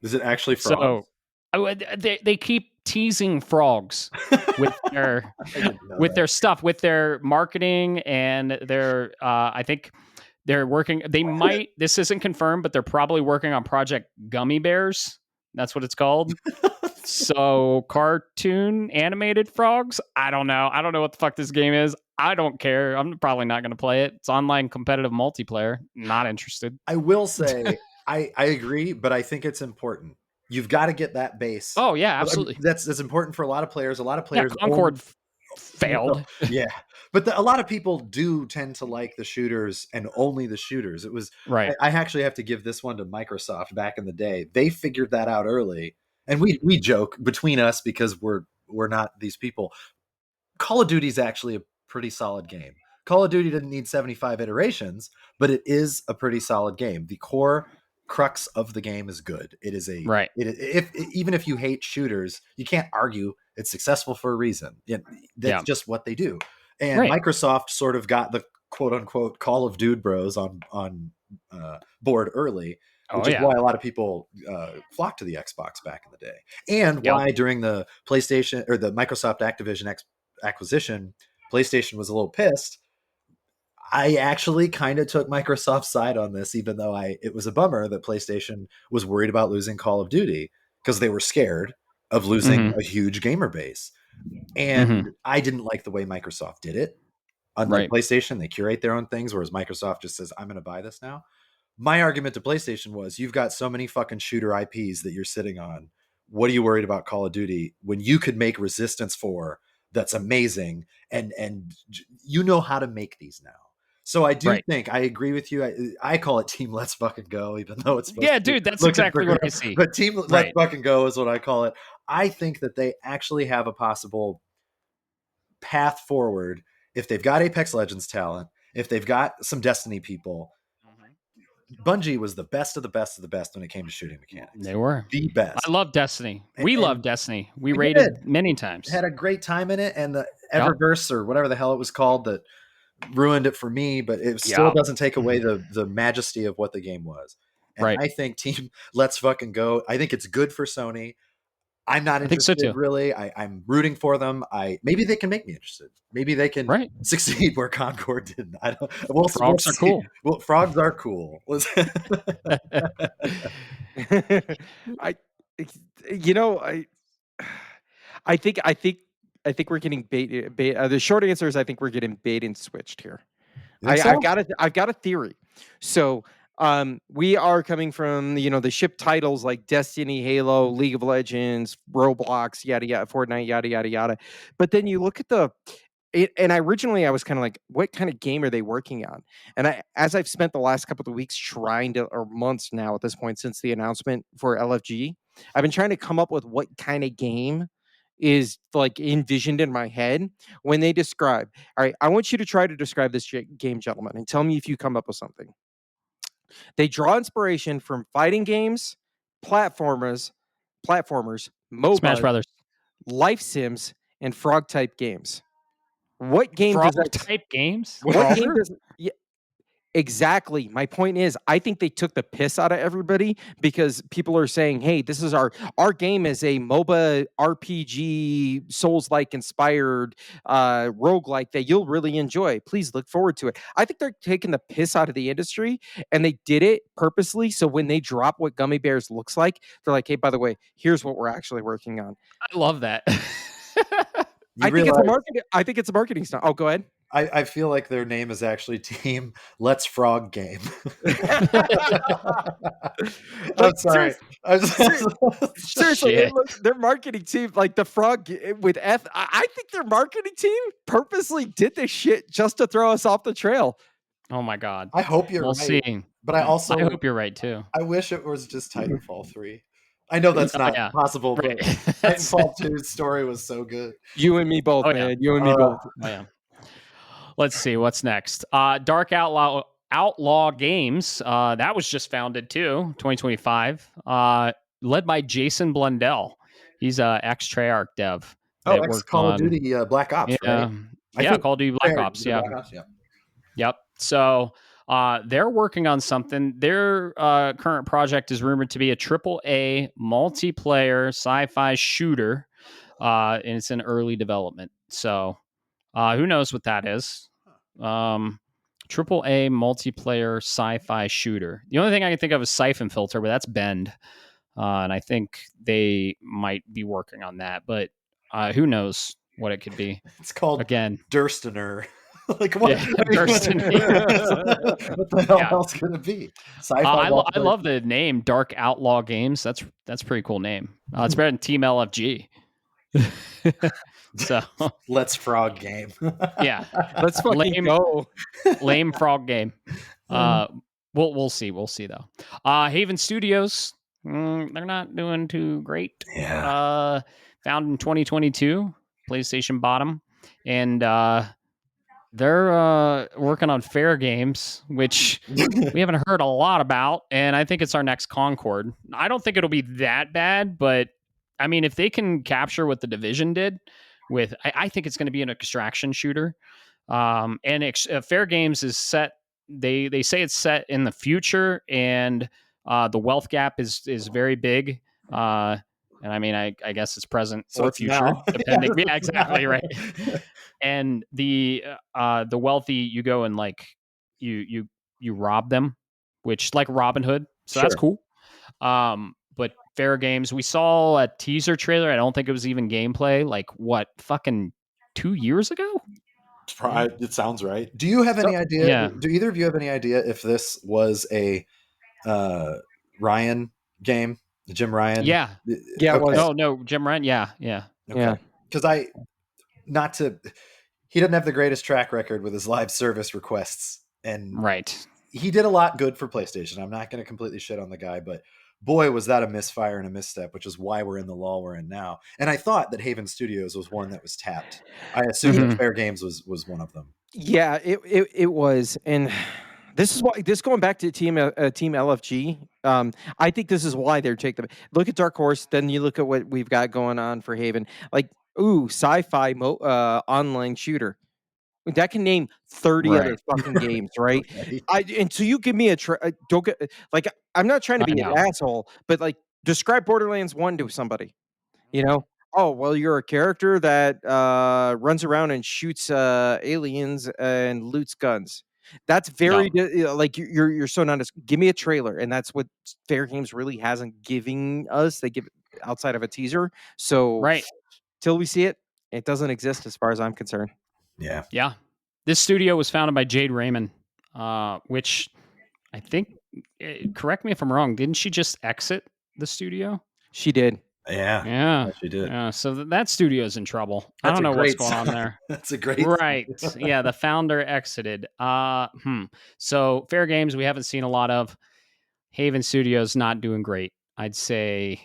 Is it actually frogs? So they keep teasing frogs with their stuff, with their marketing, and their I think they're working. They might. This isn't confirmed, but they're probably working on Project Gummy Bears. That's what it's called. So cartoon animated frogs. I don't know. I don't know what the fuck this game is. I don't care. I'm probably not going to play it. It's online competitive multiplayer. Not interested. I will say I agree, but I think it's important. You've got to get that base. Oh yeah, I mean, absolutely. that's important for a lot of players. A lot of Yeah, players Concord failed. yeah, but a lot of people do tend to like the shooters and only the shooters. It was Right. I actually have to give this one to Microsoft back in the day. They figured that out early, and we joke between us because we're not these people. Call of Duty is actually a pretty solid game. Call of Duty didn't need 75 iterations, but it is a pretty solid game. The core crux of the game is good. It is a Right. even if you hate shooters, you can't argue it's successful for a reason. That's just what they do. And Right. Microsoft sort of got the quote unquote Call of Dude bros on board early, which is why a lot of people flocked to the Xbox back in the day, and why during the PlayStation or the Microsoft Activision acquisition, PlayStation was a little pissed. I actually kind of took Microsoft's side on this, even though it was a bummer that PlayStation was worried about losing Call of Duty because they were scared of losing a huge gamer base. And I didn't like the way Microsoft did it. Unlike PlayStation, they curate their own things, whereas Microsoft just says, I'm going to buy this now. My argument to PlayStation was, you've got so many fucking shooter IPs that you're sitting on. What are you worried about Call of Duty when you could make Resistance 4 that's amazing, and you know how to make these now. So I do think I agree with you. I call it Team Let's Fucking Go, even though it's dude, that's exactly what I see. But Team Let's Fucking Go is what I call it. I think that they actually have a possible path forward if they've got Apex Legends talent, if they've got some Destiny people. Bungie was the best of the best of the best when it came to shooting mechanics. They were the best. I love Destiny. We love Destiny. We rated many times. Had a great time in it, and the Eververse or whatever the hell it was called that ruined it for me, but it still doesn't take away the majesty of what the game was. And I think Team Let's Fucking Go. I think it's good for Sony. I'm not interested, so really. I'm rooting for them. Maybe they can make me interested. Maybe they can succeed where Concord didn't. I don't. Frogs are cool. Well, frogs are cool. I think we're getting bait. The short answer is I think we're getting bait and switched here. I've got a theory. So we are coming from the ship titles like Destiny, Halo, League of Legends, Roblox, yada yada, Fortnite, yada yada yada. But then you look at and originally I was kind of like, what kind of game are they working on? And as I've spent the last couple of weeks or months now at this point since the announcement for LFG, I've been trying to come up with what kind of game is like envisioned in my head when they describe. All right, I want you to try to describe this game, gentlemen, and tell me if you come up with something. They draw inspiration from fighting games, platformers, MOBAs, Smash Brothers, life sims, and frog type games. What game frog does that type games? What game does exactly. My point is, I think they took the piss out of everybody because people are saying, hey, this is our game is a MOBA RPG Souls-like inspired roguelike that you'll really enjoy. Please look forward to it. I think they're taking the piss out of the industry, and they did it purposely. So when they drop what Gummy Bears looks like, they're like, hey, by the way, here's what we're actually working on. I love that. I think it's a marketing stunt. Oh, go ahead. I feel like their name is actually Team Let's Frog Game. I'm sorry. Seriously, their marketing team, like the frog with F, I think their marketing team purposely did this shit just to throw us off the trail. Oh my God. I hope you're right. See. But I hope you're right too. I wish it was just Titanfall 3. I know that's not possible, but Titanfall 2's story was so good. You and me both, man. You and me both. Oh, yeah. Let's see what's next. Dark Outlaw Games. That was just founded too, 2025. Led by Jason Blundell. He's a ex-Treyarch dev. Oh, ex-Call of Duty Black Ops, right? Yeah, Call of Duty Black Ops. Yeah. Yep. So they're working on something. Their current project is rumored to be a AAA multiplayer sci-fi shooter, and it's in early development. So who knows what that is? AAA multiplayer sci-fi shooter. The only thing I can think of is Siphon Filter, but that's Bend, and I think they might be working on that. But who knows what it could be? It's called again Durstener. Like what? Yeah, Durston. What the hell Yeah. else could it be? Sci-fi. I love the name Dark Outlaw Games. That's a pretty cool name. It's better than Team LFG. So Let's Frog Game. yeah, Let's fucking go. lame frog game. We'll see though. Haven Studios, they're not doing too great. Yeah. Founded in 2022, PlayStation bottom, and they're working on Fair Games, which we haven't heard a lot about, and I think it's our next Concord. I don't think it'll be that bad, but I mean, if they can capture what the Division did with, I think it's going to be an extraction shooter. And Fair Games is set. They say it's set in the future, and the wealth gap is very big. And I mean, I guess it's present So or it's future, now. depending. Yeah, Yeah, it's exactly now. right. And the wealthy, you go and like you rob them, which like Robin Hood, so that's Sure. cool. But Fair Games, we saw a teaser trailer. I don't think it was even gameplay. Like what, fucking 2 years ago? It sounds right. Do you have any idea? Yeah. Do either of you have any idea if this was a Ryan game? Jim Ryan? Yeah. Yeah, it was. No, Jim Ryan. Yeah. Yeah. Because he doesn't have the greatest track record with his live service requests, and Right. he did a lot good for PlayStation. I'm not going to completely shit on the guy, but boy, was that a misfire and a misstep, which is why we're in the lull we're in now. And I thought that Haven Studios was one that was tapped. I assumed that Fair Games was one of them. Yeah, it was, and this is why going back to Team LFG. I think this is why they're taking them. Look at Dark Horse, then you look at what we've got going on for Haven. Like, sci-fi online shooter. That can name 30 Right. other fucking games, right? Right. And so you give me don't get like, I'm not trying to I be an know. asshole, but like, describe Borderlands 1 to somebody. You know, oh well, you're a character that runs around and shoots aliens and loots guns. That's very like you're so not as. Give me a trailer, and that's what Fair Games really hasn't giving us. They give outside of a teaser. So Right. till we see it, it doesn't exist as far as I'm concerned. Yeah. Yeah. This studio was founded by Jade Raymond, which I think, correct me if I'm wrong, didn't she just exit the studio? She did. Yeah. Yeah. She did. Yeah. So that studio's in trouble. I That's don't a know what's great going on sign. there. That's a great Right. Yeah. The founder exited. So Fair Games, we haven't seen a lot of. Haven Studios not doing great. I'd say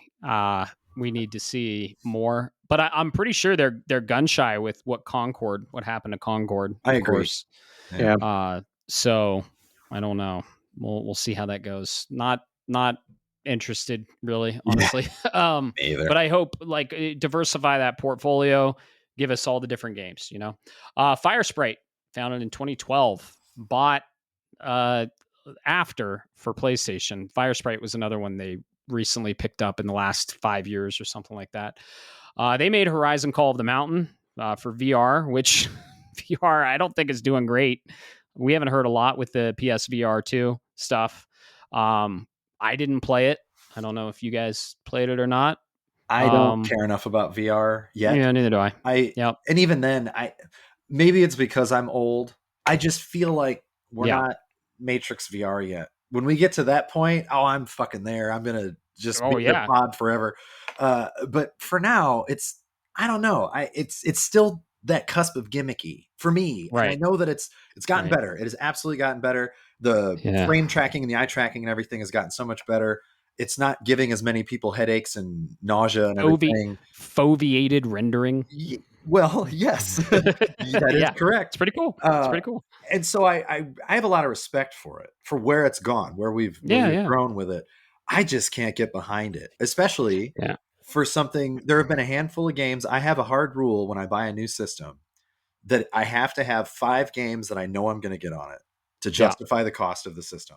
we need to see more. But I'm pretty sure they're gun shy with what happened to Concord. I of agree. course. Yeah. So I don't know. We'll see how that goes. Not interested really, honestly. Either. But I hope like diversify that portfolio. Give us all the different games. Fire Sprite, founded in 2012, bought after for PlayStation. Fire Sprite was another one they recently picked up in the last 5 years or something like that. They made Horizon Call of the Mountain for VR, which VR I don't think is doing great. We haven't heard a lot with the PSVR 2 stuff. I didn't play it. I don't know if you guys played it or not. I don't care enough about VR yet. Yeah, neither do I. Yep. And even then, maybe it's because I'm old. I just feel like we're not Matrix VR yet. When we get to that point, I'm fucking there. I'm gonna just be your pod forever. But for now, I don't know. It's still that cusp of gimmicky for me. Right. And I know that it's gotten better. It has absolutely gotten better. The frame tracking and the eye tracking and everything has gotten so much better. It's not giving as many people headaches and nausea and everything. Foveated rendering. Well, yes, that is correct. It's pretty cool. It's pretty cool. And so I have a lot of respect for it, for where it's gone, where we've grown with it. I just can't get behind it, especially for something. There have been a handful of games. I have a hard rule when I buy a new system that I have to have 5 games that I know I'm going to get on it to justify the cost of the system.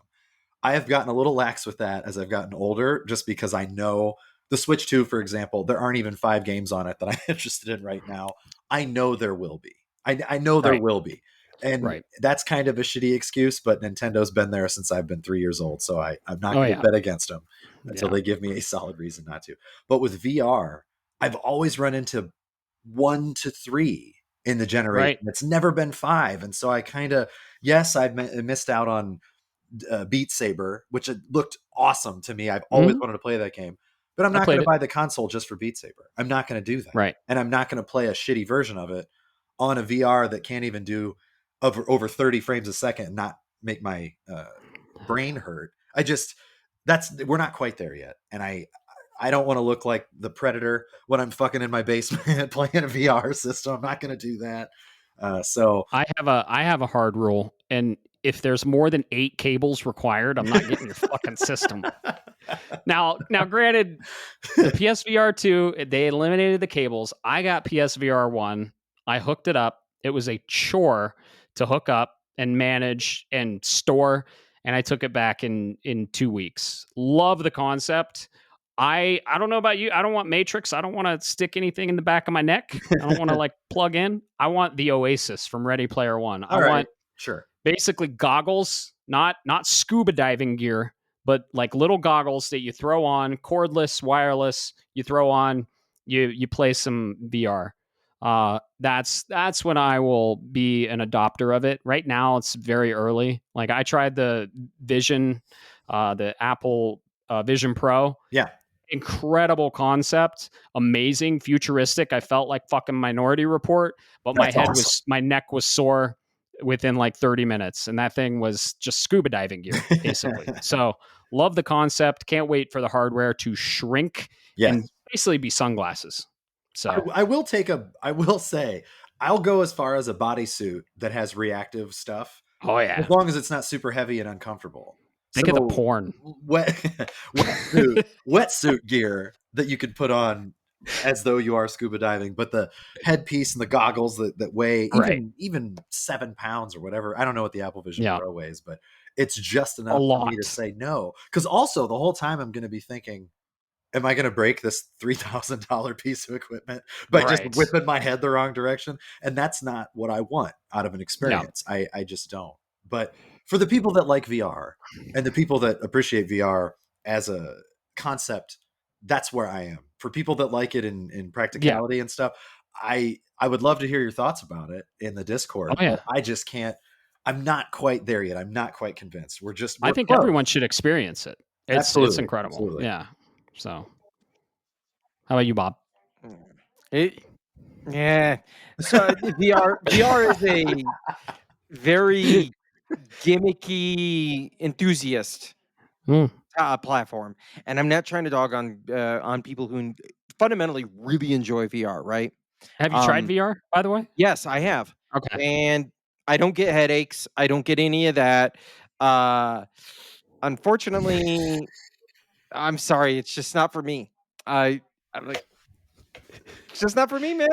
I have gotten a little lax with that as I've gotten older, just because I know the Switch 2, for example, there aren't even 5 games on it that I'm interested in right now. I know there will be. I know there will be. And that's kind of a shitty excuse, but Nintendo's been there since I've been 3 years old. So I'm not going to bet against them until they give me a solid reason not to. But with VR, I've always run into 1 to 3. in the generation. Right. It's never been 5. And so I kind of, yes, I missed out on Beat Saber, which it looked awesome to me. I've always wanted to play that game, but I'm I not going played to it. buy the console just for Beat Saber. I'm not going to do that. Right. And I'm not going to play a shitty version of it on a VR that can't even do over 30 frames a second and not make my brain hurt. We're not quite there yet. And I don't want to look like the Predator when I'm fucking in my basement playing a VR system. I'm not going to do that. So I have a hard rule, and if there's more than 8 cables required, I'm not getting your fucking system. Now, granted, the PSVR 2, they eliminated the cables. I got PSVR 1. I hooked it up. It was a chore to hook up and manage and store, and I took it back in 2 weeks. Love the concept. I don't know about you. I don't want Matrix. I don't want to stick anything in the back of my neck. I don't want to like plug in. I want the Oasis from Ready Player One. I want sure, basically goggles, not scuba diving gear, but like little goggles that you throw on, cordless, wireless. You throw on, you play some VR. That's when I will be an adopter of it. Right now, it's very early. Like I tried the Vision, the Apple Vision Pro. Yeah. Incredible concept, amazing, futuristic. I felt like fucking Minority Report, but my neck was sore within like 30 minutes, and that thing was just scuba diving gear, basically. So love the concept. Can't wait for the hardware to shrink and basically be sunglasses. So I will say, I'll go as far as a bodysuit that has reactive stuff. Oh yeah, as long as it's not super heavy and uncomfortable. Think of the porn. Wetsuit gear that you could put on as though you are scuba diving, but the headpiece and the goggles that weigh even 7 pounds or whatever. I don't know what the Apple Vision Pro weighs, but it's just enough for me to say no. Because also the whole time I'm going to be thinking, am I going to break this $3,000 piece of equipment by just whipping my head the wrong direction? And that's not what I want out of an experience. No. I just don't. But for the people that like VR and the people that appreciate VR as a concept, that's where I am. For people that like it in practicality and stuff, I would love to hear your thoughts about it in the Discord. But I just can't. I'm not quite there yet. I'm not quite convinced. I think everyone should experience it. It's incredible. Absolutely. Yeah. So, how about you, Bob? Yeah. So VR is a very gimmicky enthusiast platform, and I'm not trying to dog on people who fundamentally really enjoy VR. Right? Have you tried VR, by the way? Yes, I have. Okay. And I don't get headaches. I don't get any of that. Unfortunately, I'm sorry. It's just not for me. I'm like, it's just not for me, man.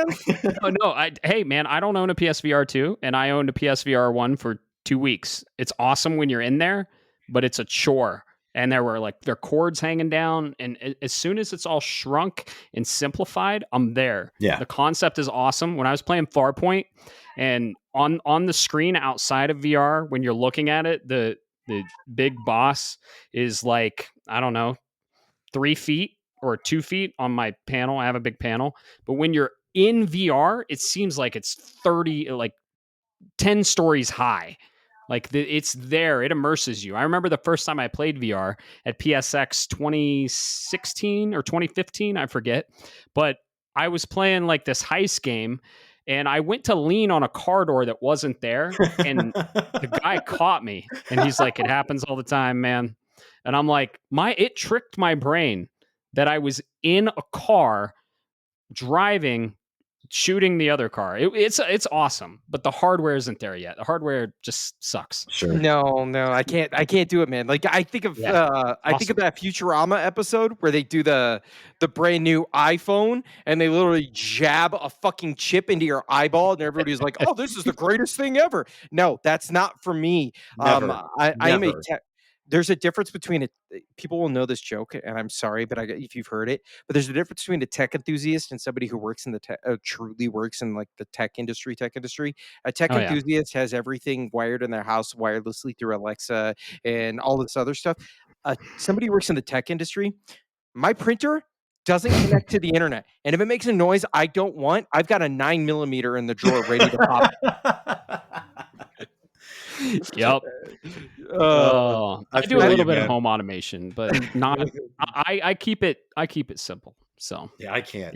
Hey, man, I don't own a PSVR 2, and I owned a PSVR 1 for 2 weeks. It's awesome when you're in there, but it's a chore. And there were like their cords hanging down. And as soon as it's all shrunk and simplified, I'm there. Yeah. The concept is awesome. When I was playing Farpoint, and on the screen outside of VR, when you're looking at it, the big boss is like, I don't know, 3 feet or 2 feet on my panel. I have a big panel. But when you're in VR, it seems like it's 10 stories high. Like it's there. It immerses you. I remember the first time I played VR at PSX 2016 or 2015. I forget. But I was playing like this heist game, and I went to lean on a car door that wasn't there. And the guy caught me, and he's like, "It happens all the time, man." And I'm like, it tricked my brain that I was in a car driving, shooting the other car. It's awesome, but the hardware isn't there yet. The hardware just sucks. Sure. No, I can't do it, man. Like I think of I think of that Futurama episode where they do the brand new iPhone and they literally jab a fucking chip into your eyeball and everybody's like, "Oh, this is the greatest thing ever." No, that's not for me. Never. I am there's a difference between people will know this joke, and I'm sorry, but if you've heard it, but there's a difference between a tech enthusiast and somebody who works in the truly works in like the tech industry. A tech enthusiast has everything wired in their house wirelessly through Alexa and all this other stuff. Somebody who works in the tech industry, my printer doesn't connect to the internet. And if it makes a noise I don't want, I've got a 9mm in the drawer ready to pop it. Yep. I do a little bit of home automation, but not. I keep it simple. So yeah, I can't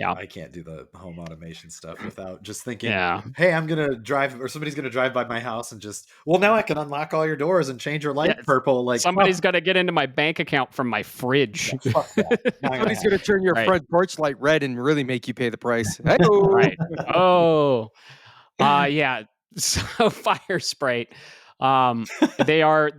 do the home automation stuff without just thinking, yeah, hey, I'm gonna drive, or somebody's gonna drive by my house and just, well, now I can unlock all your doors and change your light purple. Like somebody's got to get into my bank account from my fridge. Yeah, fuck that. Somebody's gonna turn your front porch light red and really make you pay the price. Right. Oh, yeah. So Fire Sprite. They are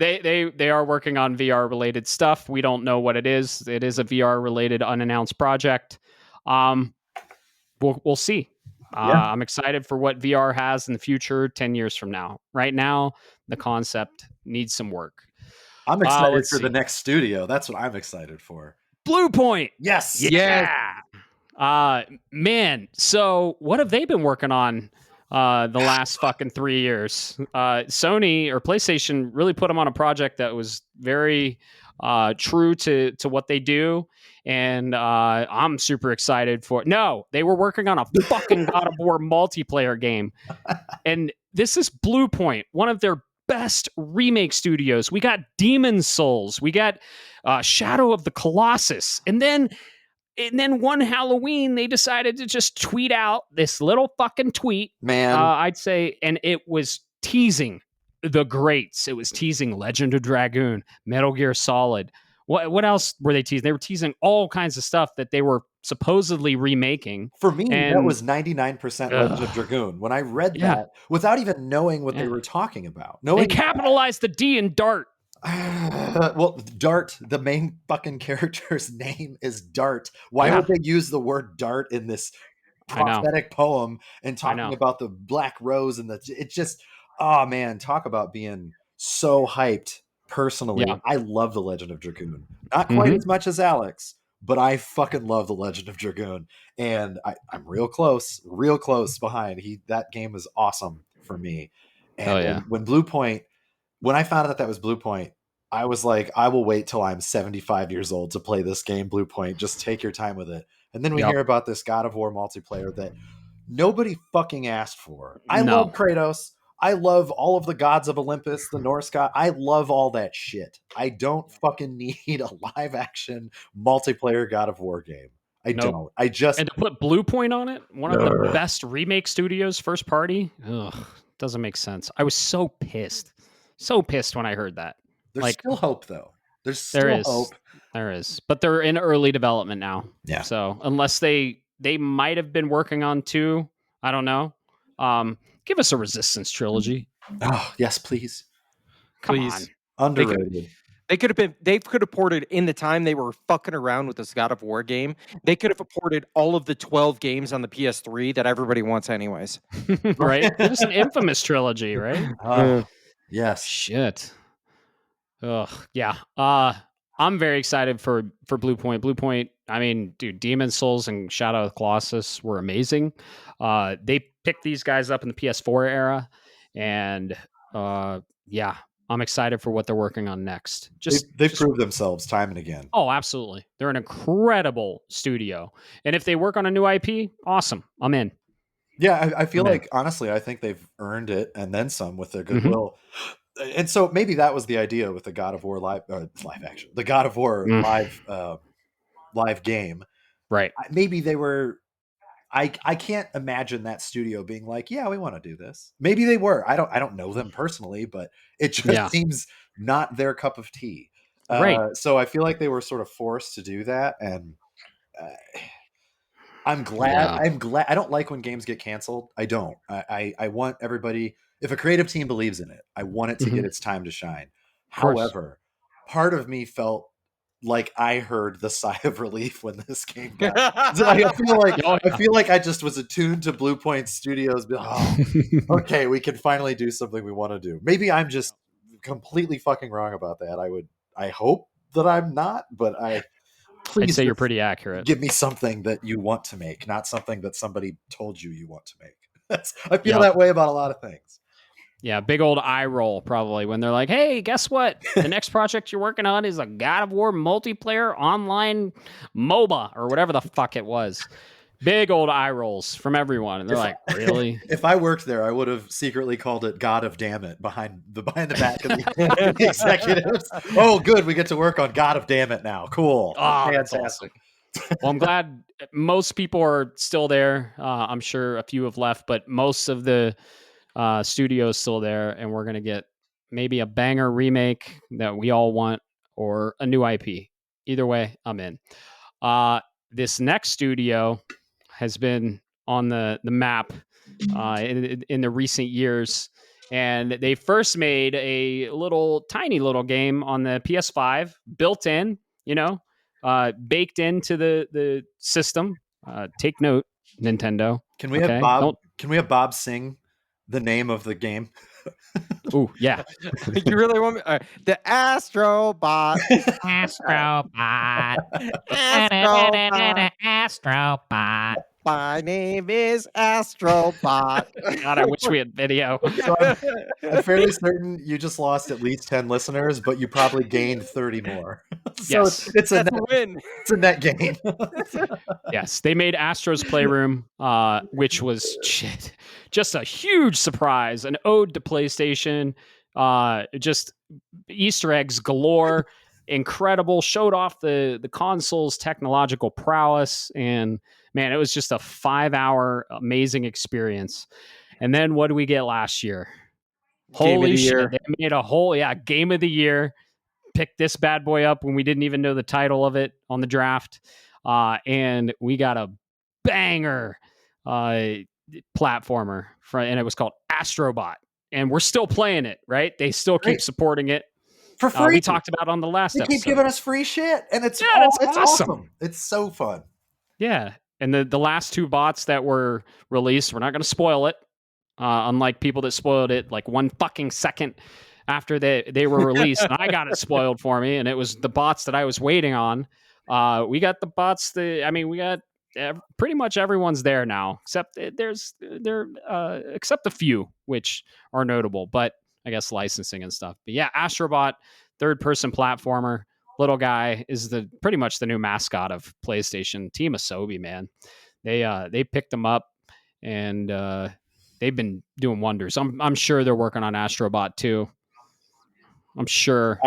working on VR related stuff. We don't know what it is. It is a VR related unannounced project. We'll see. I'm excited for what VR has in the future 10 years from now. Right now, the concept needs some work. I'm excited for the next studio. That's what I'm excited for. Blue Point. Yes. Yeah. Man. So what have they been working on the last fucking 3 years? Sony or PlayStation really put them on a project that was very true to what they do. And I'm super excited for it. No, they were working on a fucking God of War multiplayer game. And this is Blue Point, one of their best remake studios. We got Demon's Souls. We got Shadow of the Colossus. And then one Halloween, they decided to just tweet out this little fucking tweet. Man. I'd say, and it was teasing the greats. It was teasing Legend of Dragoon, Metal Gear Solid. What else were they teasing? They were teasing all kinds of stuff that they were supposedly remaking. For me, that was 99% Legend of Dragoon. When I read that, without even knowing what they were talking about. They capitalized the D in Dart. Well, Dart, the main fucking character's name is Dart. Why would they use the word Dart in this prophetic poem and talking about the Black Rose and it just, oh man, talk about being so hyped. Personally, I love the Legend of Dragoon. Not quite as much as Alex, but I fucking love the Legend of Dragoon, and I'm real close behind. That game is awesome for me. And when Blue Point, when I found out that was Blue Point, I was like, I will wait till I'm 75 years old to play this game, Blue Point. Just take your time with it. And then we hear about this God of War multiplayer that nobody fucking asked for. I love Kratos. I love all of the gods of Olympus, the Norse god. I love all that shit. I don't fucking need a live action multiplayer God of War game. I don't. And to put Blue Point on it, one of the best remake studios, first party. Doesn't make sense. I was so pissed when I heard that. There's still hope though. There's still hope. There is, but they're in early development now. Yeah. So unless they might have been working on 2, I don't know. Give us a Resistance trilogy. Oh, yes, please. Come on. Underrated. They could have ported in the time they were fucking around with this God of War game. They could have ported all of the 12 games on the PS3 that everybody wants anyways. Right? It's an infamous trilogy, right? Yes. Shit. Ugh. Yeah. I'm very excited for Blue Point. Blue Point, I mean, dude, Demon's Souls and Shadow of the Colossus were amazing. They picked these guys up in the PS4 era, and I'm excited for what they're working on next. They've proved themselves time and again. Oh, absolutely. They're an incredible studio. And if they work on a new IP, awesome. I'm in. Yeah, I feel like, honestly, I think they've earned it and then some with their goodwill. And so maybe that was the idea with the God of War live action, the God of War live game. Right. Maybe they were, I can't imagine that studio being like, yeah, we want to do this. Maybe they were. I don't know them personally, but it just seems not their cup of tea. Right. So I feel like they were sort of forced to do that. And I'm glad. I don't like when games get canceled. I don't. I want everybody, if a creative team believes in it, I want it to get its time to shine. However, part of me felt like I heard the sigh of relief when this game got. I feel like I just was attuned to Blue Point Studios. Okay, we can finally do something we want to do. Maybe I'm just completely fucking wrong about that. I hope that I'm not, but please I'd say you're pretty accurate. Give me something that you want to make, not something that somebody told you want to make. I feel that way about a lot of things. Yeah, big old eye roll probably when they're like, "Hey, guess what? The next project you're working on is a God of War multiplayer online MOBA or whatever the fuck it was." Big old eye rolls from everyone, and they're like, "Really?" If I worked there, I would have secretly called it "God of Damn It" behind the back of the executives. Oh, good, we get to work on "God of Damn It" now. Cool, Oh, that's fantastic. awesome. Well, I'm glad most people are still there. I'm sure a few have left, but most of the studio is still there, and we're gonna get maybe a banger remake that we all want or a new IP. Either way, I'm in. This next studio has been on the map in the recent years, and they first made a tiny little game on the PS5, built in, baked into the system. Take note, Nintendo. Can we have Bob? Can we have Bob sing the name of the game? Oh yeah. You really want me? The Astrobot. Astrobot. Astrobot. Astrobot. My name is Astrobot. God, I wish we had video. So I'm fairly certain you just lost at least 10 listeners, but you probably gained 30 more. So Yes. it's a That's net, a win. it's a net gain. Yes, they made Astro's Playroom, which was just a huge surprise, an ode to PlayStation, just Easter eggs galore, incredible, showed off the console's technological prowess, and man, it was just a 5-hour amazing experience. And then what do we get last year? Game of Holy the shit, year. they made a whole game of the year. Picked this bad boy up when we didn't even know the title of it on the draft. And we got a banger platformer and it was called Astrobot. And we're still playing it, right? They still keep Great. supporting it. For free. We talked about on the last They episode. keep giving us free shit, and it's that's awesome. It's so fun. Yeah. And the last two bots that were released, we're not going to spoil it. Unlike people that spoiled it like 1 fucking second after they were released, and I got it spoiled for me, and it was the bots that I was waiting on. We got the bots. We got pretty much everyone's there now, except except a few which are notable, but I guess licensing and stuff. But yeah, Astrobot, third-person platformer. Little guy is pretty much the new mascot of PlayStation. Team Asobi, man, they picked him up and they've been doing wonders. I'm sure they're working on Astrobot too. I'm sure.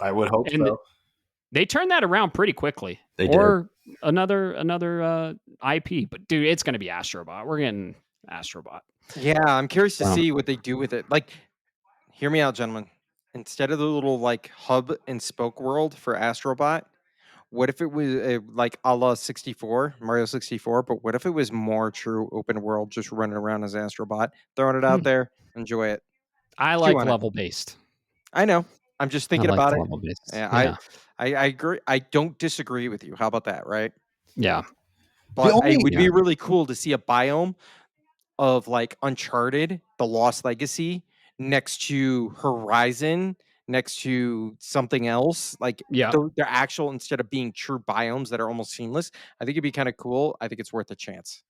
I would hope and so. They turned that around pretty quickly. They or did. another IP, but dude, it's going to be Astrobot. We're getting Astrobot. Yeah, I'm curious to see what they do with it. Like, hear me out, gentlemen. Instead of the little like hub and spoke world for Astrobot, what if it was like a la 64, Mario 64? But what if it was more true open world, just running around as Astrobot, throwing it out there, enjoy it. I like level based. I know. I'm just thinking about it. Yeah. I agree. I don't disagree with you. How about that, right? Yeah. But it would be really cool to see a biome of like Uncharted, The Lost Legacy, next to Horizon, next to something else. Like they're actual, instead of being true biomes that are almost seamless. I think it'd be kind of cool. I think it's worth a chance.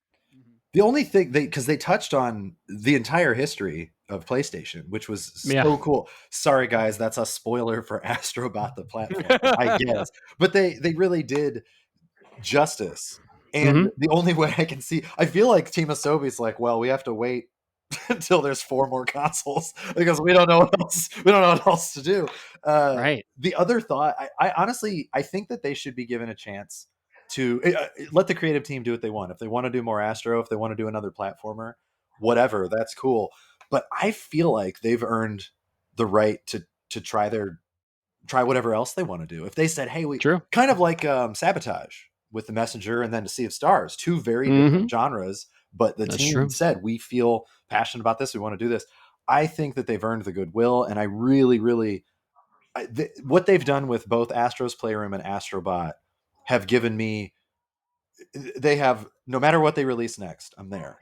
The only thing because they touched on the entire history of PlayStation, which was so cool. Sorry, guys, that's a spoiler for Astrobot the platform, I guess. But they really did justice. And the only way I can see, I feel like Team Asobi's like, well, we have to wait until there's 4 more consoles because we don't know what else. We don't know what else to do. Right. The other thought, I honestly, I think that they should be given a chance to let the creative team do what they want. If they want to do more Astro, if they want to do another platformer, whatever, that's cool. But I feel like they've earned the right to try whatever else they want to do. If they said, hey, kind of like Sabotage with The Messenger and then To Sea of Stars, 2 very different genres, but the team said, we feel passionate about this, we want to do this. I think that they've earned the goodwill, and I really, really, what they've done with both Astro's Playroom and Astrobot have given me, they have, no matter what they release next, I'm there.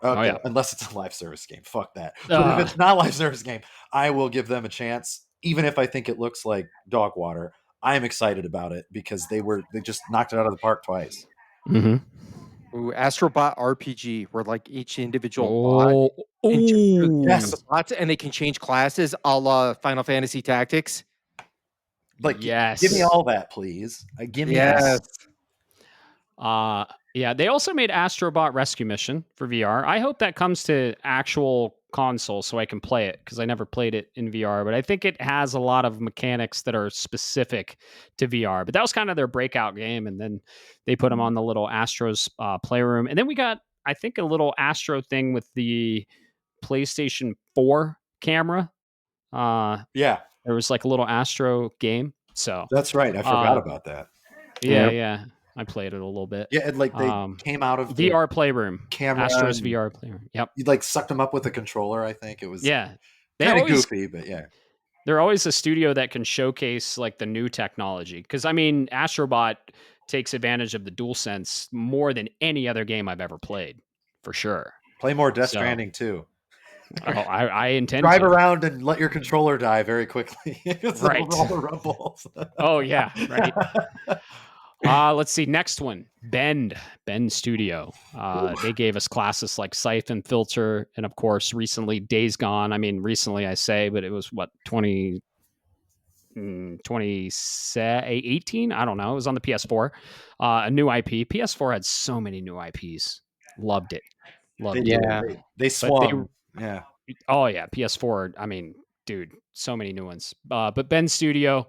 Okay, unless it's a live service game. Fuck that. But if it's not a live service game, I will give them a chance, even if I think it looks like dog water. I am excited about it because they just knocked it out of the park twice. Mm-hmm. Ooh, Astrobot RPG, where like each individual bot Oh, Yes. the bots, and they can change classes, a la Final Fantasy Tactics. Like, yes. give me all that, please. Give me Yes. that. Yeah, they also made Astrobot Rescue Mission for VR. I hope that comes to actual console so I can play it because I never played it in VR. But I think it has a lot of mechanics that are specific to VR. But that was kind of their breakout game, and then they put them on the little Astro's Playroom, and then we got I think a little Astro thing with the PlayStation 4 camera. Yeah, There was like a little Astro game. So that's right. I forgot about that. yeah. I played it a little bit. Yeah, and like they came out of the VR Playroom, camera, Astro's and VR Playroom. Yep. you like sucked them up with a controller. I think it was Yeah. kind of goofy, but yeah. They're always a studio that can showcase like the new technology. Because I mean, Astrobot takes advantage of the DualSense more than any other game I've ever played, for sure. Play more Death So- Stranding too. I intend Drive to. around and let your controller die very quickly. Right. All the rumbles. Oh yeah, right. Let's see. Next one, Bend Studio. They gave us classes like Siphon Filter, and of course, recently Days Gone. I mean, recently I say, but it was what 2018. I don't know. It was on the PS4. A new IP. PS4 had so many new IPs. Loved it. Loved They it. Yeah. did. They swung. Yeah. Oh yeah, PS4. I mean, dude, so many new ones. But Bend Studio,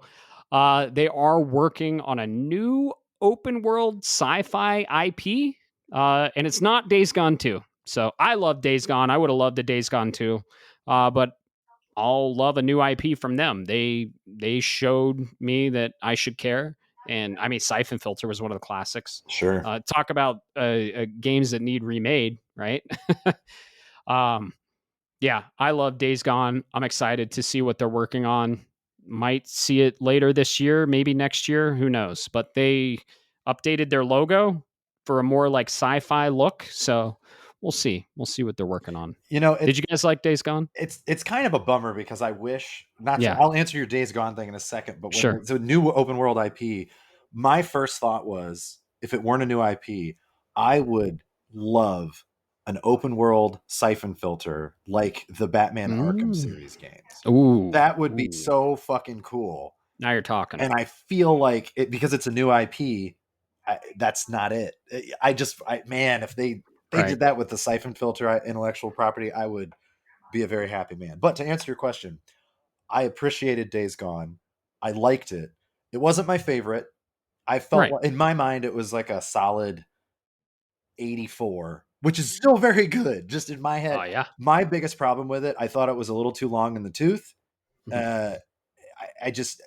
they are working on a new open world sci-fi IP, and it's not Days Gone 2. So I love Days Gone. I would have loved the Days Gone 2, but I'll love a new IP from them. They showed me that I should care. And I mean, Siphon Filter was one of the classics. Sure. Talk about games that need remade, right? Yeah, I love Days Gone. I'm excited to see what they're working on. Might see it later this year, maybe next year. Who knows? But they updated their logo for a more like sci-fi look. So we'll see. We'll see what they're working on. You know, Did you guys like Days Gone? it's kind of a bummer because I wish not. Yeah. I'll answer your Days Gone thing in a second, but when Sure. it's a new open world IP, my first thought was if it weren't a new IP, I would love an open world Siphon Filter like the Batman Arkham series games. Ooh, That would be ooh. so fucking cool. Now you're talking. And I feel like it because it's a new IP. That's not it. Man, if they Right. did that with the Siphon Filter intellectual property, I would be a very happy man. But to answer your question, I appreciated Days Gone. I liked it. It wasn't my favorite. I felt Right. in my mind it was like a solid 84, which is still very good. Just in my head, Oh yeah. my biggest problem with it, I thought it was a little too long in the tooth. Mhm.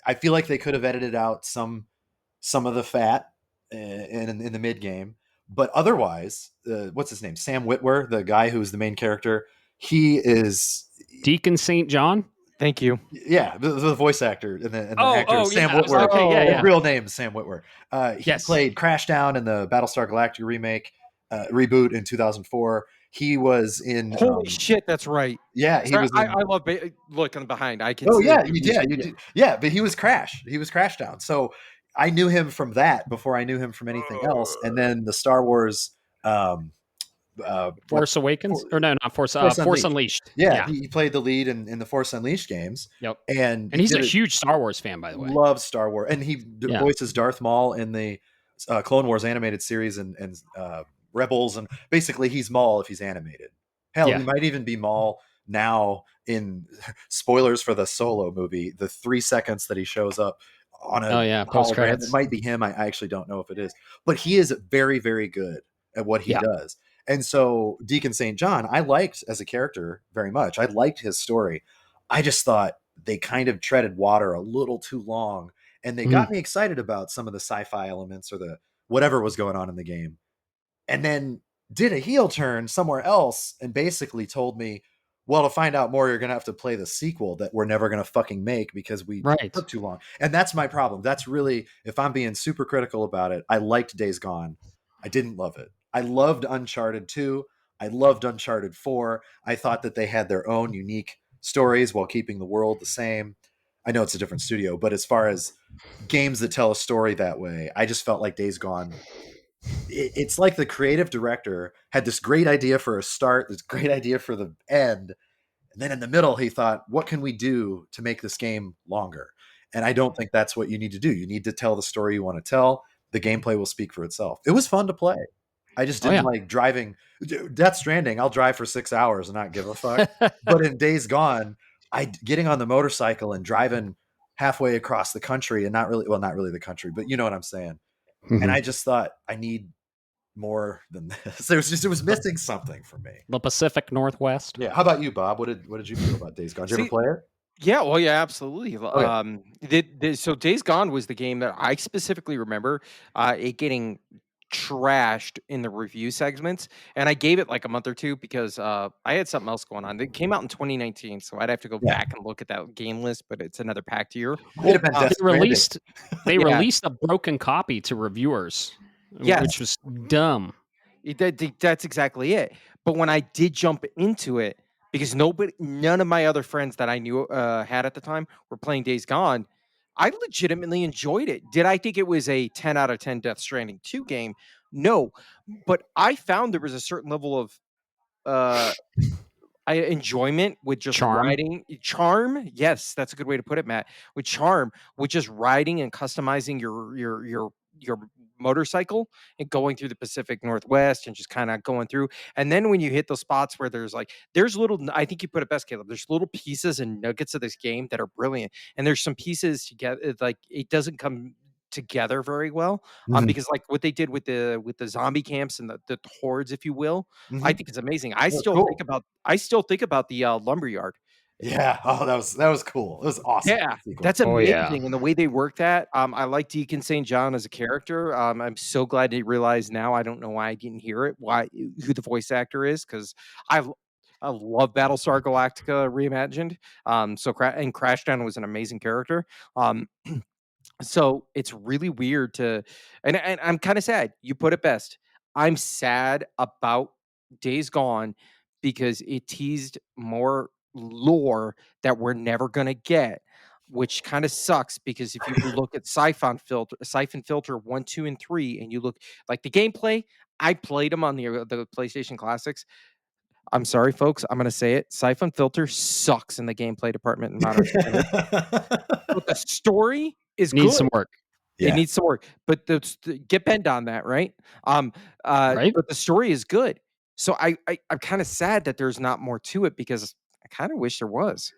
I feel like they could have edited out some of the fat in the mid game, but otherwise, what's his name? Sam Witwer, the guy who's the main character. He is Deacon St. John. Thank you. yeah, the voice actor and the Oh, actor oh, Sam yeah, I was Witwer. like, okay, yeah, His yeah. real name is Sam Witwer. He Yes. played Crashdown in the Battlestar Galactica remake reboot in 2004. He was in Holy shit, that's right. yeah, he Sorry, was in, I love looking behind. I can. oh see yeah, it. you did. Yeah, but he was Crashdown. So I knew him from that before I knew him from anything else. And then the Star Wars Force Awakens, or no, not Force. Force Unleashed. Yeah, he played the lead in the Force Unleashed games. Yep. And he's a huge Star Wars fan, by the way. Loves Star Wars, and he Yeah. voices Darth Maul in the Clone Wars animated series and Rebels, and basically he's Maul if he's animated. Hell, Yeah. he might even be Maul now in spoilers for the Solo movie. The 3 seconds that he shows up on a post hologram, credits. it might be him. I actually don't know if it is, but he is very, very good at what he does. And so Deacon St. John, I liked as a character very much. I liked his story. I just thought they kind of treaded water a little too long, and they got me excited about some of the sci-fi elements or the whatever was going on in the game. And then did a heel turn somewhere else and basically told me, well, to find out more, you're going to have to play the sequel that we're never going to fucking make because we took too long. And that's my problem. That's really, if I'm being super critical about it, I liked Days Gone. I didn't love it. I loved Uncharted 2. I loved Uncharted 4. I thought that they had their own unique stories while keeping the world the same. I know it's a different studio, but as far as games that tell a story that way, I just felt like Days Gone it's like the creative director had this great idea for a start, this great idea for the end, and then in the middle he thought, what can we do to make this game longer? And I don't think that's what you need to do. You need to tell the story you want to tell. The gameplay will speak for itself. It was fun to play. I just Oh, didn't yeah. like driving. Death Stranding, I'll drive for 6 hours and not give a fuck. But in Days Gone, getting on the motorcycle and driving halfway across the country, and not really the country, but you know what I'm saying. And Mhm. I just thought, I need more than this. It was missing something for me. The Pacific Northwest. Yeah. How about you, Bob? What did you feel about Days Gone? Did you ever See, play it? Yeah, well, yeah, absolutely. Okay. So Days Gone was the game that I specifically remember it getting trashed in the review segments, and I gave it like a month or two because I had something else going on. It came out in 2019, so I'd have to go Yeah. back and look at that game list, but it's another packed year. Might have been Death They Stranding. Yeah. released a broken copy to reviewers, Yes. which was dumb. That's exactly it. But when I did jump into it, because none of my other friends that I knew had at the time were playing Days Gone, I legitimately enjoyed it. Did I think it was a 10 out of 10 Death Stranding 2 game? No. But I found there was a certain level of enjoyment with just riding charm. Yes, that's a good way to put it, Matt. With charm, with just riding and customizing your motorcycle and going through the Pacific Northwest and just kind of going through. And then when you hit those spots where there's little, I think you put it best, Caleb. There's little pieces and nuggets of this game that are brilliant, and there's some pieces together like it doesn't come together very well because like what they did with the zombie camps and the hordes, if you will, I think it's amazing. I still think about the lumberyard. Yeah. Oh, that was cool. It was awesome. Yeah, sequel. that's Oh, yeah. amazing, and the way they work that, I like Deacon St. John as a character. I'm so glad to realize now. I don't know why I didn't hear it. Who the voice actor is? Because I love Battlestar Galactica reimagined. And Crashdown was an amazing character. So it's really weird and I'm kind of sad. You put it best. I'm sad about Days Gone because it teased more lore that we're never gonna get, which kind of sucks because if you look at Siphon Filter 1, 2, and 3, and you look like the gameplay, I played them on the PlayStation Classics. I'm sorry, folks. I'm gonna say it. Siphon Filter sucks in the gameplay department in Modern Standard. But the story is Needs good. some work. It Yeah. needs some work, but get bent on that, right? Right? But the story is good. So I'm kind of sad that there's not more to it because I kind of wish there was.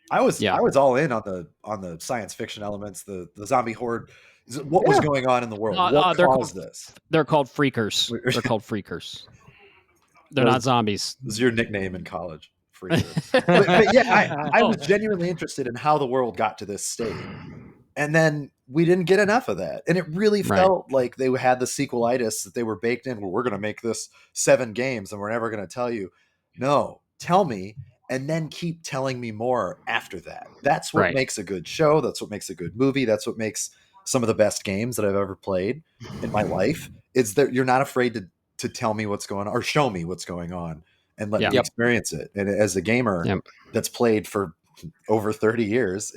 I was Yeah. all in on the science fiction elements, the zombie horde, what was Yeah. going on in the world, Uh, what they're caused called- this. They're called freakers. They're called freakers. They're not zombies. This is your nickname in college, Freaker. but yeah, I was genuinely interested in how the world got to this state. And then we didn't get enough of that. And it really felt like they had the sequelitis that they were baked in. Well, we're going to make this 7 games and we're never going to tell you. No, tell me, and then keep telling me more after that. That's what makes a good show. That's what makes a good movie. That's what makes some of the best games that I've ever played in my life. Is that you're not afraid to tell me what's going on or show me what's going on and let me experience it. And as a gamer that's played for over 30 years,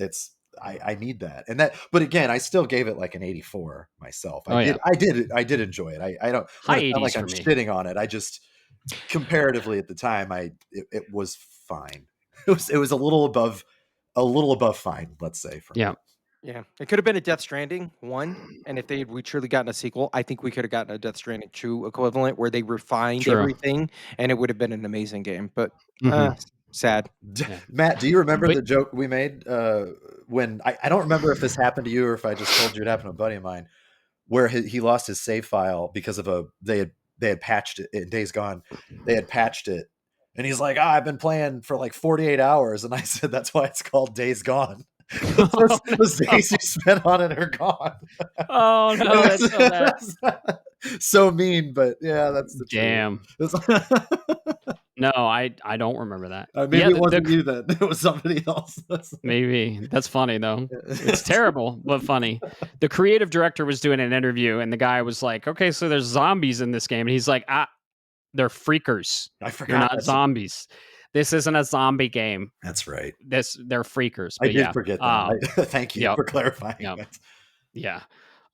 I need that. And that, but again, I still gave it like an 84 myself. I did enjoy it. I don't High sound 80s like for I'm me. shitting on it. I just comparatively at the time, it was fine. It was a little above fine, let's say. For me. Yeah, it could have been a Death Stranding 1, and if we truly gotten a sequel, I think we could have gotten a Death Stranding 2 equivalent where they refined everything, and it would have been an amazing game. But sad. Matt, do you remember the joke we made when I don't remember if this happened to you or if I just told you it happened to a buddy of mine, where he lost his save file because of they had patched it in Days Gone. They had patched it, and he's like, I've been playing for like 48 hours, and I said that's why it's called Days Gone. Those days you spent on it are gone. Oh no, that's so bad. So mean, but yeah, that's the damn. No, I don't remember that. Maybe it wasn't you then. It was somebody else. Maybe. That's funny though. It's terrible, but funny. The creative director was doing an interview and the guy was like, okay, so there's zombies in this game. And he's like, they're freakers. I forgot. They're not zombies. This isn't a zombie game. That's right. They're freakers. But I did forget that. Thank you for clarifying. Yeah.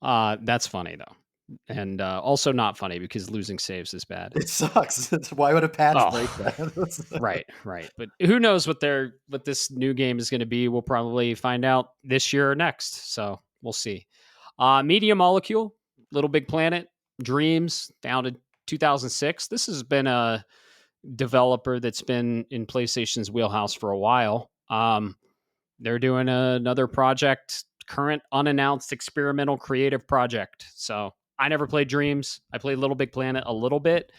That's funny though. and also not funny because losing saves is bad. It sucks. Why would a patch Oh. break that? Right. But who knows what this new game is going to be? We'll probably find out this year or next. So we'll see. Media Molecule, Little Big Planet, Dreams, founded 2006. This has been a developer that's been in PlayStation's wheelhouse for a while. They're doing another project, current unannounced experimental creative project. So I never played Dreams. I played Little Big Planet a little bit.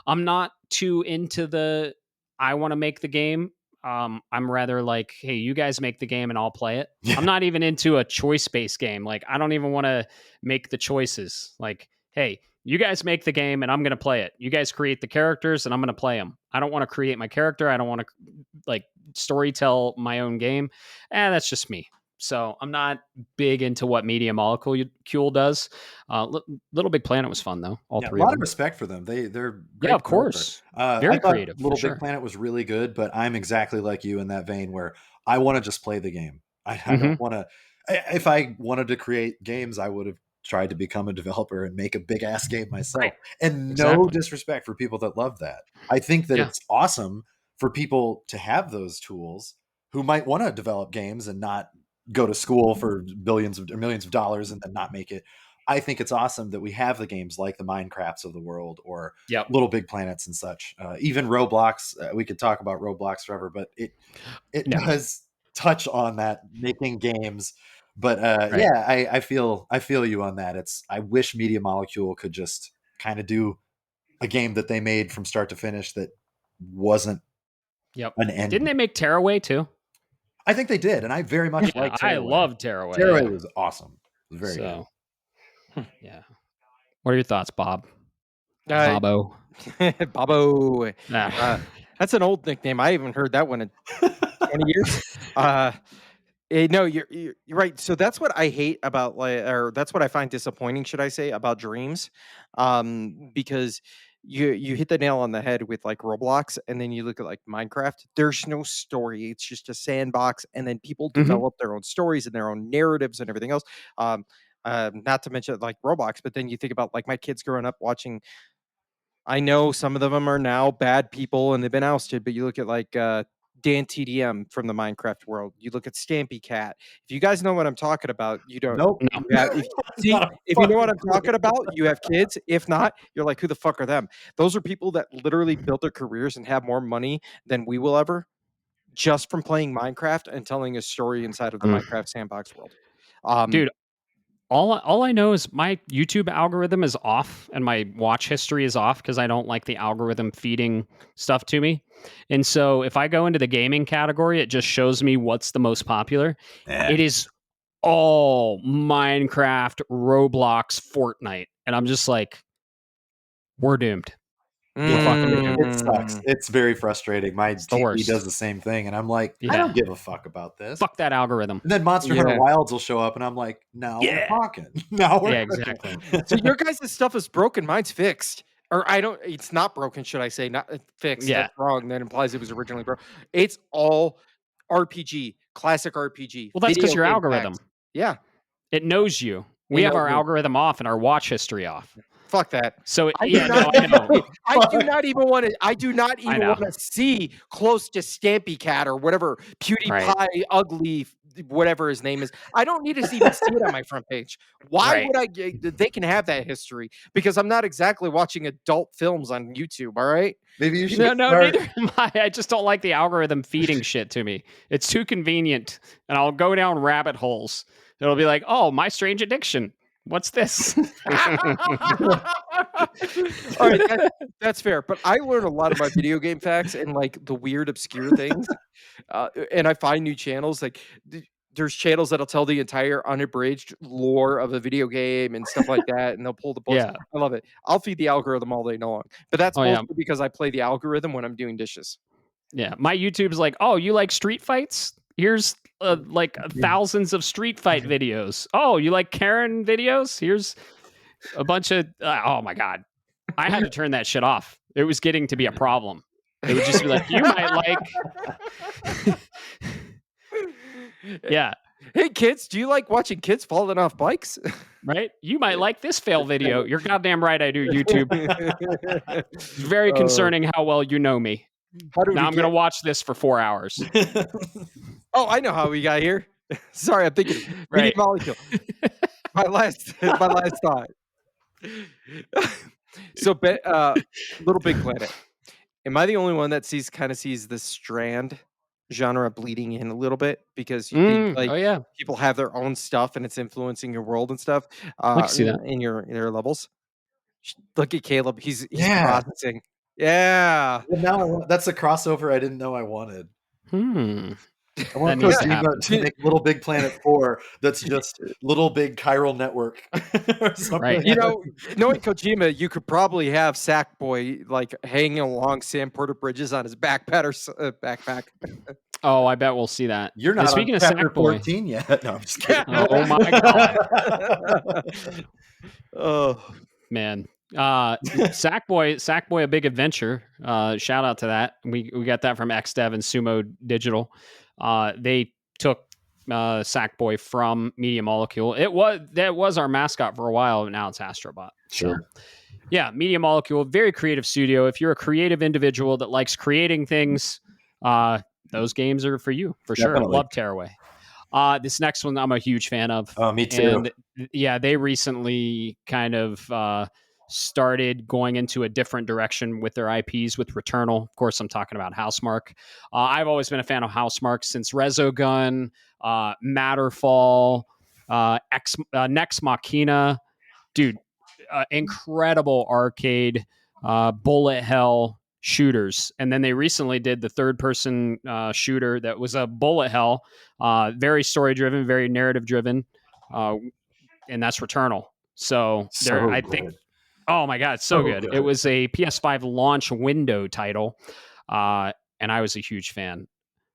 I'm not too into I want to make the game. I'm rather like, hey, you guys make the game and I'll play it. Yeah. I'm not even into a choice-based game. Like, I don't even want to make the choices. Like, hey, you guys make the game and I'm going to play it. You guys create the characters and I'm going to play them. I don't want to create my character. I don't want to like story tell my own game. That's just me. So I'm not big into what Media Molecule does. Little Big Planet was fun though. All three a lot of of them. respect for them. They're great. Yeah, of course. Very I thought creative, Little for Big sure. Planet was really good, but I'm exactly like you in that vein where I want to just play the game. I don't want to. If I wanted to create games, I would have tried to become a developer and make a big ass game myself. Right. And Exactly. no disrespect for people that love that. I think that it's awesome for people to have those tools who might want to develop games and not go to school for millions of dollars and then not make it. I think it's awesome that we have the games like the Minecrafts of the world or Little Big Planets and such. Even Roblox, we could talk about Roblox forever, but it does touch on that, making games. But I feel you on that. I wish Media Molecule could just kind of do a game that they made from start to finish that wasn't an end. Didn't they make Tearaway too? I think they did, and I very much liked Tearaway. I love Tearaway. Tearaway was awesome. It was very good. Yeah. What are your thoughts, Bob? Bobo. Bobo. That's an old nickname. I haven't heard that one in 20 years. No, you're right. So that's what I hate about, or that's what I find disappointing, should I say, about Dreams, because you hit the nail on the head with like Roblox, and then you look at like Minecraft. There's no story. It's just a sandbox, and then people develop their own stories and their own narratives and everything else. Not to mention like Roblox, but then you think about like my kids growing up watching. I know some of them are now bad people and they've been ousted, but you look at like Dan TDM from the Minecraft world. You look at Stampy Cat. If you guys know what I'm talking about, you don't. Nope. If you know what I'm talking about, you have kids. If not, you're like, who the fuck are them? Those are people that literally built their careers and have more money than we will ever, just from playing Minecraft and telling a story inside of the Minecraft sandbox world. Dude, all I know is my YouTube algorithm is off and my watch history is off because I don't like the algorithm feeding stuff to me. And so if I go into the gaming category, it just shows me what's the most popular. It is all Minecraft, Roblox, Fortnite. And I'm just like, we're doomed. It sucks. It's very frustrating. My TV does the same thing, and I'm like, I don't give a fuck about this. Fuck that algorithm. And then Monster Hunter Wilds will show up, and I'm like, now we're talking. Now we're exactly. So your guys' stuff is broken. Mine's fixed. Or it's not broken, should I say? Not fixed. Yeah. That's wrong. That implies it was originally broken. It's all RPG, classic RPG. Well, that's because your algorithm. Facts. Yeah. It knows you. We have our algorithm off and our watch history off. Fuck that. So I do not even want to see close to Stampy Cat or whatever PewDiePie ugly whatever his name is. I don't need to even see it on my front page. Why would I? They can have that history because I'm not exactly watching adult films on YouTube. All right. Maybe you should. No, neither am I. I just don't like the algorithm feeding shit to me. It's too convenient, and I'll go down rabbit holes. It'll be like, oh, My Strange Addiction. What's this? All right, that's fair. But I learn a lot of my video game facts and like the weird, obscure things. And I find new channels. Like there's channels that'll tell the entire unabridged lore of a video game and stuff like that. And they'll pull the books. Yeah. I love it. I'll feed the algorithm all day long. But that's mostly because I play the algorithm when I'm doing dishes. Yeah. My YouTube's like, oh, you like street fights? Here's like thousands of street fight videos. Oh, you like Karen videos? Here's a bunch of, oh my God. I had to turn that shit off. It was getting to be a problem. It would just be like, you might like. Yeah. Hey kids, do you like watching kids falling off bikes? Right? You might like this fail video. You're goddamn right I do, YouTube. It's very concerning how well you know me. How do Now we I'm going to get? watch this for 4 hours. Oh, I know how we got here. Sorry, I'm thinking Right. Media Molecule. my last thought. So, Little Big Planet. Am I the only one that sees the Strand genre bleeding in a little bit because you think like oh yeah, people have their own stuff and it's influencing your world and stuff I can see that. in your levels? Look at Caleb. He's Yeah. processing. Yeah. Well, now that's a crossover I didn't know I wanted. I want needs to Kojima happen. to make Little Big Planet 4 that's just Little Big Chiral Network or something. Right. You know, knowing Kojima, you could probably have Sackboy like hanging along Sam Porter Bridges on his backpack. Oh, I bet we'll see that. You're And not speaking on of chapter Sackboy. 14 yet. No, I'm just kidding. Oh my god. Oh Man. Sackboy, a big adventure. Shout out to that. We got that from XDev and Sumo Digital. They took Sackboy from Media Molecule. That was our mascot for a while, but now it's Astrobot. Sure. So, yeah, Media Molecule, very creative studio. If you're a creative individual that likes creating things, those games are for you for sure. Definitely. Love Tearaway. This next one I'm a huge fan of. Oh, me too. And yeah, they recently kind of started going into a different direction with their IPs with Returnal. Of course, I'm talking about Housemarque. I've always been a fan of Housemarque since Resogun, Matterfall, Nex Machina. Dude, incredible arcade, bullet hell shooters. And then they recently did the third person shooter that was a bullet hell, very story driven, very narrative driven. And that's Returnal. So there, I think, oh my God, it's so good. It was a PS5 launch window title. And I was a huge fan.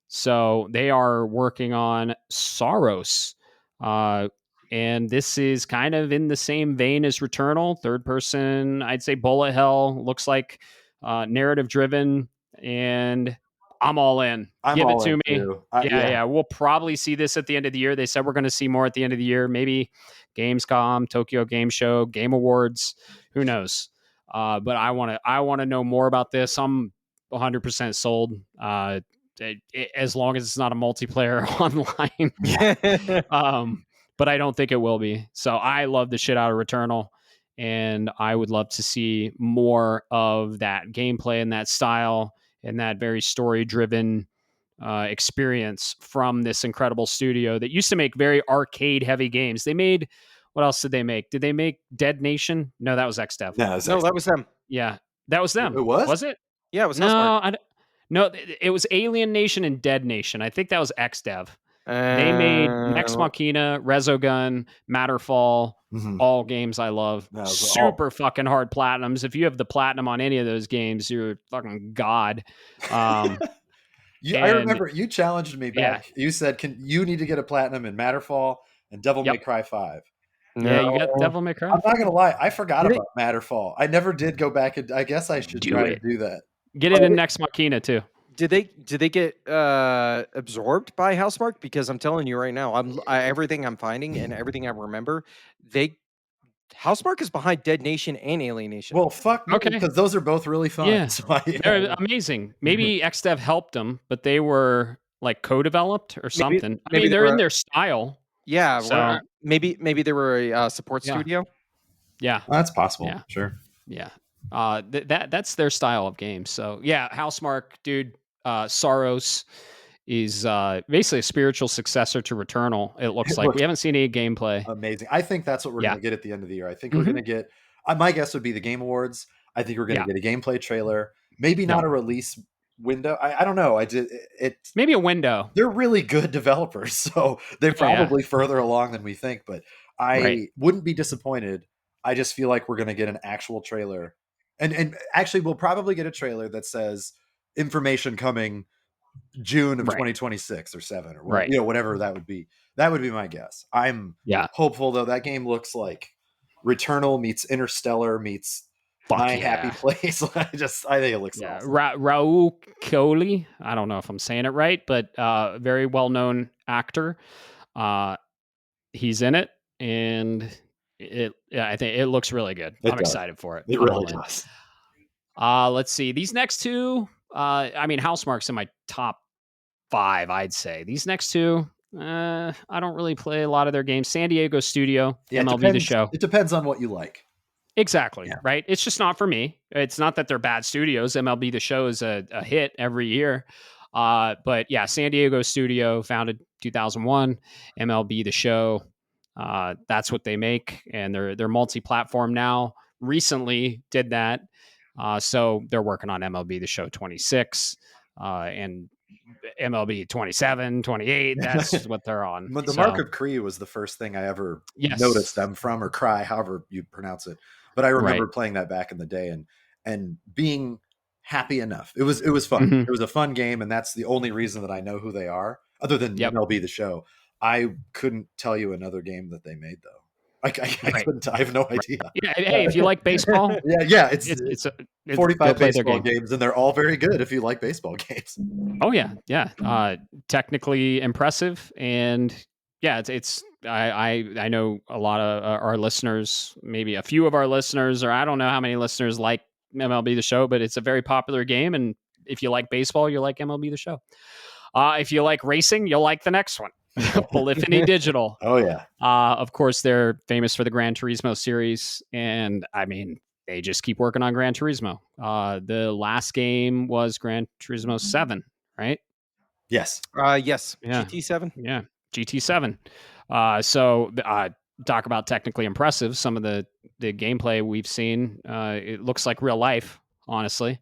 So they are working on Saros. And this is kind of in the same vein as Returnal, third person, I'd say bullet hell, looks like narrative driven, and I'm all in. Give it to me. Yeah. We'll probably see this at the end of the year. They said we're going to see more at the end of the year. Maybe Gamescom, Tokyo Game Show, Game Awards. Who knows? But I want to know more about this. I'm 100% sold. As long as it's not a multiplayer online. But I don't think it will be. So I love the shit out of Returnal, and I would love to see more of that gameplay and that style and that very story-driven experience from this incredible studio that used to make very arcade-heavy games. They made, what else did they make? Did they make Dead Nation? No, that was XDev. No, that was them. Yeah, that was them. It was? Was it? Yeah, it was. No, it was Alien Nation and Dead Nation. I think that was XDev. They made Nex Machina, Resogun, Matterfall, all games I love. Super fucking hard platinums. If you have the platinum on any of those games, you're fucking god. I remember you challenged me back. Yeah. You said, you need to get a platinum in Matterfall and Devil May Cry 5. Yeah, you got Devil May Cry. I'm not going to lie. I forgot about Matterfall. I never did go back, and I guess I should try to do that. Get it in Nex Machina, too. Did they get absorbed by Housemarque? Because I'm telling you right now, everything I'm finding and everything I remember, Housemarque is behind Dead Nation and Alien Nation. Well, fuck me, because those are both really fun. Yeah, they're amazing. Maybe XDev helped them, but they were like co-developed or something. Maybe they're in their style. Yeah, so maybe they were a support studio. Yeah, well, that's possible. Yeah. Sure. Yeah. That's their style of games. So yeah, Housemarque, dude. Saros is basically a spiritual successor to Returnal. It looks like we haven't seen any gameplay. Amazing. I think that's what we're going to get at the end of the year. I think we're going to get. My guess would be the Game Awards. I think we're going to get a gameplay trailer. Maybe not a release window. I don't know. Maybe a window. They're really good developers, so they're probably further along than we think. But I wouldn't be disappointed. I just feel like we're going to get an actual trailer. And actually, we'll probably get a trailer that says information coming June of 2026 or 7 or whatever that would be. That would be my guess. I'm hopeful, though. That game looks like Returnal meets Interstellar meets My Happy Place. I think it looks awesome. Raul Coley. I don't know if I'm saying it right, but very well-known actor. He's in it, and I think it looks really good. I'm excited for it. It I'm really all in. does. Let's see. These next two, I mean, Housemarque's in my top 5, I'd say. These next two, I don't really play a lot of their games. San Diego Studio, MLB The Show. It depends on what you like. Exactly, right? It's just not for me. It's not that they're bad studios. MLB The Show is a hit every year. But yeah, San Diego Studio, founded 2001, MLB The Show. That's what they make, and they're multi-platform now. Recently did that. So they're working on MLB The Show 26 and MLB 27, 28. That's what they're on. But the Mark of Cree was the first thing I ever noticed them from, or Cry, however you pronounce it. But I remember playing that back in the day and being happy enough. It was fun. Mm-hmm. It was a fun game, and that's the only reason that I know who they are, other than MLB The Show. I couldn't tell you another game that they made, though. I couldn't. I have no idea. Yeah, hey, if you like baseball, it's 45 baseball games, and they're all very good if you like baseball games. Oh yeah. Technically impressive, and yeah, I know a lot of our listeners, maybe a few of our listeners, or I don't know how many listeners like MLB The Show, but it's a very popular game, and if you like baseball, you like MLB The Show. If you like racing, you'll like the next one. Polyphony Digital. Oh yeah. Of course, they're famous for the Gran Turismo series, and I mean, they just keep working on Gran Turismo. The last game was Gran Turismo 7, right? Yes. Yes. Yeah. GT7. Yeah. GT7. So talk about technically impressive. Some of the gameplay we've seen, it looks like real life, honestly.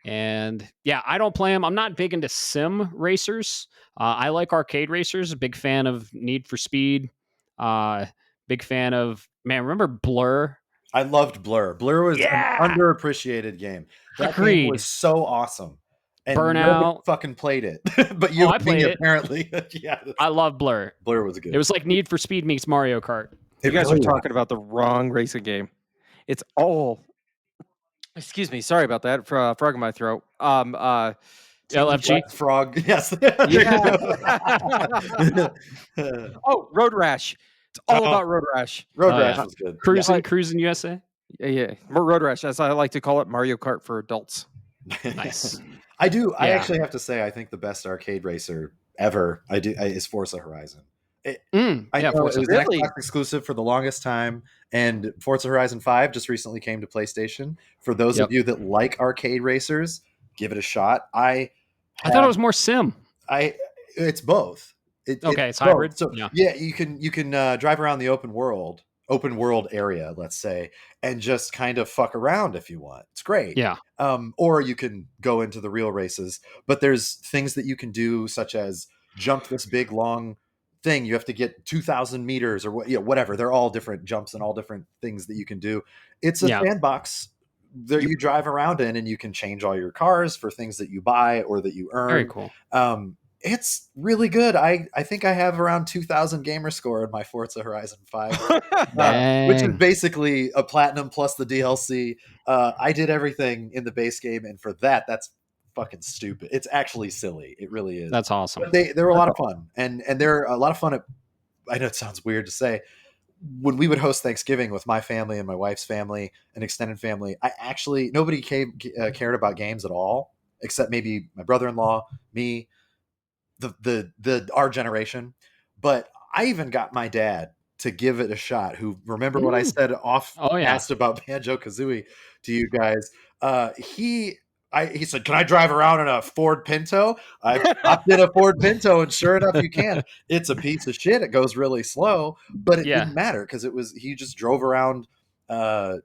And yeah, I don't play them. I'm not big into sim racers. I like arcade racers. A big fan of Need for Speed. Big fan of, remember Blur? I loved Blur. Blur was an underappreciated game. That game was so awesome. And Burnout. Fucking played it. But you I played it. Apparently. I love Blur. Blur was good. It was like Need for Speed meets Mario Kart. You guys are talking about the wrong racing game. It's all... Excuse me. Sorry about that. Frog in my throat. LFG Frog. Yes. Oh, Road Rash. It's all about Road Rash. Road Rash was good. Cruising USA. Yeah. More Road Rash, as I like to call it, Mario Kart for adults. Nice. I do. Yeah. I actually have to say, I think the best arcade racer ever is Forza Horizon. I know it was an Xbox exclusive for the longest time, and Forza Horizon 5 just recently came to PlayStation. For those of you that like arcade racers, give it a shot. I thought it was more sim. It's both. It's hybrid. So you can drive around the open world area, let's say, and just kind of fuck around if you want. It's great. Yeah. Or you can go into the real races, but there's things that you can do, such as jump this big long thing. You have to get 2,000 meters or whatever. They're all different jumps and all different things that you can do. It's a sandbox that you drive around in, and you can change all your cars for things that you buy or that you earn. Very cool. It's really good. I think I have around 2,000 gamer score in my Forza Horizon 5, which is basically a platinum plus the DLC. I did everything in the base game, and for that's fucking stupid. It's actually silly. It really is. That's awesome. But they were a lot of fun, and they're a lot of fun. I know it sounds weird to say. When we would host Thanksgiving with my family and my wife's family and extended family, nobody cared about games at all, except maybe my brother-in-law, me, our generation. But I even got my dad to give it a shot, who, remember what I said asked about Banjo-Kazooie to you guys. He said, "Can I drive around in a Ford Pinto?" I popped in a Ford Pinto, and sure enough, you can. It's a piece of shit. It goes really slow, but it didn't matter because he just drove around. I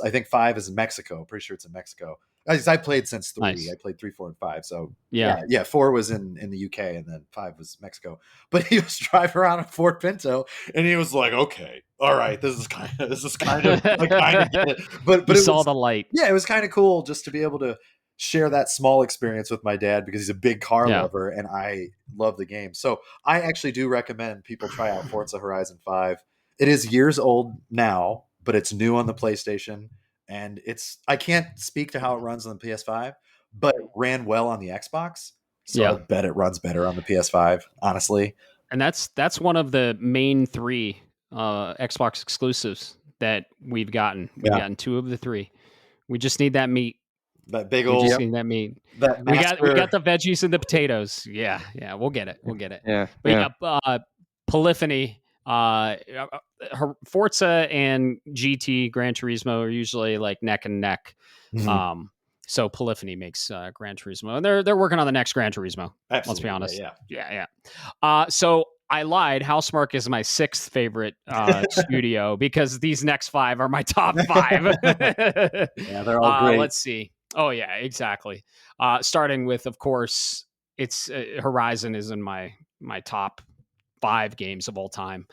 think 5 is in Mexico. Pretty sure it's in Mexico. I played since 3. Nice. I played 3, 4, and 5. So yeah. 4 was in the UK, and then 5 was Mexico. But he was driving around a Ford Pinto, and he was like, "Okay, all right, this is kind of I kind of get it." But it saw the light. Yeah, it was kind of cool just to be able to share that small experience with my dad, because he's a big car lover, and I love the game. So I actually do recommend people try out Forza Horizon 5. It is years old now, but it's new on the PlayStation. And I can't speak to how it runs on the PS5, but it ran well on the Xbox. So I bet it runs better on the PS5, honestly. And that's one of the main 3 Xbox exclusives that we've gotten. We've gotten 2 of the 3. We just need that meat. That big We old just need that meat. that We master. got the veggies and the potatoes. Yeah, we'll get it. We'll get it. Yeah. But Polyphony, Forza and GT Gran Turismo are usually like neck and neck. Mhm. So Polyphony makes Gran Turismo, and they're working on the next Gran Turismo. Absolutely, Let's be honest. Yeah. So I lied. Housemarque is my 6th favorite studio because these next 5 are my top 5. Yeah, they're all great. Let's see. Oh yeah, exactly. Starting with, of course, it's Horizon is in my top 5 games of all time.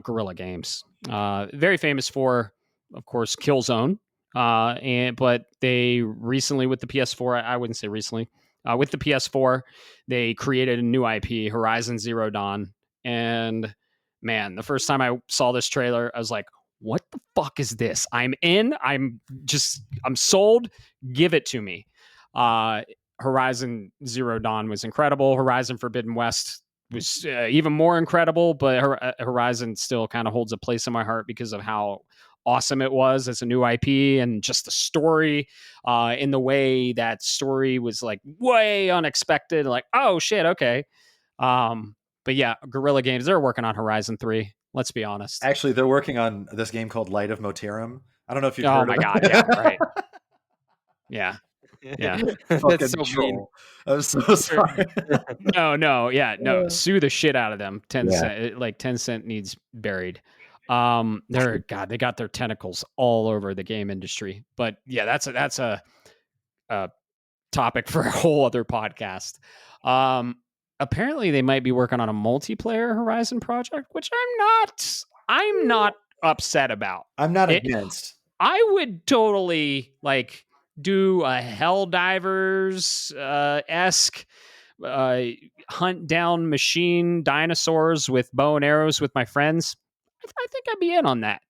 Guerrilla Games, very famous for, of course, Killzone. But they recently with the PS4, I wouldn't say recently, with the PS4, they created a new IP, Horizon Zero Dawn. And man, the first time I saw this trailer, I was like, what the fuck is this? I'm in. I'm sold. Give it to me. Horizon Zero Dawn was incredible. Horizon Forbidden West was even more incredible, but Horizon still kind of holds a place in my heart because of how awesome it was as a new IP and just the story in the way that story was like way unexpected. Like, oh shit, okay. But yeah, Guerrilla Games, they're working on Horizon 3. Let's be honest. Actually, they're working on this game called Light of Motirum. I don't know if you've Oh heard my of god, it. yeah, right. Yeah. That's so mean. I'm so sorry. No. Sue the shit out of them. 10 cent, like 10 cent needs buried. They got their tentacles all over the game industry. But yeah, that's a topic for a whole other podcast. Apparently they might be working on a multiplayer Horizon project, which I'm not upset about. I'm not against. I would totally like do a Helldivers esque hunt down machine dinosaurs with bow and arrows with my friends. I think I'd be in on that.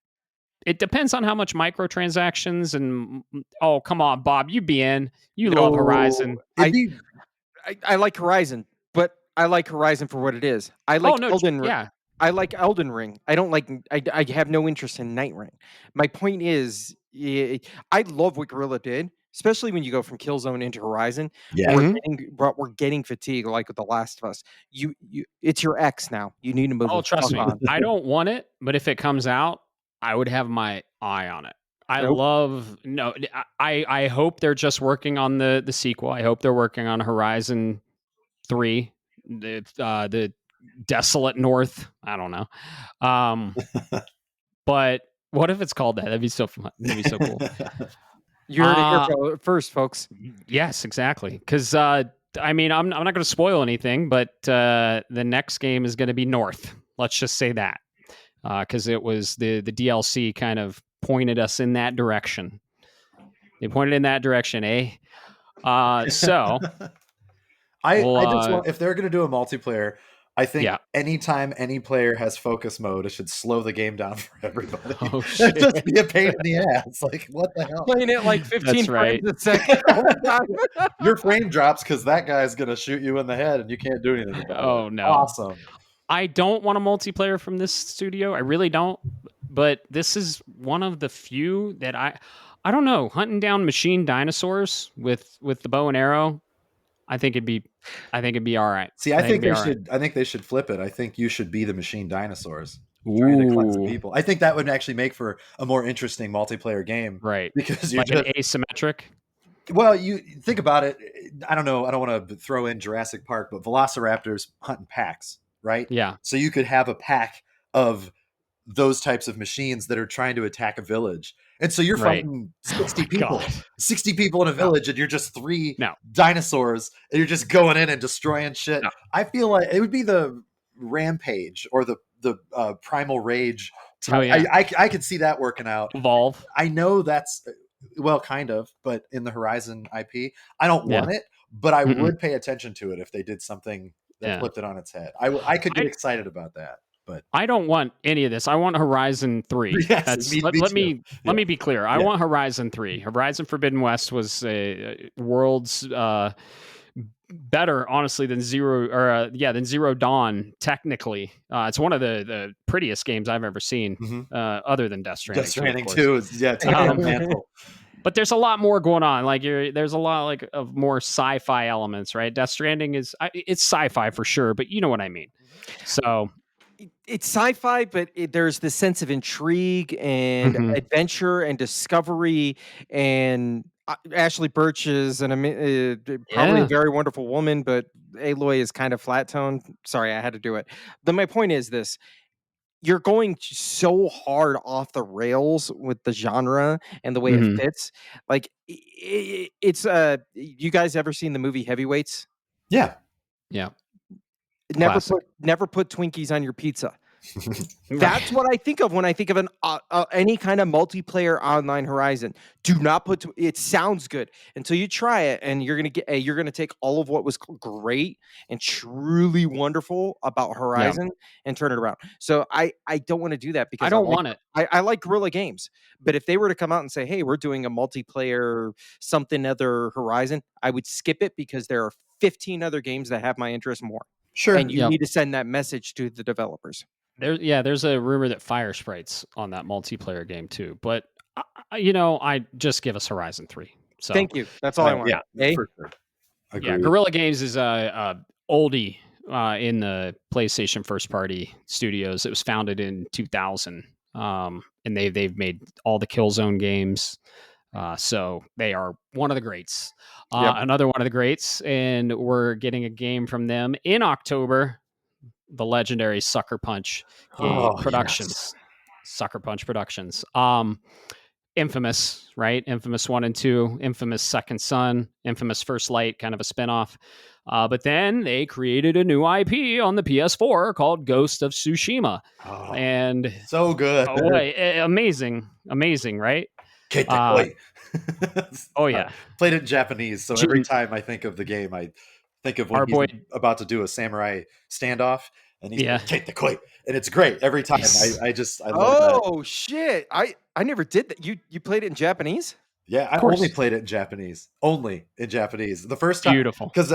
It depends on how much microtransactions and oh, come on, Bob, you'd be in. You love Horizon. I like Horizon, but I like Horizon for what it is. I like Elden Ring. Yeah. I like Elden Ring. I don't like. I have no interest in Night Ring. My point is, I love what Guerrilla did, especially when you go from Killzone into Horizon. Yeah. We're getting fatigue like with The Last of Us. It's your ex now. You need to move. Oh, trust me. I don't want it, but if it comes out, I would have my eye on it. I hope they're just working on the sequel. I hope they're working on Horizon 3, the Desolate North. I don't know. But what if it's called that? That'd be so fun. That'd be so cool. You heard it here first, folks. Yes, exactly. Because I'm not going to spoil anything, but the next game is going to be North. Let's just say that, because it was the DLC kind of pointed us in that direction. They pointed in that direction, eh? So I just want, if they're going to do a multiplayer, I think anytime any player has focus mode, it should slow the game down for everybody. Oh, shit. Just be a pain in the ass. Like, what the hell? Playing it like 15 right. frames a second. Your frame drops because that guy's going to shoot you in the head and you can't do anything about it. Oh, no. Awesome. I don't want a multiplayer from this studio. I really don't. But this is one of the few that I don't know, hunting down machine dinosaurs with the bow and arrow. I think it'd be all right. See, I think they should flip it. I think you should be the machine dinosaurs trying to collect some people. I think that would actually make for a more interesting multiplayer game. Right. Because you're like an asymmetric. Well, you think about it. I don't know. I don't want to throw in Jurassic Park, but velociraptors hunt in packs, right? Yeah. So you could have a pack of those types of machines that are trying to attack a village. And so you're fighting 60 people, 60 people in a village, and you're just three dinosaurs, and you're just going in and destroying shit. No. I feel like it would be the Rampage or the Primal Rage. Oh, yeah. I could see that working out. Evolve. I know that's, well, kind of, but in the Horizon IP, I don't want it, but I would pay attention to it if they did something that flipped it on its head. I could get excited about that. But I don't want any of this. I want Horizon 3. Yes, let me be clear. I want Horizon 3. Horizon Forbidden West was a world's better, honestly, than Zero Dawn. Technically, it's one of the prettiest games I've ever seen, other than Death Stranding. Death Stranding 2, 2 is taking that mantle. But there's a lot more going on. Like there's a lot of more sci-fi elements, right? Death Stranding it's sci-fi for sure, but you know what I mean. So it's sci-fi, but there's this sense of intrigue and adventure and discovery. And Ashley Birch is probably a very wonderful woman, but Aloy is kind of flat toned. Sorry, I had to do it. But my point is this. You're going so hard off the rails with the genre and the way it fits. Like it's you guys ever seen the movie Heavyweights? Yeah. Never put Twinkies on your pizza. That's what I think of when I think of any kind of multiplayer online Horizon. Do not put it sounds good until you try it, and you're gonna take all of what was great and truly wonderful about Horizon and turn it around. So I don't want to do that because I don't want it. I like Guerrilla Games, but if they were to come out and say, "Hey, we're doing a multiplayer something other Horizon," I would skip it because there are 15 other games that have my interest more. Sure. And you need to send that message to the developers. There's a rumor that Fire Sprite's on that multiplayer game too, but I just give us Horizon 3. So thank you. That's all I want. For sure. Yeah, Guerrilla Games is a oldie in the PlayStation first party studios. It was founded in 2000, and they've made all the Killzone games. So they are one of the greats. Another one of the greats, and we're getting a game from them in October. The legendary Sucker Punch Productions. Yes. Sucker Punch Productions. Infamous, right? Infamous 1 and 2, Infamous Second Son, Infamous First Light, kind of a spinoff. But then they created a new IP on the PS4 called Ghost of Tsushima. And so good. Amazing, right? Played it in Japanese, so every time I think of the game, I think of when he's about to do a samurai standoff, and he's like, "Take the koi," and it's great every time. I love that. Oh shit! I never did that. You played it in Japanese? Yeah, I only played it in Japanese. Only in Japanese. The first time, beautiful. Because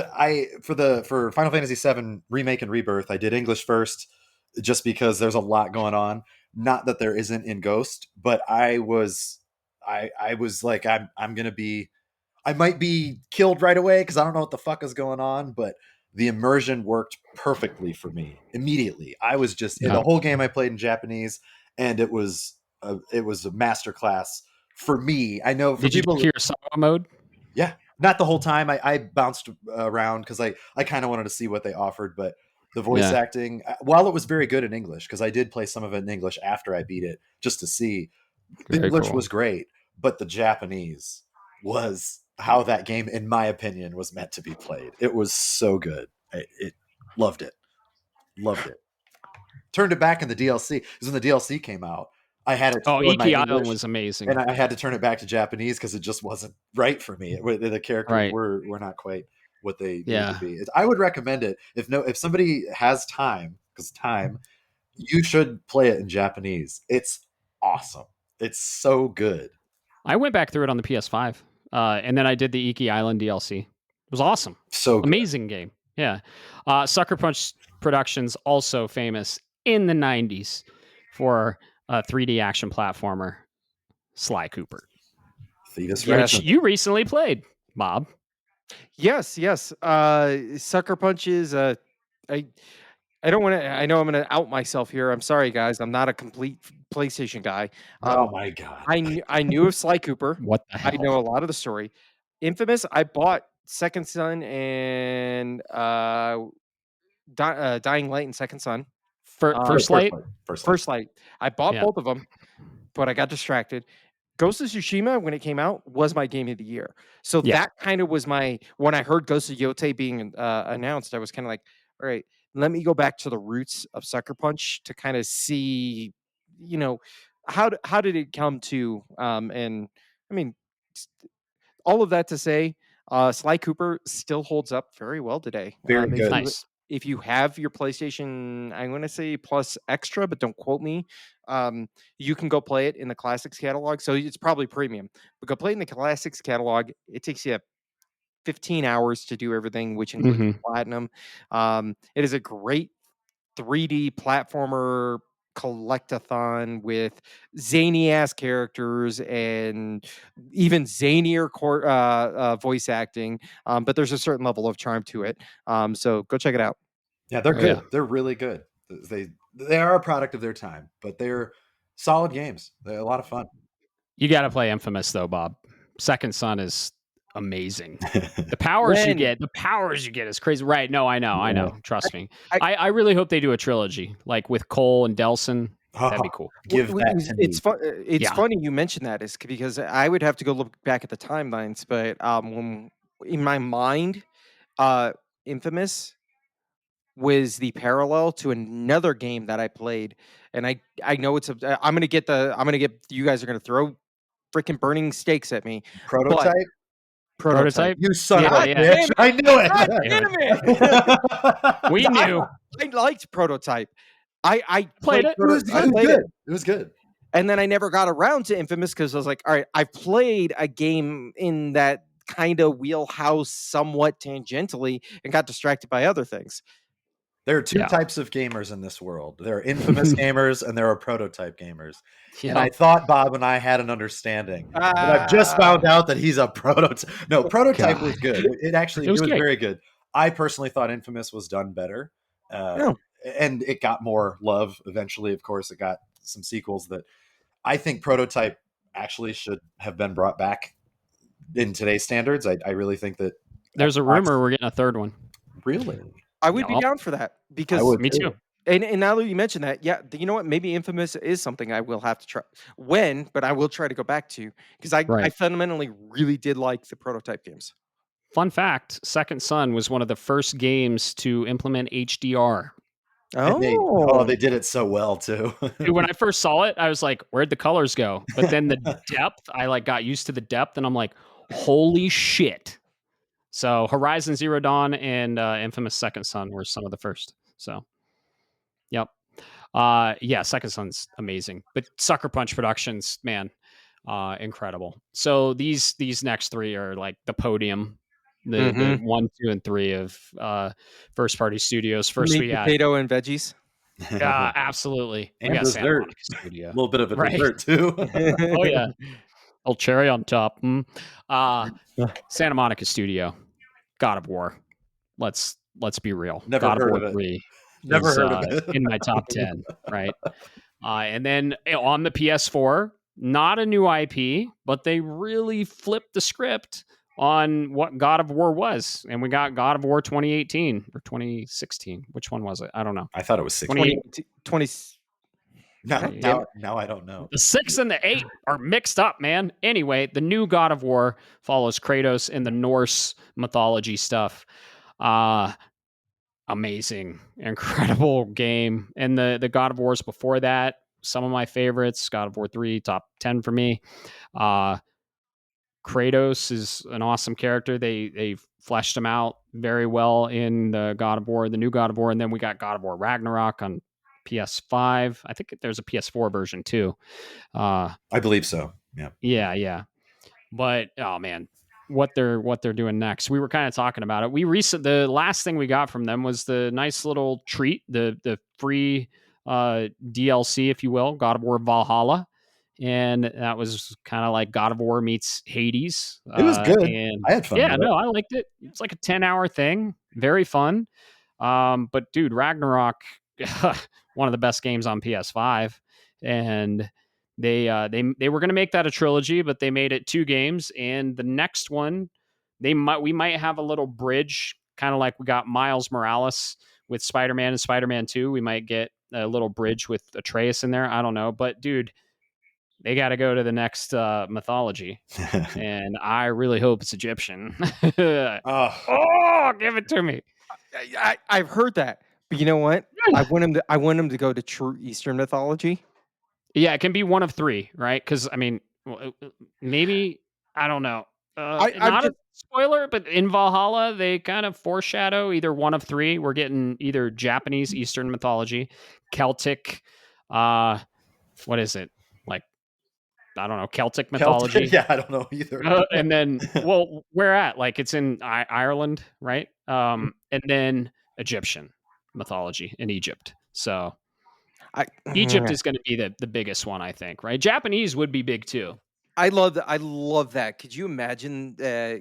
for Final Fantasy VII Remake and Rebirth, I did English first, just because there's a lot going on. Not that there isn't in Ghost, but I was like, I'm gonna be. I might be killed right away because I don't know what the fuck is going on, but the immersion worked perfectly for me immediately. I was just the whole game I played in Japanese, and it was a masterclass for me. I know for Did people. Did you Kurosawa mode? Yeah, not the whole time. I bounced around because I kind of wanted to see what they offered, but the voice acting, while it was very good in English, because I did play some of it in English after I beat it just to see. The English was great, but the Japanese was how that game, in my opinion, was meant to be played. It was so good. It loved it. Turned it back in the DLC because when the DLC came out, I had it. Iki Island was amazing, and I had to turn it back to Japanese because it just wasn't right for me. The characters were not quite what they need to be. I would recommend it if somebody has time, because you should play it in Japanese. It's awesome. It's so good. I went back through it on the PS5. And then I did the Iki Island DLC. It was awesome. So good. Amazing game. Yeah. Sucker Punch Productions, also famous in the 90s for a 3D action platformer, Sly Cooper. Which you recently played, Bob. Yes. Sucker Punch is I don't want to. I know I'm going to out myself here. I'm sorry, guys. I'm not a complete PlayStation guy. Oh my god! I knew of Sly Cooper. What the hell? I know a lot of the story. Infamous. I bought Second Son and Dying Light and Second Son. First Light. I bought both of them, but I got distracted. Ghost of Tsushima, when it came out, was my game of the year. So that kind of was when I heard Ghost of Yote being announced, I was kind of like, all right, let me go back to the roots of Sucker Punch to kind of see, how did it come to? And I mean, all of that to say, Sly Cooper still holds up very well today. Very good. Nice. If you have your PlayStation, I'm going to say Plus Extra, but don't quote me. You can go play it in the Classics catalog. So it's probably premium, but go play it in the Classics catalog. It takes you 15 hours to do everything, which includes platinum. It is a great 3D platformer collectathon with zany ass characters and even zanier voice acting. But there's a certain level of charm to it. So go check it out. Yeah, they're good. Yeah. They're really good. They are a product of their time, but they're solid games. They're a lot of fun. You got to play Infamous though, Bob. Second Son is amazing. The powers you get is crazy. Right? No, I know. Trust me. I really hope they do a trilogy, like with Cole and Delson. That'd be cool. Give that to me. It's funny you mentioned that, is because I would have to go look back at the timelines, but when in my mind, Infamous was the parallel to another game that I played, and I know it's I'm gonna get you guys are gonna throw freaking burning stakes at me. Prototype. Prototype. You son of a Yeah. bitch! I knew it. God damn it! We knew. I liked Prototype. I Played it. It was good. And then I never got around to Infamous because I was like, all right, I've played a game in that kind of wheelhouse somewhat tangentially and got distracted by other things. There are two types of gamers in this world. There are Infamous gamers and there are prototype gamers. Yeah. And I thought Bob and I had an understanding. But I've just found out that he's a prototype. No, Prototype was good. It was very good. I personally thought Infamous was done better. And it got more love eventually. Of course, it got some sequels that I think Prototype actually should have been brought back in today's standards. I really think that there's a rumor we're getting a third one. Really? I would be down for that because me too. And now that you mention that, yeah, you know what? Maybe Infamous is something I will have to try but I will try to go back to because I fundamentally really did like the Prototype games. Fun fact: Second Son was one of the first games to implement HDR. They did it so well too. Dude, when I first saw it, I was like, "Where'd the colors go?" But then the depth, I got used to the depth, and I'm like, "Holy shit!" So Horizon Zero Dawn and Infamous Second Son were some of the first. So, yep. Second Son's amazing. But Sucker Punch Productions, man, incredible. So these next three are like the podium, the 1, 2, and 3 of first party studios. First we had potato and veggies. Absolutely. And dessert. A little bit of a dessert too. Oh yeah. Old cherry on top. Santa Monica Studio, God of War. Let's be real. Never God heard of War of it. 3 Never is, heard of it. in my top 10, right? And then on the PS4, not a new IP, but they really flipped the script on what God of War was, and we got God of War 2018 or 2016. Which one was it? I don't know. I thought it was 16. 20. Now I don't know. The 6 and the 8 are mixed up, man. Anyway, the new God of War follows Kratos in the Norse mythology stuff. Amazing, incredible game. And the God of Wars before that, some of my favorites. God of War 3, top 10 for me. Kratos is an awesome character. They fleshed him out very well in the God of War, the new God of War, and then we got God of War Ragnarok on PS5. I think there's a PS4 version too. I believe so. Yeah. But oh man, what they're doing next. We were kind of talking about it. The last thing we got from them was the nice little treat, the free DLC, if you will, God of War Valhalla. And that was kind of like God of War meets Hades. It was good. And I had fun. Yeah, I liked it. It's like a 10-hour thing. Very fun. But dude, Ragnarok, one of the best games on PS5. And they were going to make that a trilogy, but they made it 2 games. And the next one, we might have a little bridge, kind of like we got Miles Morales with Spider-Man and Spider-Man 2. We might get a little bridge with Atreus in there. I don't know. But dude, they got to go to the next mythology, and I really hope it's Egyptian. Oh, give it to me! I've heard that, but you know what? I want him to go to true Eastern mythology. Yeah, it can be one of 3, right? Because I mean, maybe I don't know. Not a spoiler, but in Valhalla, they kind of foreshadow either one of 3. We're getting either Japanese Eastern mythology, Celtic. What is it? Like I don't know, Celtic mythology. Yeah, I don't know either. And then, well, where at? Like it's in Ireland, right? And then Egyptian mythology in Egypt. So Egypt is going to be the biggest one, I think, right? Japanese would be big too. I love that. I love that. Could you imagine Yeah.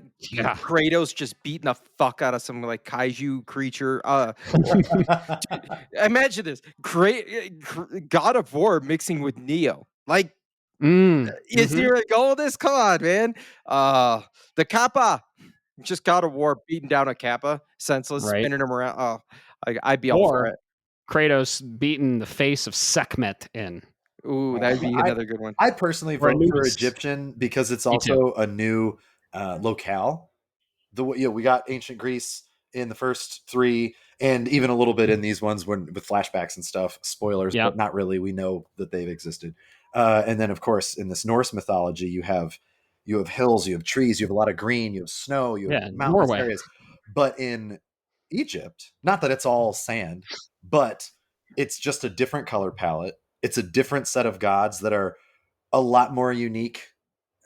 Kratos just beating the fuck out of some like kaiju creature? Imagine this: God of War mixing with Neo. Like, is there a goal? This? Come on, man. The Kappa, just God of War beating down a Kappa, senseless, Right. spinning him around. Oh, I'd be all for it. Kratos beating the face of Sekhmet in. Ooh, that'd be another good one. I personally Or vote for Anubis. Egyptian because it's Me also a new locale. We got ancient Greece in the first 3, and even a little bit in these ones with flashbacks and stuff. Spoilers, Yep. but not really. We know that they've existed. And then, of course, in this Norse mythology, you have hills, you have trees, you have a lot of green, you have snow, you have mountainous Norway. areas. But in Egypt, not that it's all sand, but it's just a different color palette. It's a different set of gods that are a lot more unique.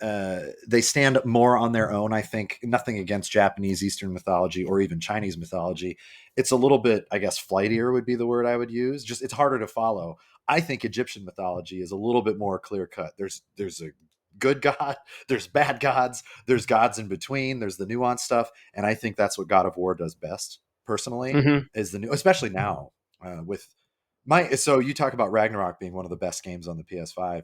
They stand more on their own. I think nothing against Japanese Eastern mythology or even Chinese mythology. It's a little bit, I guess, flightier would be the word I would use. Just it's harder to follow. I think Egyptian mythology is a little bit more clear cut. There's a good god, there's bad gods, there's gods in between, there's the nuanced stuff, and I think that's what God of War does best. Personally, is the new, especially now with so you talk about Ragnarok being one of the best games on the PS5.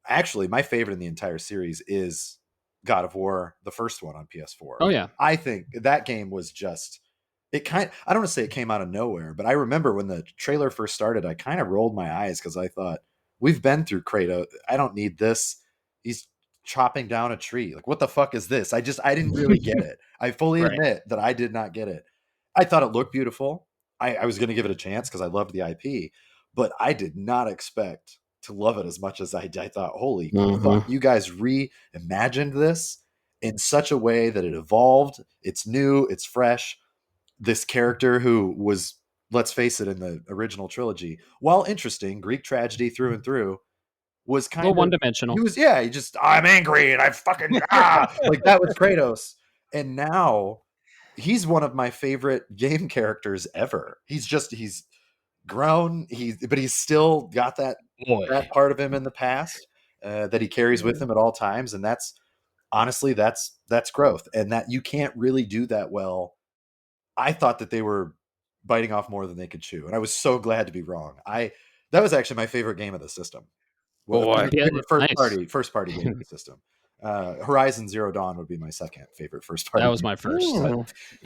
Actually, my favorite in the entire series is God of War, the first one on PS4. Oh yeah. I think that game was just I don't want to say it came out of nowhere, but I remember when the trailer first started, I kind of rolled my eyes because I thought, we've been through Kratos. I don't need this. He's chopping down a tree. Like, what the fuck is this? I didn't really get it. I fully admit that I did not get it. I thought it looked beautiful. I was going to give it a chance because I loved the IP, but I did not expect to love it as much as I did. I thought, holy fuck, you guys reimagined this in such a way that it evolved. It's new, it's fresh. This character who was, let's face it, in the original trilogy, while interesting, Greek tragedy through and through, was kind of one-dimensional. He just, I'm angry and I fucking like that was Kratos. And now he's one of my favorite game characters ever. He's grown, but he's still got that part of him in the past that he carries with him at all times, and that's honestly that's growth, and that you can't really do that well. I thought that they were biting off more than they could chew, and I was so glad to be wrong. That was actually my favorite game of the system. First party game of the system. Horizon Zero Dawn would be my second favorite first party. That was my first.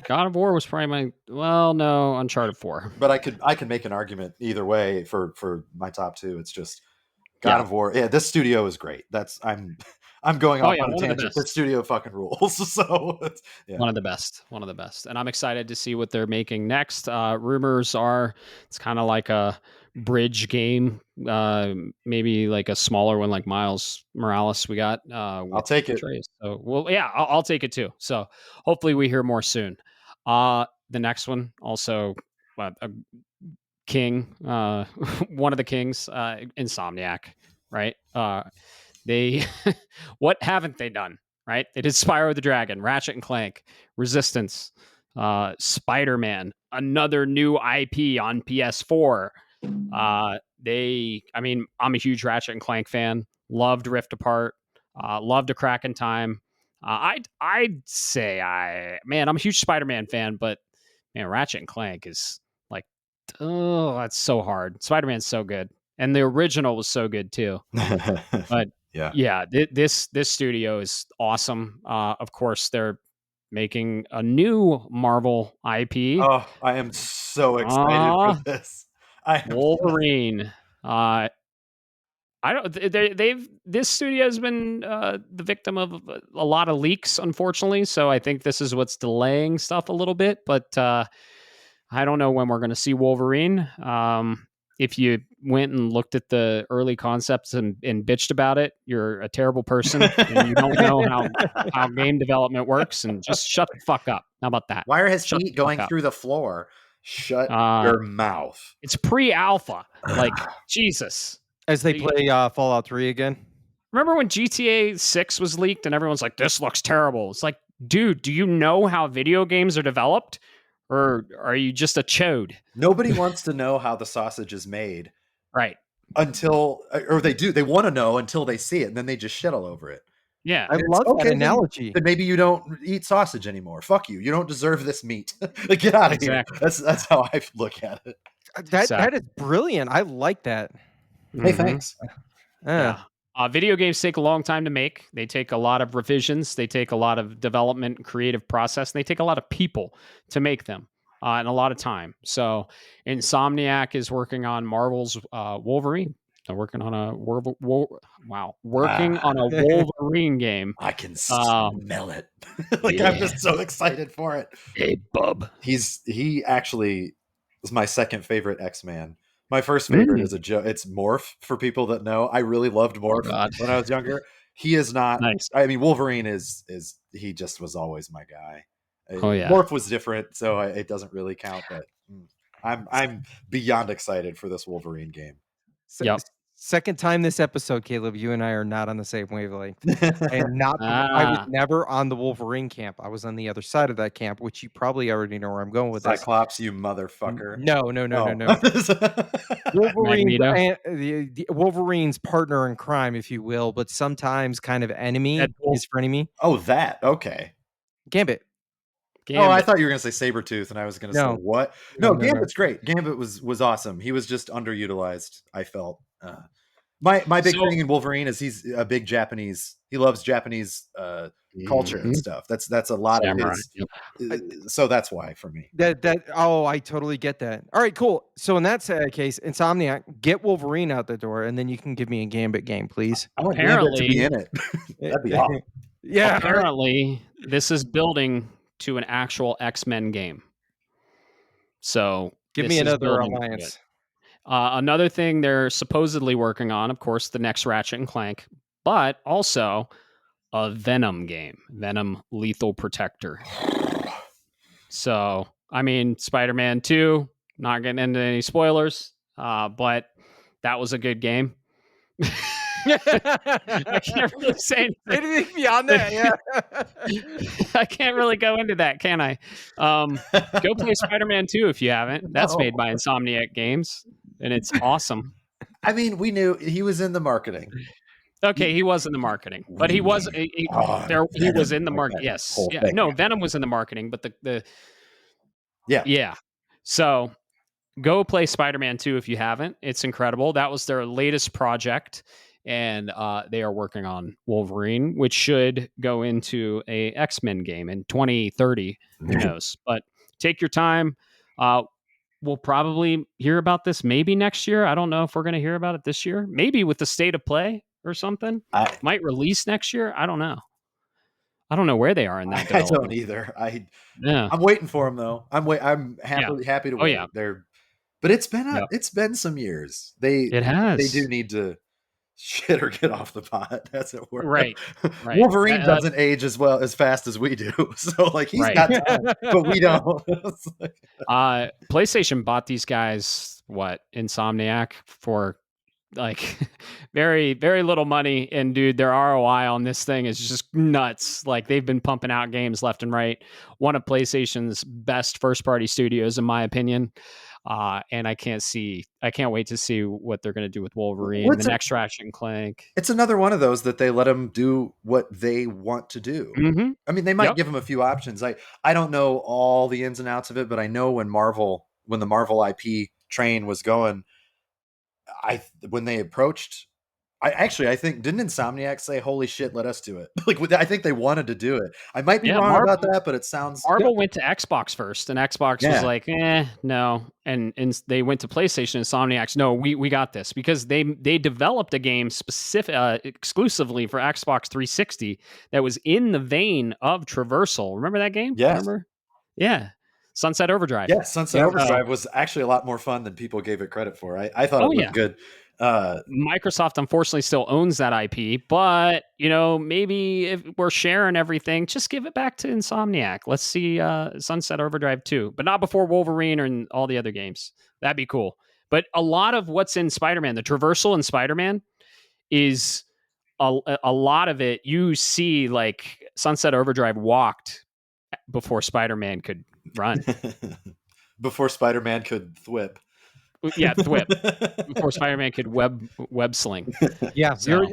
God of War was probably Uncharted 4. But I could make an argument either way for my top 2. It's just God of War. Yeah, this studio is great. I'm going off on a tangent. This studio fucking rules. So one of the best. And I'm excited to see what they're making next. Rumors are it's kind of like a bridge game, maybe like a smaller one like Miles Morales we got. I'll take it. So I'll take it too. So hopefully we hear more soon. The next one also a king, one of the kings, Insomniac, right? They what haven't they done, right? They did Spyro the Dragon, Ratchet and Clank, Resistance, Spider-Man, another new IP on PS4. I'm a huge Ratchet and Clank fan. Loved Rift Apart. Loved A Crack in Time. I'd say I'm a huge Spider-Man fan, but man, Ratchet and Clank is like, oh, that's so hard. Spider-Man's so good, and the original was so good too. But this studio is awesome. Of course, they're making a new Marvel IP. Oh, I am so excited for this. Wolverine. This studio has been the victim of a lot of leaks, unfortunately. So I think this is what's delaying stuff a little bit. But I don't know when we're going to see Wolverine. If you went and looked at the early concepts and bitched about it, you're a terrible person and you don't know how game development works, and just shut the fuck up. How about that? Why are his feet going through the floor? Shut your mouth. It's pre-alpha. Like, Jesus. As they play Fallout 3 again. Remember when GTA 6 was leaked and everyone's like, this looks terrible? It's like, dude, do you know how video games are developed? Or are you just a chode? Nobody wants to know how the sausage is made Right. until, or they want to know until they see it, and then they just shit all over it. Yeah. I love that analogy. Then maybe you don't eat sausage anymore. Fuck you. You don't deserve this meat. Like, get out of Exactly. here. That's how I look at it. That is brilliant. I like that. Hey, thanks. Yeah. Video games take a long time to make. They take a lot of revisions. They take a lot of development and creative process. And they take a lot of people to make them and a lot of time. So Insomniac is working on Marvel's Wolverine. They're working on a working on a Wolverine game. I can smell it. Like, I'm just so excited for it. Hey, bub. He actually is my second favorite X-Man. My first favorite is it's Morph, for people that know. I really loved Morph when I was younger. He is not nice. I mean, Wolverine is he just was always my guy. Oh yeah. Morph was different, so it doesn't really count, but I'm beyond excited for this Wolverine game. Yep. Second time this episode, Caleb, you and I are not on the same wavelength. I am not. I was never on the Wolverine camp. I was on the other side of that camp, which you probably already know where I'm going with Cyclops, you motherfucker. No. Wolverine's partner in crime, if you will, but sometimes kind of enemy. His frenemy. Oh, that. Okay. Gambit. Oh, I thought you were going to say Sabretooth, and I was going to say, what? No, Gambit's great. Gambit was awesome. He was just underutilized, I felt. My big thing in Wolverine is he's a big Japanese. He loves Japanese culture and stuff. That's a lot of his. So that's why for me. I totally get that. All right, cool. So in that case, Insomniac, get Wolverine out the door, and then you can give me a Gambit game, please. I want Gambit to be in it. That'd be awesome. Yeah. Apparently, this is building to an actual X-Men game. So give me another alliance. Another thing they're supposedly working on, of course, the next Ratchet and Clank, but also a Venom game, Venom Lethal Protector. So, I mean, Spider-Man 2, not getting into any spoilers, but that was a good game. I can't really say anything beyond that. Yeah, I can't really go into that, can I? Go play Spider-Man 2 if you haven't. That's made by Insomniac Games, and it's awesome. I mean, we knew he was in the marketing. Okay, he was in the marketing, but he was he was in the market. Yes, no, Venom was in the marketing, but yeah. So go play Spider-Man 2 if you haven't. It's incredible. That was their latest project. And they are working on Wolverine, which should go into a X-Men game in 2030. Who knows? But take your time. We'll probably hear about this maybe next year. I don't know if we're going to hear about it this year. Maybe with the state of play or something. Might release next year. I don't know. I don't know where they are in that. I don't either. I'm waiting for them though. I'm happy to wait. But it's been some years. They do need to shit or get off the pot, as it were. Right. Wolverine doesn't age as fast as we do, so like he's got time, but we don't. PlayStation bought these guys Insomniac for like very, very little money, and dude, their ROI on this thing is just nuts. Like, they've been pumping out games left and right. One of PlayStation's best first-party studios, in my opinion. And I can't wait to see what they're going to do with Wolverine, the next Ratchet and Clank. It's another one of those that they let them do what they want to do. Mm-hmm. I mean, they might give them a few options. I don't know all the ins and outs of it, but I know when the Marvel IP train was going, when they approached, I think, didn't Insomniac say, "Holy shit, let us do it"? Like, I think they wanted to do it. I might be wrong about that, but it sounds. Marvel went to Xbox first, and Xbox was like, no, and they went to PlayStation. Insomniacs, no, we got this, because they developed a game exclusively for Xbox 360 that was in the vein of traversal. Remember that game? Yes. Remember? Yeah. Sunset Overdrive. Yeah, Sunset Overdrive was actually a lot more fun than people gave it credit for. I thought it was good. Microsoft unfortunately still owns that IP, but maybe if we're sharing everything, just give it back to Insomniac. Let's see Sunset Overdrive 2, but not before Wolverine and all the other games. That'd be cool. But a lot of what's in Spider-Man, the traversal in Spider-Man, is a lot of it, you see like Sunset Overdrive walked before Spider-Man could run. Before Spider-Man could thwip. Yeah, thwip. Before Spider-Man could web sling. Yeah, So,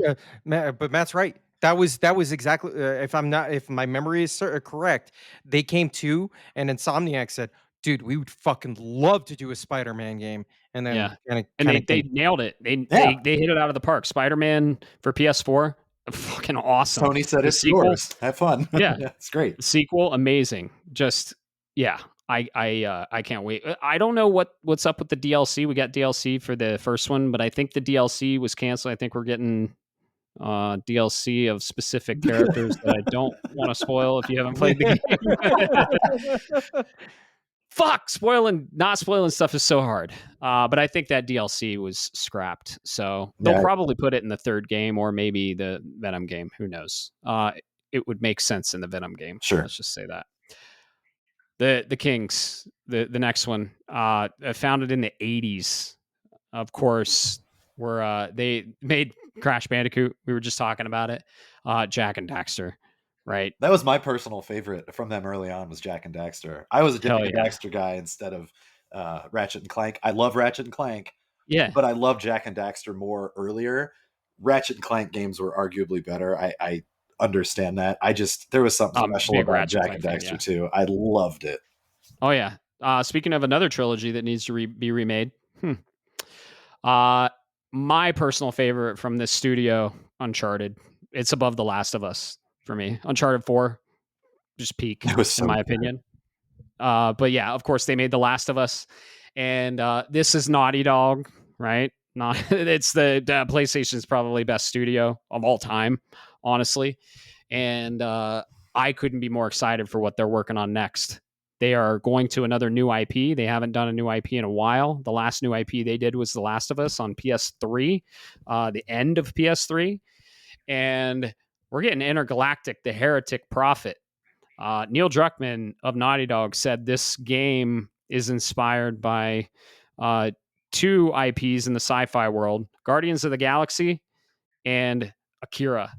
but Matt's right. That was exactly if my memory is correct, they came to and Insomniac said, "Dude, we would fucking love to do a Spider-Man game," and then yeah. kind And of they nailed it. They hit it out of the park. Spider-Man for PS4, fucking awesome. Sony said The it's sequel, yours. Have fun. Yeah. It's great. The sequel, amazing. Just yeah. I can't wait. I don't know what's up with the DLC. We got DLC for the first one, but I think the DLC was canceled. I think we're getting DLC of specific characters that I don't want to spoil if you haven't played the game. Fuck, not spoiling stuff is so hard. But I think that DLC was scrapped. So they'll probably put it in the third game or maybe the Venom game. Who knows? It would make sense in the Venom game. Sure. Let's just say that. The Kings, the next one, founded in the 80s, of course, they made Crash Bandicoot. We were just talking about it. Jak and Daxter, right? That was my personal favorite from them early on, was Jak and Daxter. I was a Jak and yeah. Daxter guy instead of Ratchet and Clank. I love Ratchet and Clank, Yeah, but I love Jak and Daxter more earlier. Ratchet and Clank games were arguably better. I understand that. There was something special about Jak and Daxter too. I loved it. Oh yeah. Speaking of another trilogy that needs to be remade, my personal favorite from this studio, Uncharted. It's above The Last of Us for me. Uncharted 4, just peak in my opinion. But yeah, of course they made The Last of Us, and this is Naughty Dog, right? It's the PlayStation's probably best studio of all time, honestly, and I couldn't be more excited for what they're working on next. They are going to another new IP. They haven't done a new IP in a while. The last new IP they did was The Last of Us on PS3, the end of PS3. And we're getting Intergalactic, the Heretic Prophet. Neil Druckmann of Naughty Dog said this game is inspired by two IPs in the sci-fi world, Guardians of the Galaxy and Akira.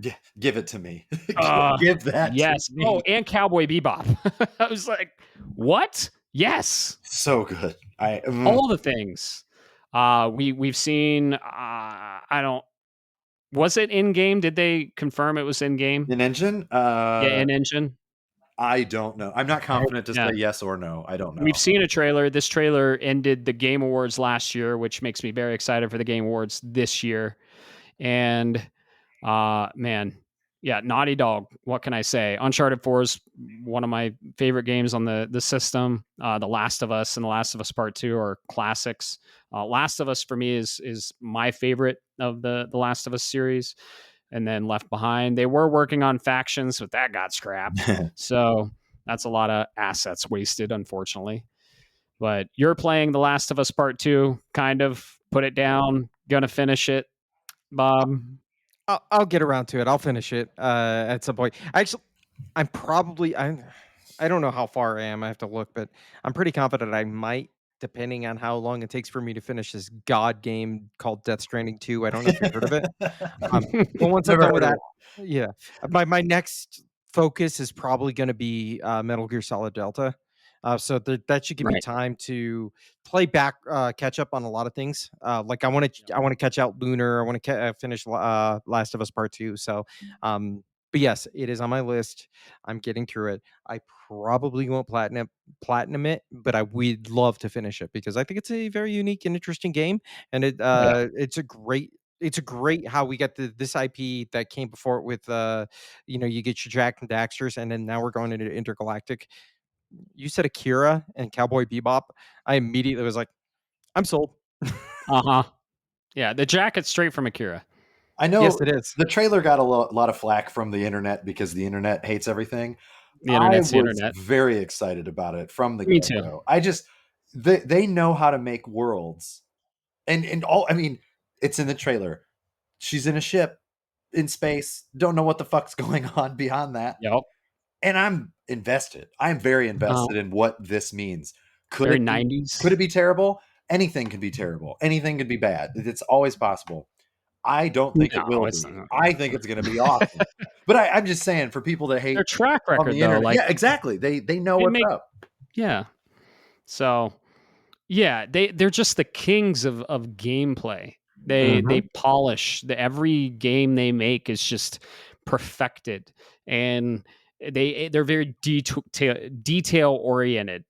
Yeah, give it to me. Give that yes. to me. Oh, and Cowboy Bebop. I was like, what? Yes. So good. All the things. We've seen was it in game? Did they confirm it was in game? In engine? Yeah, in engine. I don't know. I'm not confident to say yes or no. I don't know. We've seen a trailer. This trailer ended the Game Awards last year, which makes me very excited for the Game Awards this year. And man, yeah, Naughty Dog. What can I say? Uncharted 4 is one of my favorite games on the system. The Last of Us and The Last of Us Part 2 are classics. Last of Us for me is my favorite of the Last of Us series. And then Left Behind. They were working on Factions, but that got scrapped. So that's a lot of assets wasted, unfortunately. But you're playing The Last of Us Part 2, kind of put it down, gonna finish it, Bob. I'll get around to it. I'll finish it at some point. Actually, I don't know how far I am. I have to look, but I'm pretty confident I might, depending on how long it takes for me to finish this god game called Death Stranding 2. I don't know if you've heard of it. But once I'm done with that, yeah, my next focus is probably going to be Metal Gear Solid Delta. So that should give me time to play back, catch up on a lot of things. Like I want to catch out Lunar. I want to finish Last of Us Part 2. So, but yes, it is on my list. I'm getting through it. I probably won't platinum it, but we'd love to finish it because I think it's a very unique and interesting game, and it's a great how we get this IP that came before it with you get your Jak and Daxters, and then now we're going into Intergalactic. You said Akira and Cowboy Bebop. I immediately was like, I'm sold. Yeah, the jacket's straight from Akira. I know. Yes, it is. The trailer got a lot of flack from the internet because the internet hates everything. The internet's the internet. Very excited about it from the Me get-go. too. They know how to make worlds, and all. I mean, it's in the trailer. She's in a ship in space. Don't know what the fuck's going on beyond that. Yep. And I'm invested. I'm very invested in what this means. Could it be 90s? Could it be terrible? Anything can be terrible. Anything can be bad. It's always possible. I don't think it No, will it's be. not. I think it's going to be awesome. But I'm just saying, for people that hate Their track on record, the though, internet, like yeah, exactly. They know they what's make, up. yeah. So yeah, they're just the kings of gameplay. They polish every game they make is just perfected, and they're very detail oriented,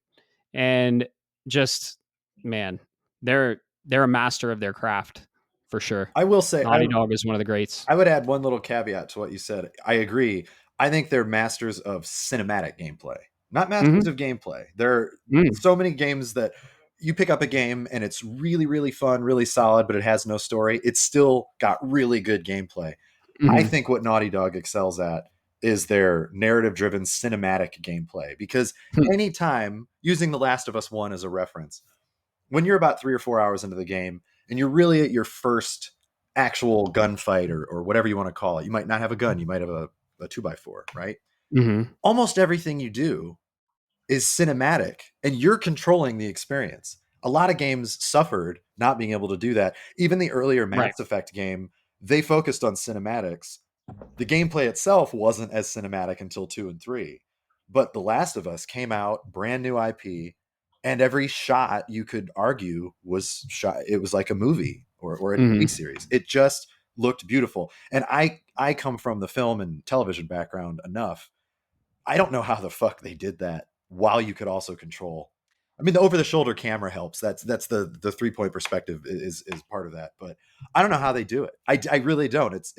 and just, man, they're a master of their craft for sure. I will say, Naughty Dog is one of the greats. I would add one little caveat to what you said. I agree. I think they're masters of cinematic gameplay, not masters Mhm. of gameplay. There are Mm. so many games that you pick up a game and it's really, really fun, really solid, but it has no story. It's still got really good gameplay. I Mhm. think what Naughty Dog excels at is their narrative driven cinematic gameplay, because Hmm. anytime, using The Last of Us 1 as a reference, when you're about 3 or 4 hours into the game and you're really at your first actual gunfight, or whatever you want to call it, you might not have a gun, you might have a 2x4, right? Mhm. Almost everything you do is cinematic and you're controlling the experience. A lot of games suffered not being able to do that. Even the earlier Right. Mass Effect game, they focused on cinematics. The gameplay itself wasn't as cinematic until 2 and 3. But The Last of Us came out, brand new IP, and every shot you could argue was shot. It was like a movie or a TV Mhm. series. It just looked beautiful. And I come from the film and television background enough. I don't know how the fuck they did that while you could also control. I mean, the over the shoulder camera helps. That's the 3-point perspective is part of that. But I don't know how they do it. I really don't. It's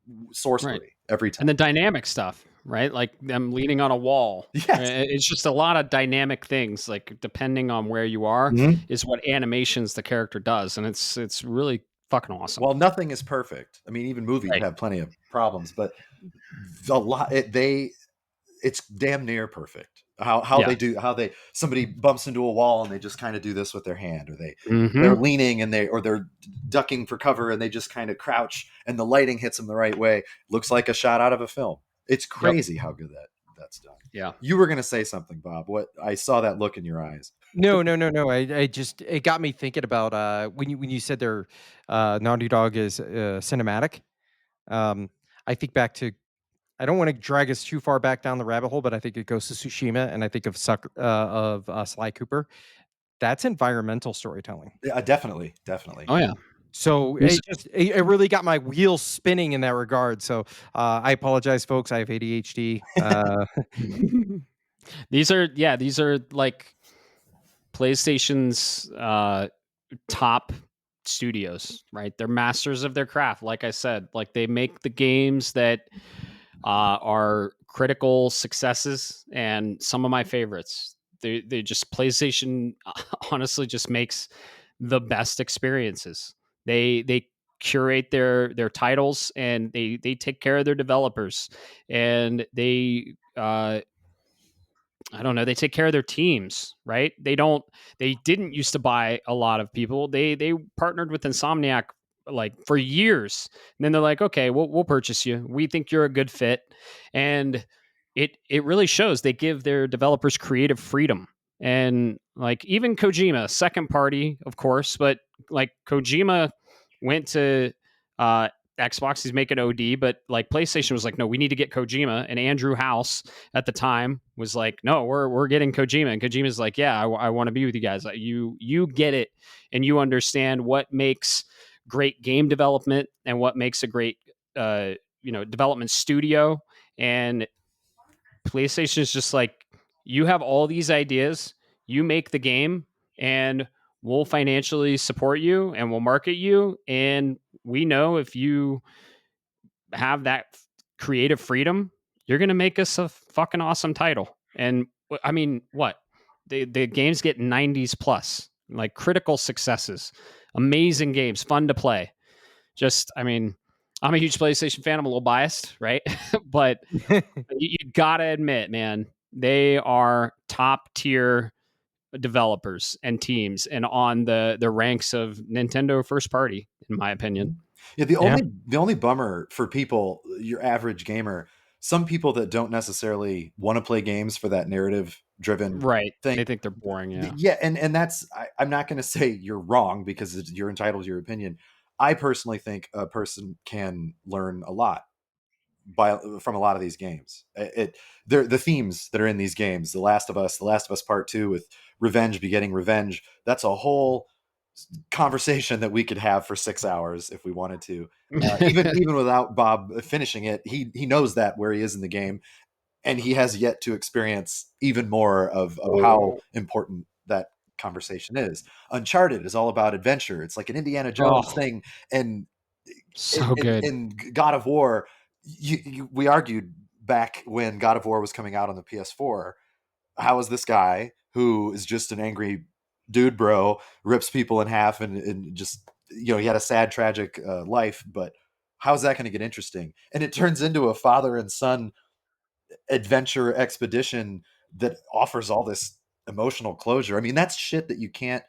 Right. sorcery every time. And the dynamic stuff, right? Like them leaning on a wall. Yes. It's just a lot of dynamic things. Like depending on where you are, Mhm. is what animations the character does, and it's really fucking awesome. Well, nothing is perfect. I mean, even movies Right. have plenty of problems, but it's damn near perfect. How Yeah. they do, how they, somebody bumps into a wall and they just kind of do this with their hand, or they're Mm-hmm. leaning and they're ducking for cover and they just kind of crouch and the lighting hits them the right way. Looks like a shot out of a film. It's Yep. crazy how good that's done. Yeah. You were going to say something, Bob. What? I saw that look in your eyes. No. I just it got me thinking about when you said their Naughty Dog is cinematic. Um, I think back to, I don't want to drag us too far back down the rabbit hole, but I think it goes to Tsushima, and I think of Sly Cooper. That's environmental storytelling. Yeah, definitely, definitely. Oh yeah. So These it really got my wheels spinning in that regard. So I apologize, folks. I have ADHD. these are like PlayStation's top studios, right? They're masters of their craft. Like I said, like they make the games that are critical successes, and some of my favorites. They just, PlayStation honestly just makes the best experiences. They curate their titles, and they take care of their developers, and they I don't know, they take care of their teams, right? They didn't used to buy a lot of people. They partnered with Insomniac like for years. And then they're like, "Okay, we'll purchase you. We think you're a good fit." And it really shows. They give their developers creative freedom. And like even Kojima, second party, of course, but like Kojima went to uh Xbox, he's making OD, but like PlayStation was like, no, we need to get Kojima. And Andrew House at the time was like, no, we're getting Kojima. And Kojima's like, yeah, I want to be with you guys. You get it, and you understand what makes great game development and what makes a great development studio. And PlayStation is just like, you have all these ideas, you make the game, and we'll financially support you and we'll market you. And we know if you have that creative freedom, you're going to make us a fucking awesome title. And I mean, what? The games get 90s plus, like critical successes, amazing games, fun to play. Just, I mean, I'm a huge PlayStation fan. I'm a little biased, right? But you gotta admit, man, they are top tier developers and teams, and on the ranks of Nintendo first party, in my opinion. Yeah, the Yeah. only bummer for people, your average gamer, some people that don't necessarily want to play games for that narrative driven Right. thing. They think they're boring. Yeah. Yeah, and that's I'm not going to say you're wrong, because you're entitled to your opinion. I personally think a person can learn a lot from a lot of these games. The themes that are in these games, The Last of Us Part 2 with revenge begetting revenge, that's a whole conversation that we could have for 6 hours if we wanted to. Even without Bob finishing it, he knows that where he is in the game, and he has yet to experience even more of how important that conversation is. Uncharted is all about adventure. It's like an Indiana Jones thing, and so good. in God of War, we argued back when God of War was coming out on the PS4. How is this guy who is just an angry dude, bro, rips people in half, and just, you know, he had a sad, tragic life, but how's that going to get interesting? And it turns into a father and son adventure expedition that offers all this emotional closure. I mean, that's shit that you can't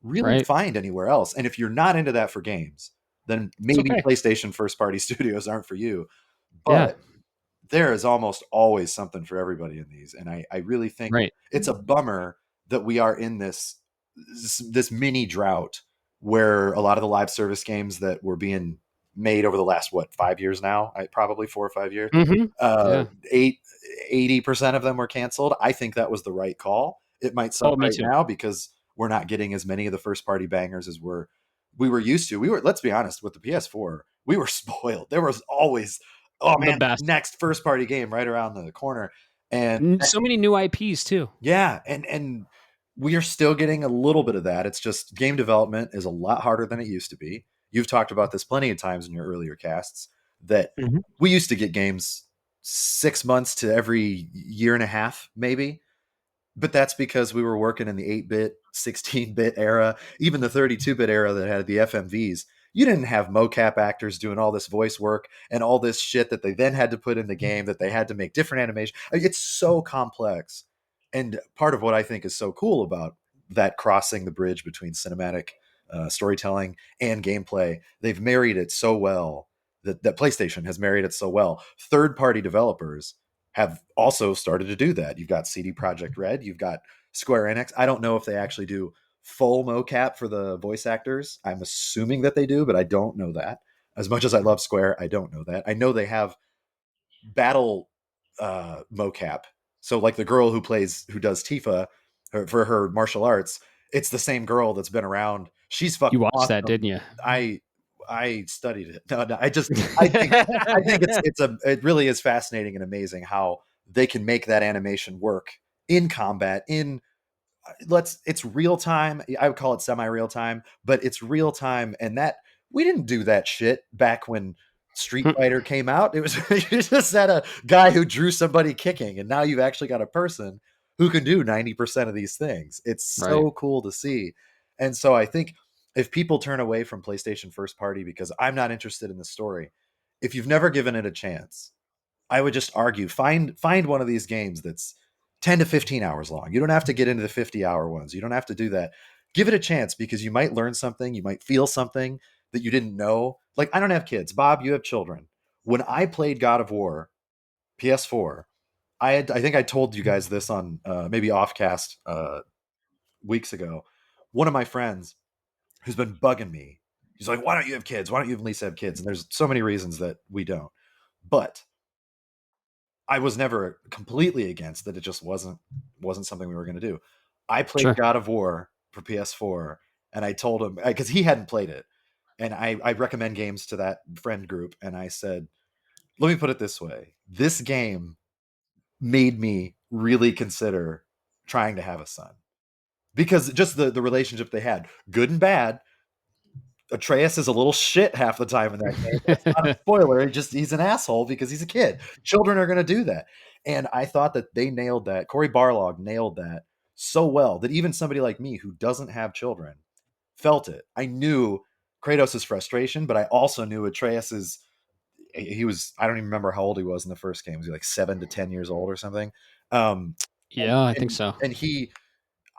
really find anywhere else. And if you're not into that for games, then maybe PlayStation first party studios aren't for you. But there is almost always something for everybody in these. And I really think it's a bummer that we are in this mini drought where a lot of the live service games that were being made over the last 5 years now, probably 4 or 5 years, 80% of them were canceled. I think that was the right call. It might suck now because we're not getting as many of the first party bangers as we were used to. Let's be honest, with the PS4, we were spoiled. There was always, next first party game right around the corner, and so many new IPs too. Yeah, and we are still getting a little bit of that. It's just game development is a lot harder than it used to be. You've talked about this plenty of times in your earlier casts that we used to get games 6 months to every year and a half, maybe. But that's because we were working in the 8-bit, 16-bit era, even the 32-bit era that had the FMVs. You didn't have mocap actors doing all this voice work and all this shit that they then had to put in the game, that they had to make different animation. It's so complex. And part of what I think is so cool about that crossing the bridge between cinematic storytelling and gameplay, they've married it so well, that PlayStation has married it so well. Third-party developers have also started to do that. You've got CD Projekt Red, you've got Square Enix. I don't know if they actually do full mocap for the voice actors. I'm assuming that they do, but I don't know that. As much as I love Square, I don't know that. I know they have battle mocap. So like the girl who does Tifa for her martial arts, it's the same girl that's been around. She's fucking You watched awesome. that, didn't you? I studied it. No, I think it really is fascinating and amazing how they can make that animation work in combat. It's real time. I would call it semi-real time, but it's real time. And that we didn't do that shit back when Street Fighter came out. It was you just had a guy who drew somebody kicking, and now you've actually got a person who can do 90% of these things. It's so cool to see. And so I think if people turn away from PlayStation first party because I'm not interested in the story, if you've never given it a chance, I would just argue find one of these games that's 10 to 15 hours long. You don't have to get into the 50-hour ones. You don't have to do that. Give it a chance because you might learn something. You might feel something that you didn't know. Like, I don't have kids. Bob, you have children. When I played God of War, PS4, I think I told you guys this on maybe Offcast weeks ago. One of my friends who's been bugging me, he's like, why don't you have kids? Why don't you at least have kids? And there's so many reasons that we don't. But I was never completely against that. It just wasn't something we were going to do. I played God of War for PS4, and I told him, because he hadn't played it, and I recommend games to that friend group, and I said, let me put it this way. This game made me really consider trying to have a son. Because just the relationship they had, good and bad. Atreus is a little shit half the time in that game. That's not a spoiler. He's an asshole because he's a kid. Children are going to do that. And I thought that they nailed that. Cory Barlog nailed that so well that even somebody like me who doesn't have children felt it. I knew Kratos' frustration, but I also knew Atreus's, he was, I don't even remember how old he was in the first game. Was he like 7 to 10 years old or something? I think so. And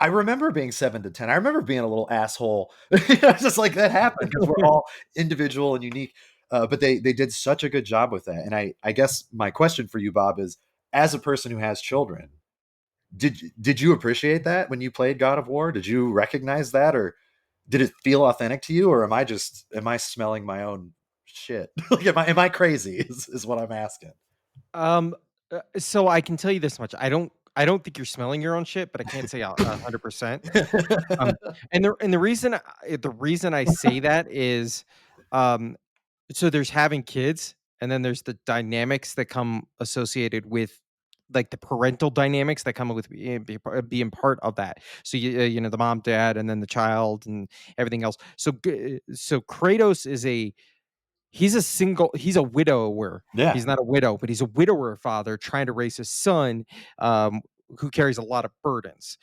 I remember being 7 to 10. I remember being a little asshole. It's just like that happened because we're all individual and unique. But they did such a good job with that. And I guess my question for you, Bob, is as a person who has children, did you appreciate that when you played God of War? Did you recognize that, or did it feel authentic to you, or am I smelling my own shit? Like, am I crazy? Is what I'm asking. So I can tell you this much: I don't think you're smelling your own shit, but I can't say 100%. And the reason I say that is, um, so there's having kids, and then there's the dynamics that come associated with, like, the parental dynamics that come with being part of that. So the mom, dad, and then the child, and everything else. So Kratos he's a widower. Yeah. He's not a widow, but he's a widower father trying to raise his son, um, who carries a lot of burdens.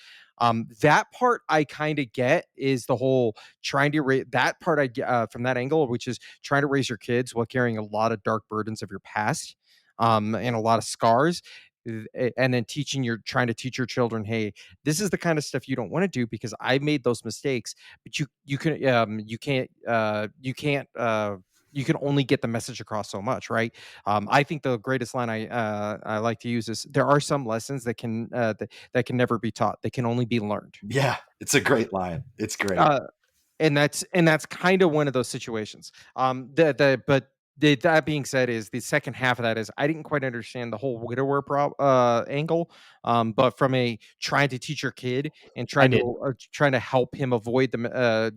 That part I kind of get, is the whole trying to raise that part. I get from that angle, which is trying to raise your kids while carrying a lot of dark burdens of your past, and a lot of scars. And then trying to teach your children, hey, this is the kind of stuff you don't want to do because I made those mistakes, but you can only get the message across so much, right? I think the greatest line I like to use is, there are some lessons that can never be taught; they can only be learned. Yeah, it's a great line. It's great. Uh, and that's kind of one of those situations. That being said, is the second half of that is, I didn't quite understand the whole widower angle, but from a trying to teach your kid and I did. trying to help him avoid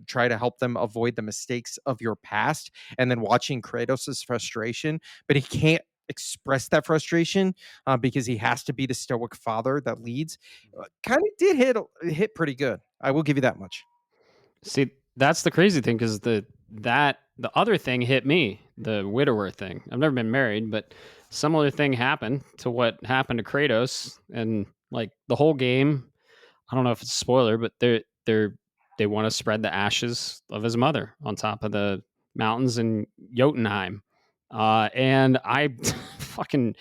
try to help them avoid the mistakes of your past, and then watching Kratos's frustration, but he can't express that frustration, because he has to be the stoic father that leads. Kind of did hit pretty good. I will give you that much. See, that's the crazy thing, because the other thing hit me, the widower thing. I've never been married, but similar thing happened to what happened to Kratos, and like the whole game. I don't know if it's a spoiler, but they want to spread the ashes of his mother on top of the mountains in Jotunheim, and I fucking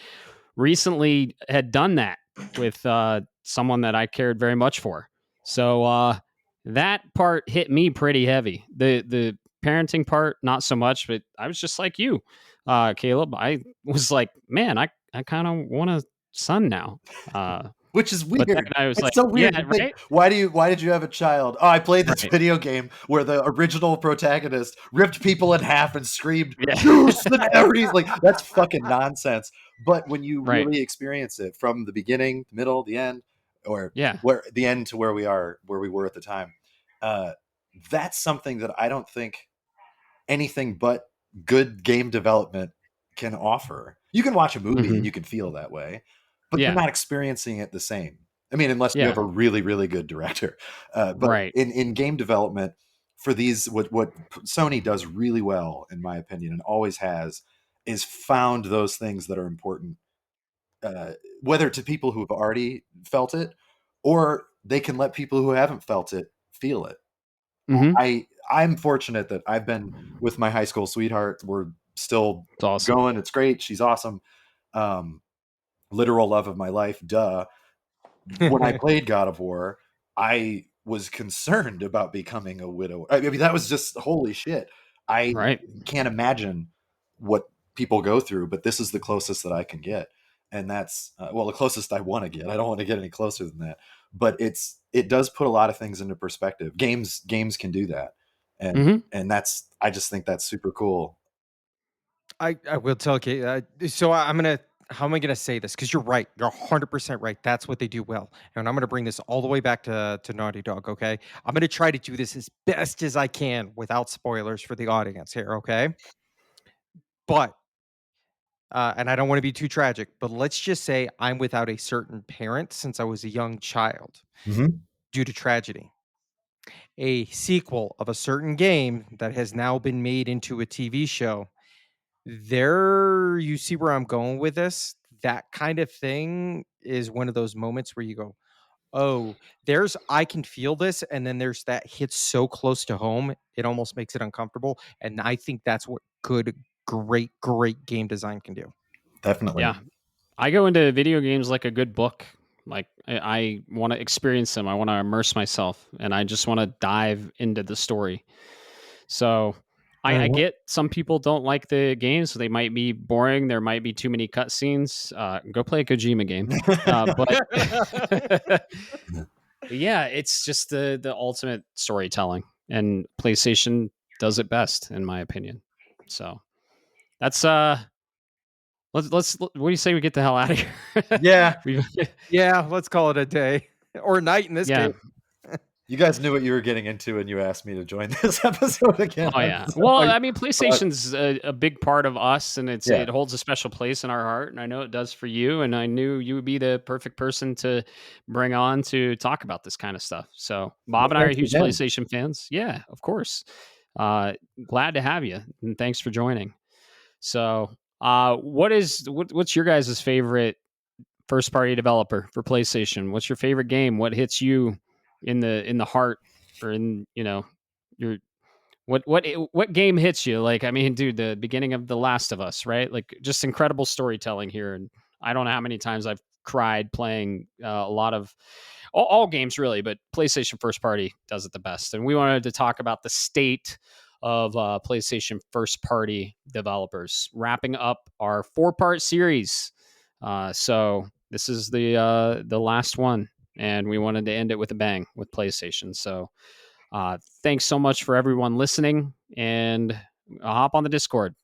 recently had done that with someone that I cared very much for. So that part hit me pretty heavy. The parenting part, not so much, but I was just like you, Caleb. I was like, man, I kind of want a son now. Which is But weird. then I was It's like, so weird. yeah, to think, right? why did you have a child? Oh, I played this Right. video game where the original protagonist ripped people in half and screamed Yeah. "Zeus!" and everything. Like, that's fucking nonsense. But when you Right. really experience it from the beginning, the middle, the end, or Yeah. where the end to where we were at the time, uh, that's something that I don't think anything but good game development can offer. You can watch a movie and Mhm. you can feel that way, but you're Yeah. not experiencing it the same. I mean, unless you Yeah. have a really, really good director. But Right. in game development, for these, what Sony does really well, in my opinion, and always has, is found those things that are important, whether to people who have already felt it, or they can let people who haven't felt it feel it. Mhm. I'm fortunate that I've been with my high school sweetheart. We're still It's awesome. going. It's great. She's awesome. Um, Literal love of my life. Duh. When I played God of War, I was concerned about becoming a widow. I mean, that was just holy shit. I Right. can't imagine what people go through, but this is the closest that I can get, and that's well, the closest I want to get. I don't want to get any closer than that, but it does put a lot of things into perspective. Games can do that, Mhm. and that's, I just think that's super cool. I will tell you. How am I gonna say this? Because you're right. You're 100% right. That's what they do well. And I'm gonna bring this all the way back to Naughty Dog. Okay. I'm gonna try to do this as best as I can without spoilers for the audience here. Okay. But and I don't want to be too tragic, but let's just say I'm without a certain parent since I was a young child Mm-hmm. due to tragedy. A sequel of a certain game that has now been made into a TV show. There, you see where I'm going with this? That kind of thing is one of those moments where you go, "Oh, I can feel this," and then there's that hits so close to home, it almost makes it uncomfortable, and I think that's what great game design can do. Definitely. Yeah. I go into video games like a good book. Like I want to experience them. I want to immerse myself, and I just want to dive into the story. So I get some people don't like the games. So they might be boring. There might be too many cutscenes. Go play a Kojima game. But yeah, it's just the ultimate storytelling. and PlayStation does it best, in my opinion. So that's let's what do you say we get the hell out of here? Yeah. Yeah, let's call it a day or night in this Yeah. case. You guys knew what you were getting into, and you asked me to join this episode again. Oh yeah. So, Well, I mean, PlayStation's a big part of us, and Yeah. it holds a special place in our heart, and I know it does for you. And I knew you would be the perfect person to bring on to talk about this kind of stuff. So Bob and I are thanks huge again. PlayStation fans. Yeah, of course. Glad to have you, and thanks for joining. So, what's your guys' favorite first party developer for PlayStation? What's your favorite game? What hits you in the heart, or in your what game hits you? Like, I mean, dude, the beginning of The Last of Us, right? Like, just incredible storytelling here. And I don't know how many times I've cried playing a lot of all games, really, but PlayStation first party does it the best. And we wanted to talk about the state of PlayStation first party developers, wrapping up our 4-part series. So this is the last one, and we wanted to end it with a bang with PlayStation. So thanks so much for everyone listening, and hop on the Discord,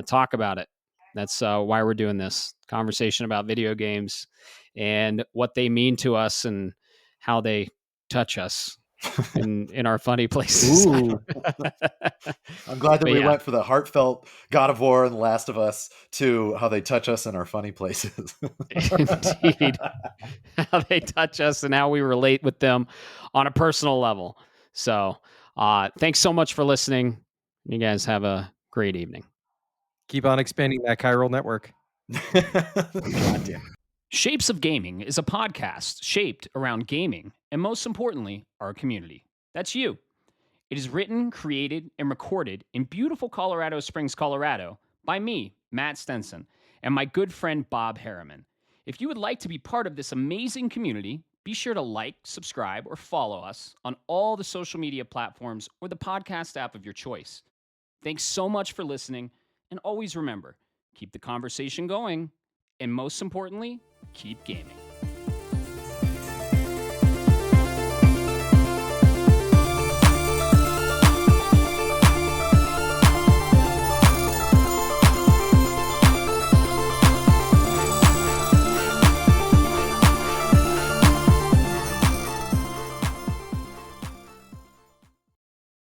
talk about it. That's why we're doing this conversation about video games and what they mean to us and how they touch us in our funny places. Ooh. I'm glad that But we yeah. went for the heartfelt God of War and The Last of Us to how they touch us in our funny places. Indeed. How they touch us and how we relate with them on a personal level. So thanks so much for listening. You guys have a great evening. Keep on expanding that chiral network. God damn. Shapes of Gaming is a podcast shaped around gaming and, most importantly, our community. That's you. It is written, created, and recorded in beautiful Colorado Springs, Colorado by me, Matt Stenson, and my good friend Bob Harriman. If you would like to be part of this amazing community, be sure to like, subscribe, or follow us on all the social media platforms or the podcast app of your choice. Thanks so much for listening, and always remember, keep the conversation going, and most importantly, keep gaming.